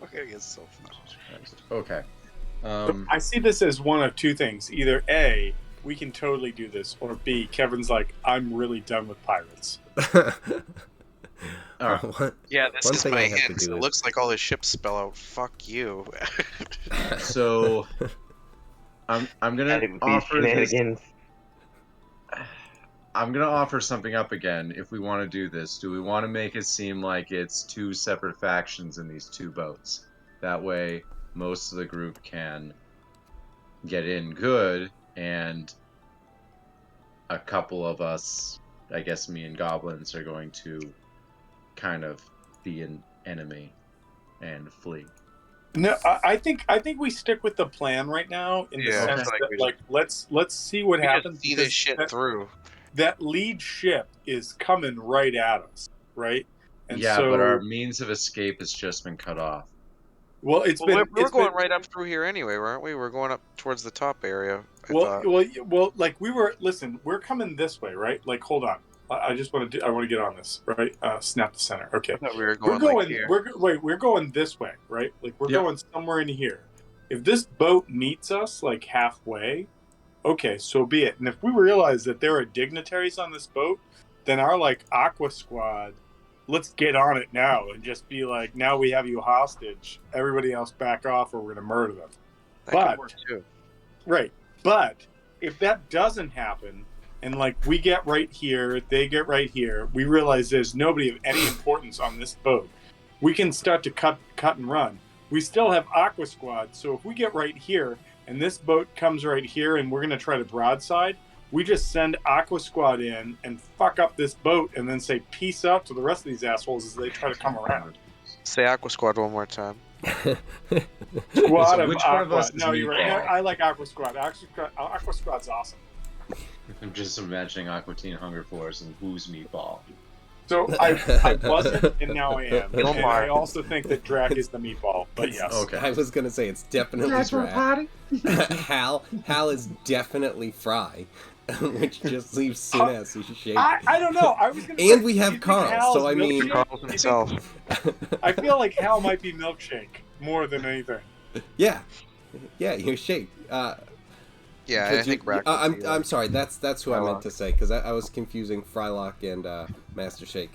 We're gonna get so fucked. Okay. I see this as one of two things. Either A, we can totally do this, or B, Kevin's like, I'm really done with pirates. Alright. Yeah, this One is thing my I have to hint. do It is- looks like all the ships spell out "fuck you." So I'm gonna And it would be offer this. shenanigans. I'm gonna offer something up again. If we want to do this, do we want to make it seem like it's two separate factions in these two boats? That way, most of the group can get in good, and a couple of us, I guess me and goblins, are going to kind of be an enemy and flee. No, I think we stick with the plan right now in the Yeah, sense like that we let's see what We just happens. see this because shit through. that lead ship is coming right at us, right? And Yeah, so, but our means of escape has just been cut off. well, it's Well, been we're it's going been, right up through here anyway, weren't we? We're going up towards the top area. I well, thought. well, like we were. Listen, we're coming this way, right? Like, hold on. I just want to do. I want to get on this, right? Snap to center. Okay. I thought we were We're going going. like here. We're going this way, right? Like we're Yep. going somewhere in here. If this boat meets us like halfway, okay, so be it. And if we realize that there are dignitaries on this boat, then our like Aqua Squad, let's get on it now and just be like, now we have you hostage. Everybody else back off, or we're gonna murder them. That But- could work too. Right. But if that doesn't happen, and like we get right here, they get right here, we realize there's nobody of any importance on this boat, we can start to cut and run. We still have Aqua Squad, so if we get right here and this boat comes right here and we're gonna try to broadside, we just send Aqua Squad in and fuck up this boat and then say peace out to the rest of these assholes as they try to come around. Say Aqua Squad one more time. Squad So of which one of Aqua. us is No, you're right. Meatball? I like Aqua Squad. Aqua Squad's awesome. I'm just imagining Aqua Teen Hunger Force and who's Meatball. So I wasn't, and now I am. And Omar. I also think that Drac is the meatball, but yes. Okay. I was gonna say it's definitely Drac. Hal is definitely Fry, which just leaves Soon-As Shake. I don't know. I was gonna And say, we do have you think Carl, Hal's so I mean- Milkshake? Carl Do you think- himself. I feel like Hal might be Milkshake more than anything. Yeah, you're Shake. Yeah, I Because think Rack. I'm sorry. That's who I meant Frylock. to say because I was confusing Frylock and Master Shake.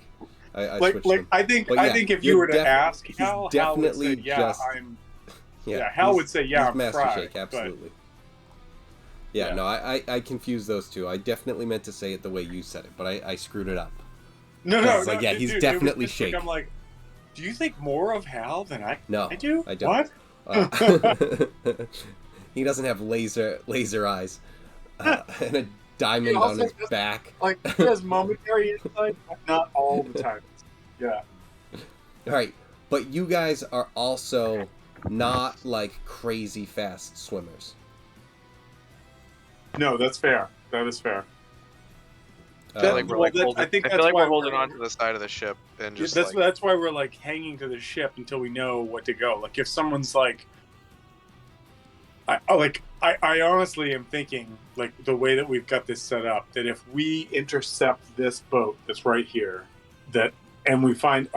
I switched them. I think But yeah, if you're you were to ask he's Hal, definitely Hal would say, yeah, just- I'm. Yeah, Hal he's- would say, yeah, he's I'm Master Fry, Shake, but- absolutely. Yeah, Yeah. no, I confused those two. I definitely meant to say it the way you said it, but I screwed it up. No, It's like, yeah, he's dude, definitely it was just like, Shake. I'm like, do you think more of Hal than I No, do? I don't. What? He doesn't have laser eyes and a diamond He on also his doesn't- back. Like, he has momentary insight, but not all the time. Yeah. All right, but you guys are also not like crazy fast swimmers. No, that's fair. That is fair. I feel Um, like we're well, like that- holding, I think I feel that's like why we're holding we're- on to the side of the ship and just that's like, that's why we're like hanging to the ship until we know what to go. Like if someone's like, I honestly am thinking like the way that we've got this set up that if we intercept this boat that's right here, that and we find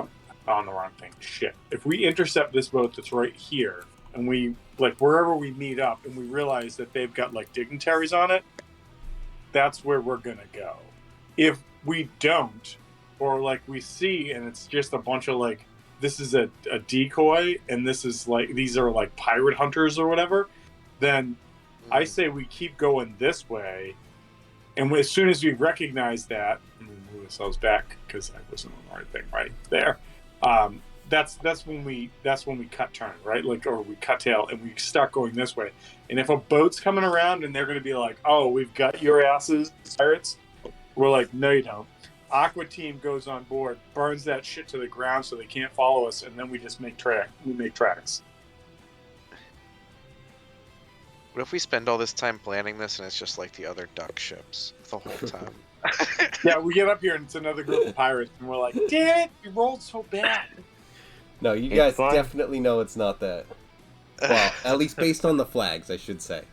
on the wrong thing. Shit. If we intercept this boat that's right here and we like wherever we meet up and we realize that they've got like dignitaries on it, that's where we're gonna go. If we don't, or like we see and it's just a bunch of like this is a decoy and this is like these are like pirate hunters or whatever, then I say we keep going this way, and as soon as we recognize that, and we move ourselves back because I wasn't on the right thing right there. That's when we cut turn, right? Like, or we cut tail and we start going this way. And if a boat's coming around and they're going to be like, "Oh, we've got your asses, pirates," we're like, "No, you don't." Aqua Team goes on board, burns that shit to the ground so they can't follow us, and then we just make tracks. what if we spend all this time planning this and it's just like the other duck ships the whole time? Yeah, we get up here and it's another group of pirates, and we're like, "Damn it, we rolled so bad." No, you It's guys fine. definitely know it's not that. Well, at least based on the flags, I should say.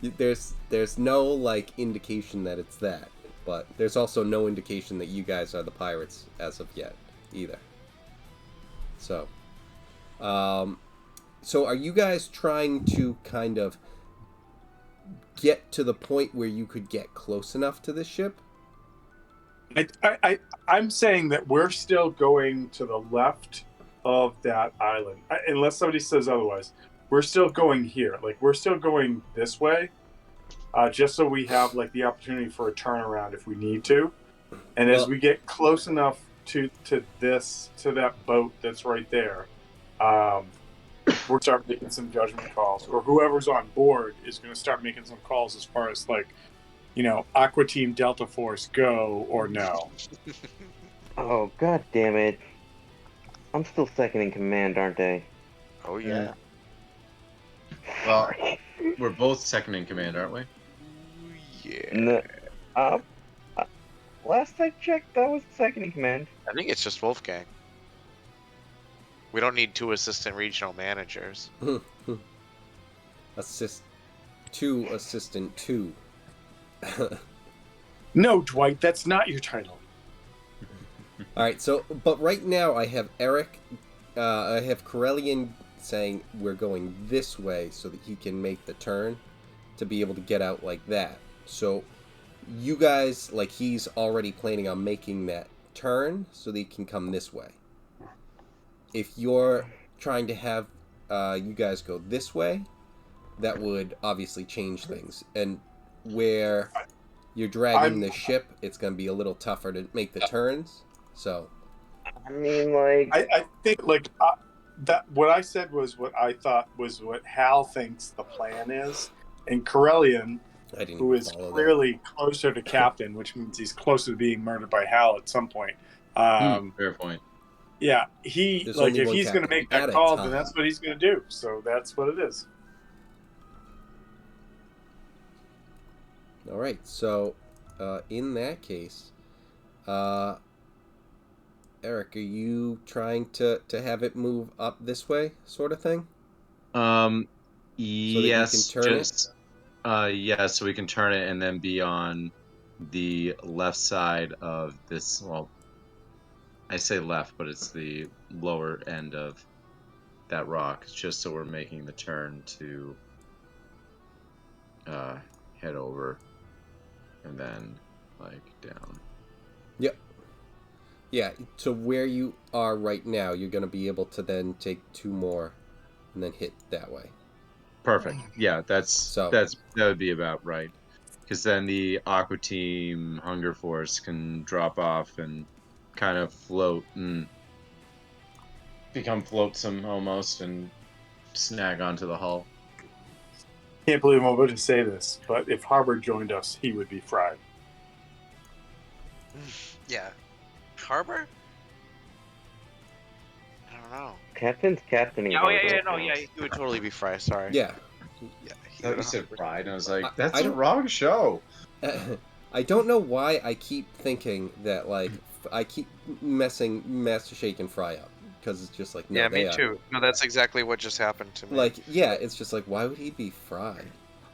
There's no like indication that it's that, but there's also no indication that you guys are the pirates as of yet either. So, so are you guys trying to kind of get to the point where you could get close enough to this ship? I'm saying that we're still going to the left of that island, unless somebody says otherwise. We're still going here, like we're still going this way, just so we have like the opportunity for a turnaround if we need to. And as Well- we get close enough to that boat that's right there, we'll start making some judgment calls, or whoever's on board is going to start making some calls as far as like, Aqua Team Delta Force go or no. Oh, god damn it. I'm still second in command, aren't I? Oh yeah. Well, we're both second in command, aren't we? Yeah. No, last I checked, I was second in command. I think it's just Wolfgang. We don't need 2 assistant regional managers. Assistant 2. No, Dwight, that's not your title. All right, so but right now I have Eric, I have Corellian saying we're going this way so that he can make the turn to be able to get out like that. So you guys, like, he's already planning on making that turn so that he can come this way. If you're trying to have you guys go this way, that would obviously change things. And where you're dragging the ship, it's going to be a little tougher to make the turns. So, I mean, like, I think like that. What I said was what I thought was what Hal thinks the plan is, and Corellian, I didn't who even is follow clearly closer to Captain, which means he's closer to being murdered by Hal at some point. Fair point. Yeah, he There's like only if one he's going to captain make that at a call, time. then that's what he's going to do. So that's what it is. All right, so in that case, Eric, are you trying to have it move up this way, sort of thing? Yes, can turn it? just yeah, so we can turn it and then be on the left side of this. Well, I say left, but it's the lower end of that rock, just so we're making the turn to head over and then like down. Yep. Yeah, so where you are right now, you're going to be able to then take 2 more and then hit that way. Perfect. Yeah, So- that would be about right. Because then the Aqua Team Hunger Force can drop off and kind of float and become floatsome almost and snag onto the hull. Can't believe I'm about to say this, but if Harbor joined us, he would be fried. Yeah. Harbor? I don't know. Captain's captaining. Oh, yeah, Harbor, no, so- yeah, he would totally be Fry, sorry. Yeah. Yeah, I thought you said pride, and I was like, I that's a don't- wrong show. I don't know why I keep thinking that, like, I keep messing Master Shake and Fry up. Because it's just like, no, yeah, they me are. too. No, that's exactly what just happened to me. Like, yeah, it's just like, why would he be fried?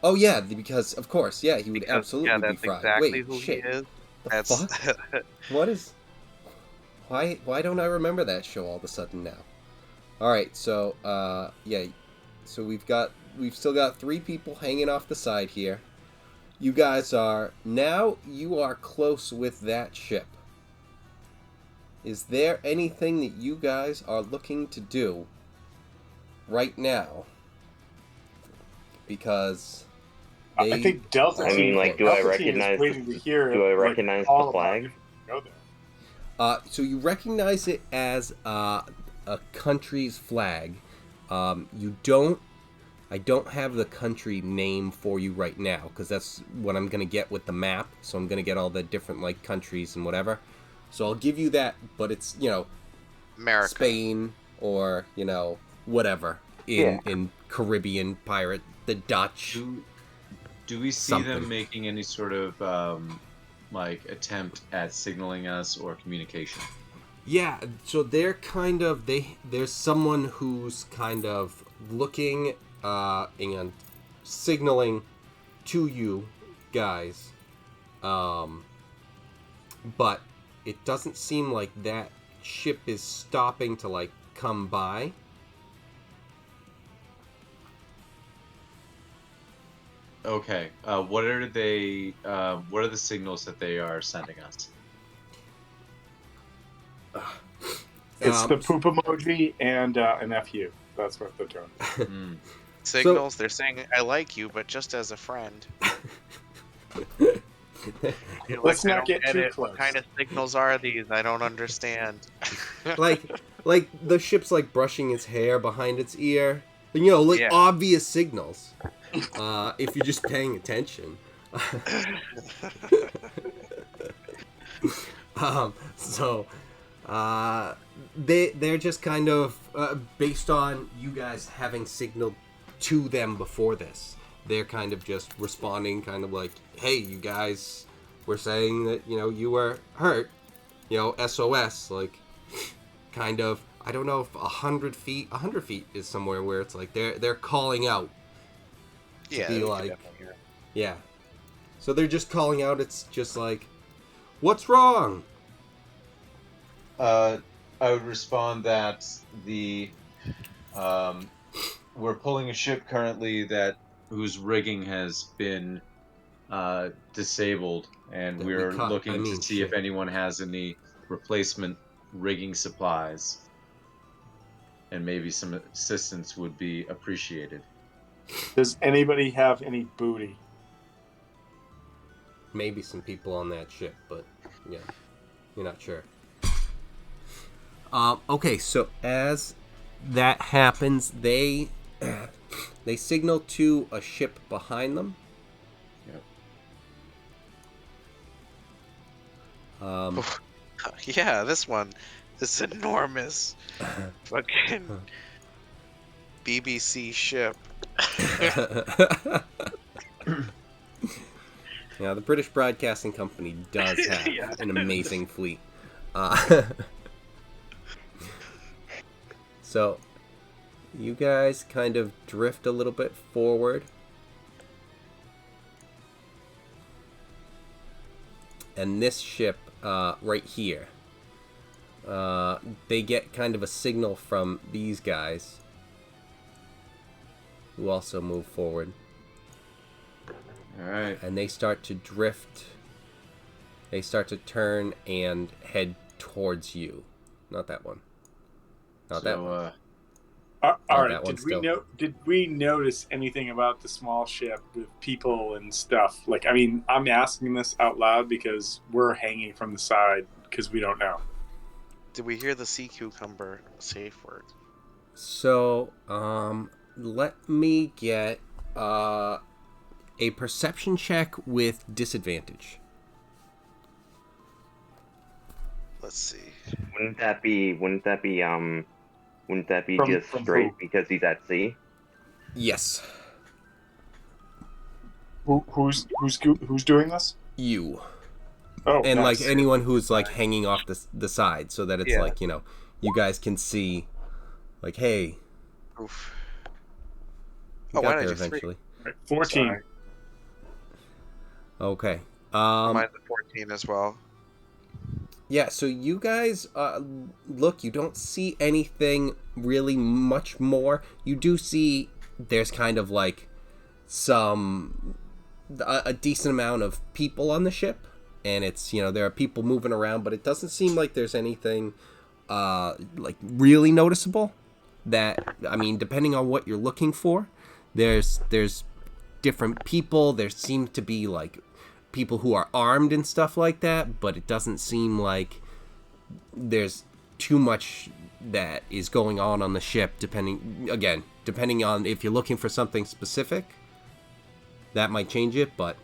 Oh, yeah, because, of course, yeah, he would absolutely yeah, be that's fried. exactly Wait, who shit. he is. The That's fuck? What is... Why don't I remember that show all of a sudden now? Alright, so, yeah, so we've still got 3 people hanging off the side here. You guys are, now you are close with that ship. Is there anything that you guys are looking to do right now? Because I think Delta I Team. mean, like, do I Delta Team is recognize waiting to hear, do I like, recognize all the about flag? if we go there. So you recognize it as a country's flag. You don't. I don't have the country name for you right now because that's what I'm gonna get with the map. So I'm gonna get all the different like countries and whatever. So I'll give you that, but it's America. Spain or whatever in Caribbean pirate, the Dutch. Do we see Something. them making any sort of like attempt at signaling us or communication? Yeah, so they're kind of there's someone who's kind of looking and signaling to you guys, but it doesn't seem like that ship is stopping to like come by. Okay. What are they? What are the signals that they are sending us? It's the poop emoji and an FU. That's what they're doing. Hmm. Signals, they're saying, I like you, but just as a friend. You're Let's I not don't get too it. close. What kind of signals are these? I don't understand. like the ship's like brushing its hair behind its ear. Like Yeah. obvious signals. If you're just paying attention. They're just kind of based on you guys having signaled to them before this. They're kind of just responding, kind of like, "Hey, you guys, we're saying that you were hurt. SOS." Like, kind of. I don't know if 100 feet. 100 feet is somewhere where it's like they're calling out. Yeah, be we could like- definitely hear it. Yeah. So they're just calling out. It's just like, What's wrong? I would respond that we're pulling a ship currently whose rigging has been disabled, and That we we're cut, looking to see if ship. anyone has any replacement rigging supplies, and maybe some assistance would be appreciated. Does anybody have any booty? Maybe some people on that ship, but yeah, you're not sure. Okay, so as that happens, they signal to a ship behind them. Yep. Yeah, this one is enormous. Fucking BBC ship. Now, the British Broadcasting Company does have Yeah. an amazing fleet. So, you guys kind of drift a little bit forward. And this ship, right here, they get kind of a signal from these guys, who also move forward. Alright. And they start to drift. They start to turn and head towards you. Not that one. Not that one. All Not right. that one Did we notice anything about the small ship with people and stuff? Like, I mean, I'm asking this out loud because we're hanging from the side because we don't know. Did we hear the sea cucumber safe word? So, let me get a perception check with disadvantage. Let's see. Wouldn't that be just From straight who? because he's at sea? Yes. Who's doing this? You. Oh, And nice. like anyone who's like hanging off the side, so that it's Yeah. like, you know, you guys can see, like, hey, Oof. you Oh, why got did I there do three? eventually. Right, 14. Sorry. Okay. Mine's a 14 as well. Yeah, so you guys, look, you don't see anything really much more. You do see there's kind of like a decent amount of people on the ship, and it's, you know, there are people moving around, but it doesn't seem like there's anything like really noticeable. That, I mean, depending on what you're looking for, there's different people. There seem to be like people who are armed and stuff like that, but it doesn't seem like there's too much that is going on the ship, depending on if you're looking for something specific. That might change it, but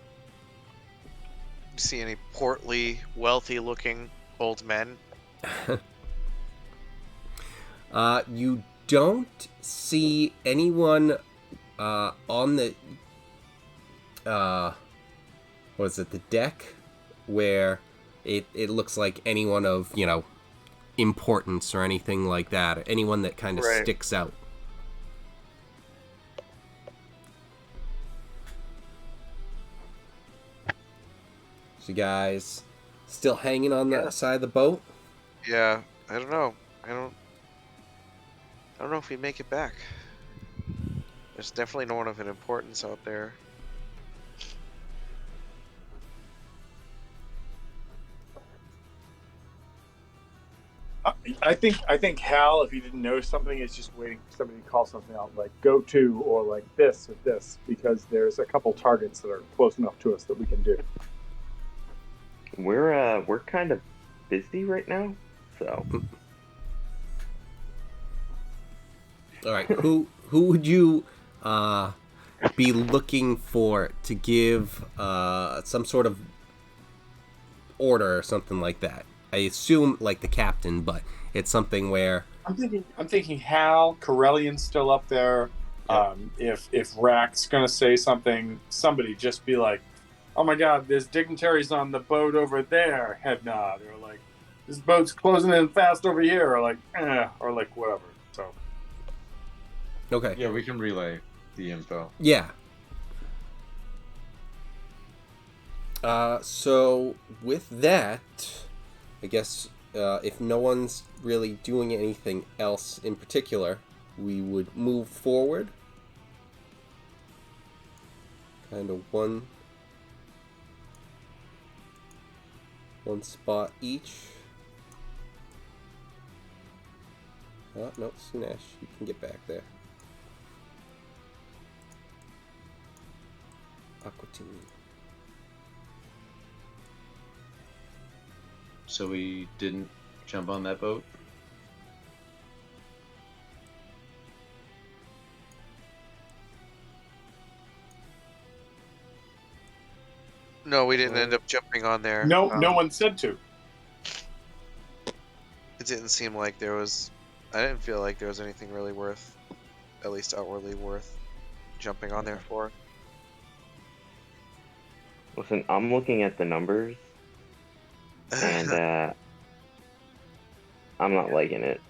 See any portly, wealthy-looking old men? you don't see anyone on the what is it, the deck, where it looks like anyone of, you know, importance or anything like that, anyone that kind of Right. sticks out. So you guys still hanging on the side of the boat? Yeah, I don't know. I don't know if we make it back. There's definitely no one of an importance out there. I think Hal, if he didn't know something, is just waiting for somebody to call something out, like go to or like this or this, because there's a couple targets that are close enough to us that we can do. We're kind of busy right now, so All right, who would you be looking for to give some sort of order or something like that? I assume like the captain, but it's something where I'm thinking Hal, Corellian's still up there. If Rack's gonna say something, somebody just be like, "Oh my God, there's dignitaries on the boat over there." Head nod, or like, "This boat's closing in fast over here," or like, or like whatever. So okay, Yeah, we can relay the info. yeah. So with that, I guess if no one's really doing anything else in particular, we would move forward. Kind of one spot each. Oh, no, Sunesh, you can get back there. Aquatine. So we didn't jump on that boat? No, we didn't end up jumping on there. No, no one said to. It didn't seem like there was. I didn't feel like there was anything really worth, at least outwardly worth, jumping on there for. Listen, I'm looking at the numbers, and I'm not liking it.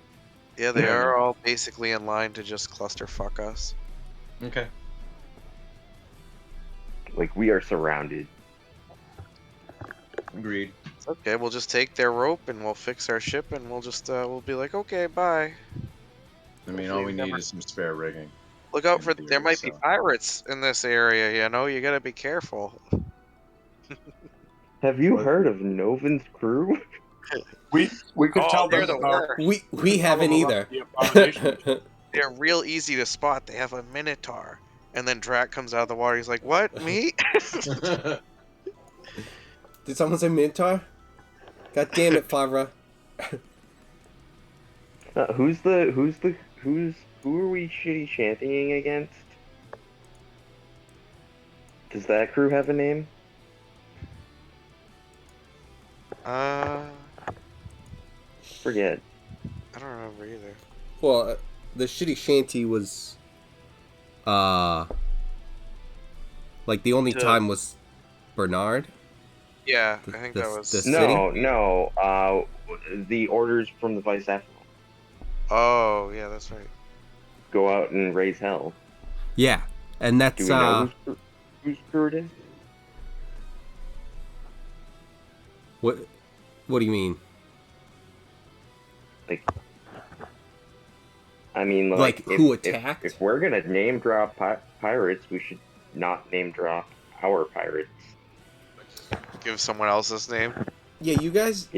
Yeah, they are all basically in line to just clusterfuck us. Okay. Like, we are surrounded. Agreed. Okay, we'll just take their rope and we'll fix our ship and we'll just we'll be like, okay, bye. I mean, all we need is some spare rigging. Look out for theory, there might be so. pirates in this area. You know, you gotta be careful. Have you heard of Noven's crew? We could tell they're them the about. worst. We haven't them either. about the abomination. They're real easy to spot. They have a minotaur, and then Drac comes out of the water. He's like, "What? Me?" Did someone say Minotaur? God damn it, Favra. Who are we shitty championing against? Does that crew have a name? Forget. I don't remember either. Well, the shitty shanty was, like the only time was Bernard. Yeah, I think that was. the city? No. The orders from the Vice Admiral. Oh, yeah, that's right. Go out and raise hell. Yeah, and that's Do we know whose crew it is? What do you mean? Like, who attacked? If we're gonna name drop pirates, we should not name drop our pirates. Give someone else's name. Yeah, you guys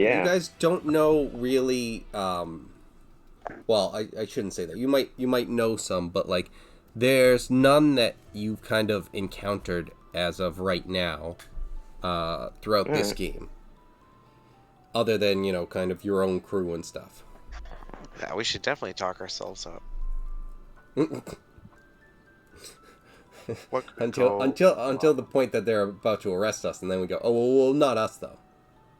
don't know really. Well, I shouldn't say that. You might know some, but like, there's none that you've kind of encountered as of right now, throughout this game. Other than, kind of your own crew and stuff. Yeah, we should definitely talk ourselves up. until the point that they're about to arrest us, and then we go, oh well, not us though.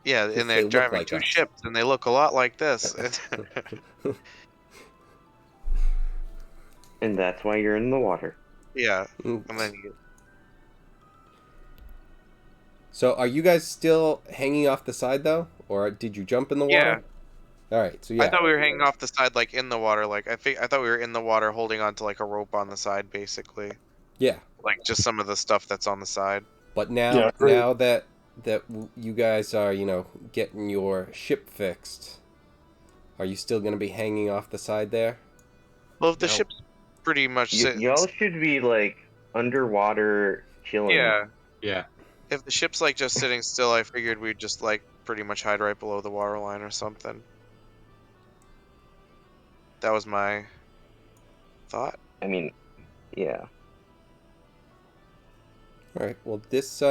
Yeah, and they're driving two ships, and they look a lot like this. And that's why you're in the water. Yeah, and then So, are you guys still hanging off the side though, or did you jump in the water? Yeah. All right. So yeah. I thought we were hanging off the side, like in the water. Like I thought we were in the water, holding onto like a rope on the side, basically. Yeah. Like just some of the stuff that's on the side. But now that you guys are, getting your ship fixed, are you still going to be hanging off the side there? Well, if the ship's pretty much y'all should be like underwater chilling. Yeah. Yeah. If the ship's like just sitting still, I figured we'd just like pretty much hide right below the waterline or something. That was my thought. I mean, yeah. All right. Well, this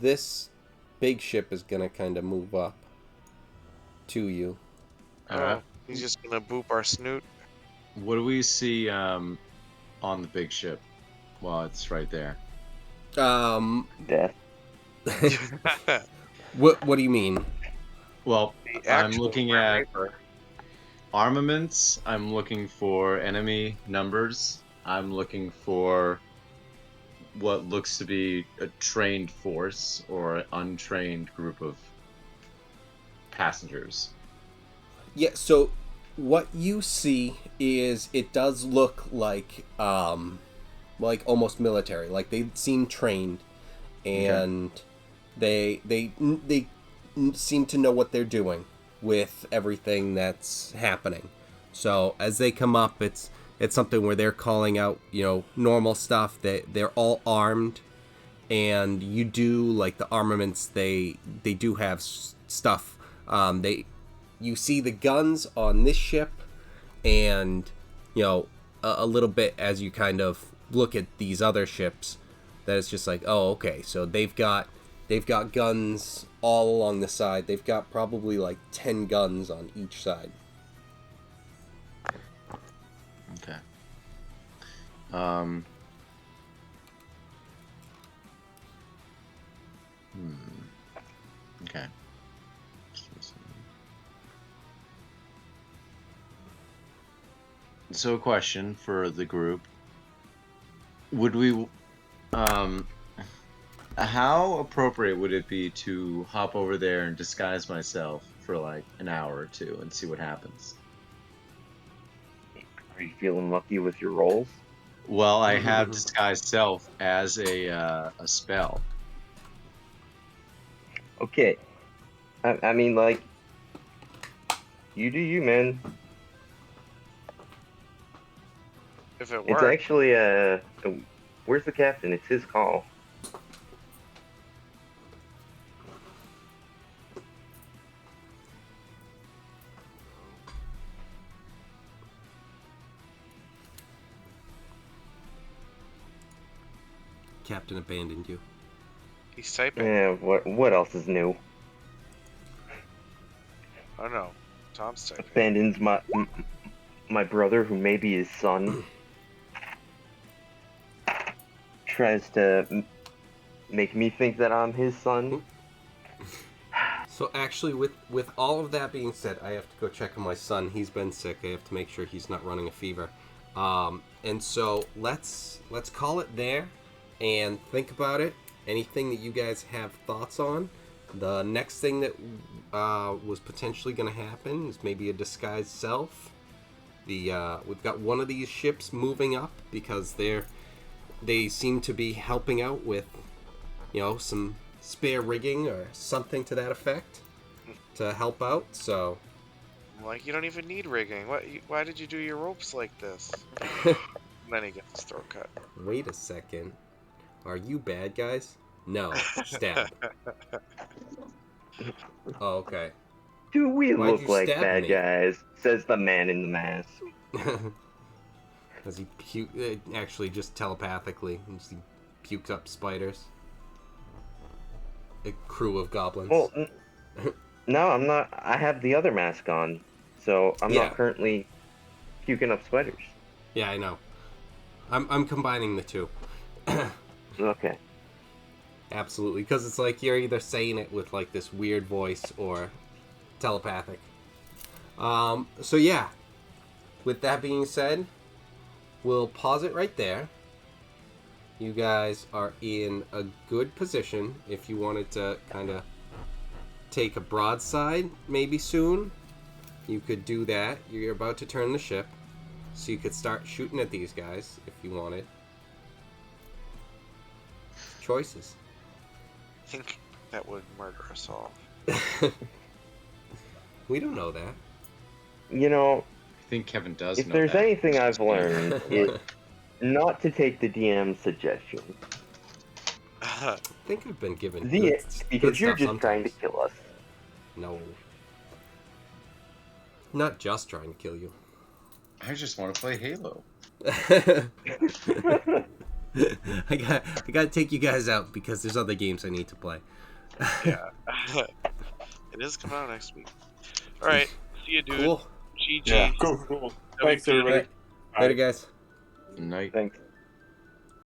this big ship is gonna kind of move up to you. He's just gonna boop our snoot. What do we see on the big ship? Well, it's right there. Death. What do you mean? Well, I'm looking at armaments. I'm looking for enemy numbers. I'm looking for what looks to be a trained force or an untrained group of passengers. Yeah, so what you see is it does look like almost military. Like they seem trained, and They seem to know what they're doing with everything that's happening. So as they come up, it's something where they're calling out, normal stuff. They're all armed, and you do like the armaments. They do have stuff. You see the guns on this ship, and a little bit as you kind of look at these other ships, that it's just like, oh, okay, so they've got guns all along the side. They've got probably like 10 guns on each side. Okay. Okay. So a question for the group. Would we how appropriate would it be to hop over there and disguise myself for like an hour or two and see what happens? Are you feeling lucky with your rolls? Well, I have disguise self as a spell. Okay. I mean, like, you do you, man. If it It's works. actually, where's the captain? It's his call. Captain abandoned you. He's typing. Yeah, what else is new? I don't know. Tom's typing. Abandons my brother, who may be his son. Tries to make me think that I'm his son. So actually, with all of that being said, I have to go check on my son. He's been sick. I have to make sure he's not running a fever. And so let's call it there and think about it. Anything that you guys have thoughts on. The next thing that was potentially going to happen is maybe a disguised self. We've got one of these ships moving up because they seem to be helping out with, some spare rigging or something to that effect to help out. So, Like, you don't even need rigging. Why did you do your ropes like this? And then he gets his throat cut. wait a second. Are you bad guys? No. Stab. Oh, okay. Do we Why'd look you like stab bad me? guys? Says the man in the mask. Does he puke? Actually, just telepathically. He pukes up spiders. A crew of goblins. Well, no, I'm not. I have the other mask on, so I'm Yeah. not currently puking up spiders. Yeah, I know. I'm combining the two. Okay. Absolutely, because it's like you're either saying it with like this weird voice or telepathic. So yeah. With that being said, we'll pause it right there. You guys are in a good position if you wanted to kind of take a broadside maybe soon. You could do that. You're about to turn the ship, so you could start shooting at these guys if you wanted. Choices. I think that would murder us all. We don't know that. You know, I think Kevin does if know there's that. anything I've learned, it's not to take the DM's suggestion. I think I've been given Because good you're stuff just trying to sometimes. kill us. No. Not just trying to kill you. I just want to play Halo. I got to take you guys out because there's other games I need to play. Yeah. It is coming out next week. Alright. See you, dude. Cool. GG. Yeah, cool. Thanks, everybody. Later, guys. Night. Thanks.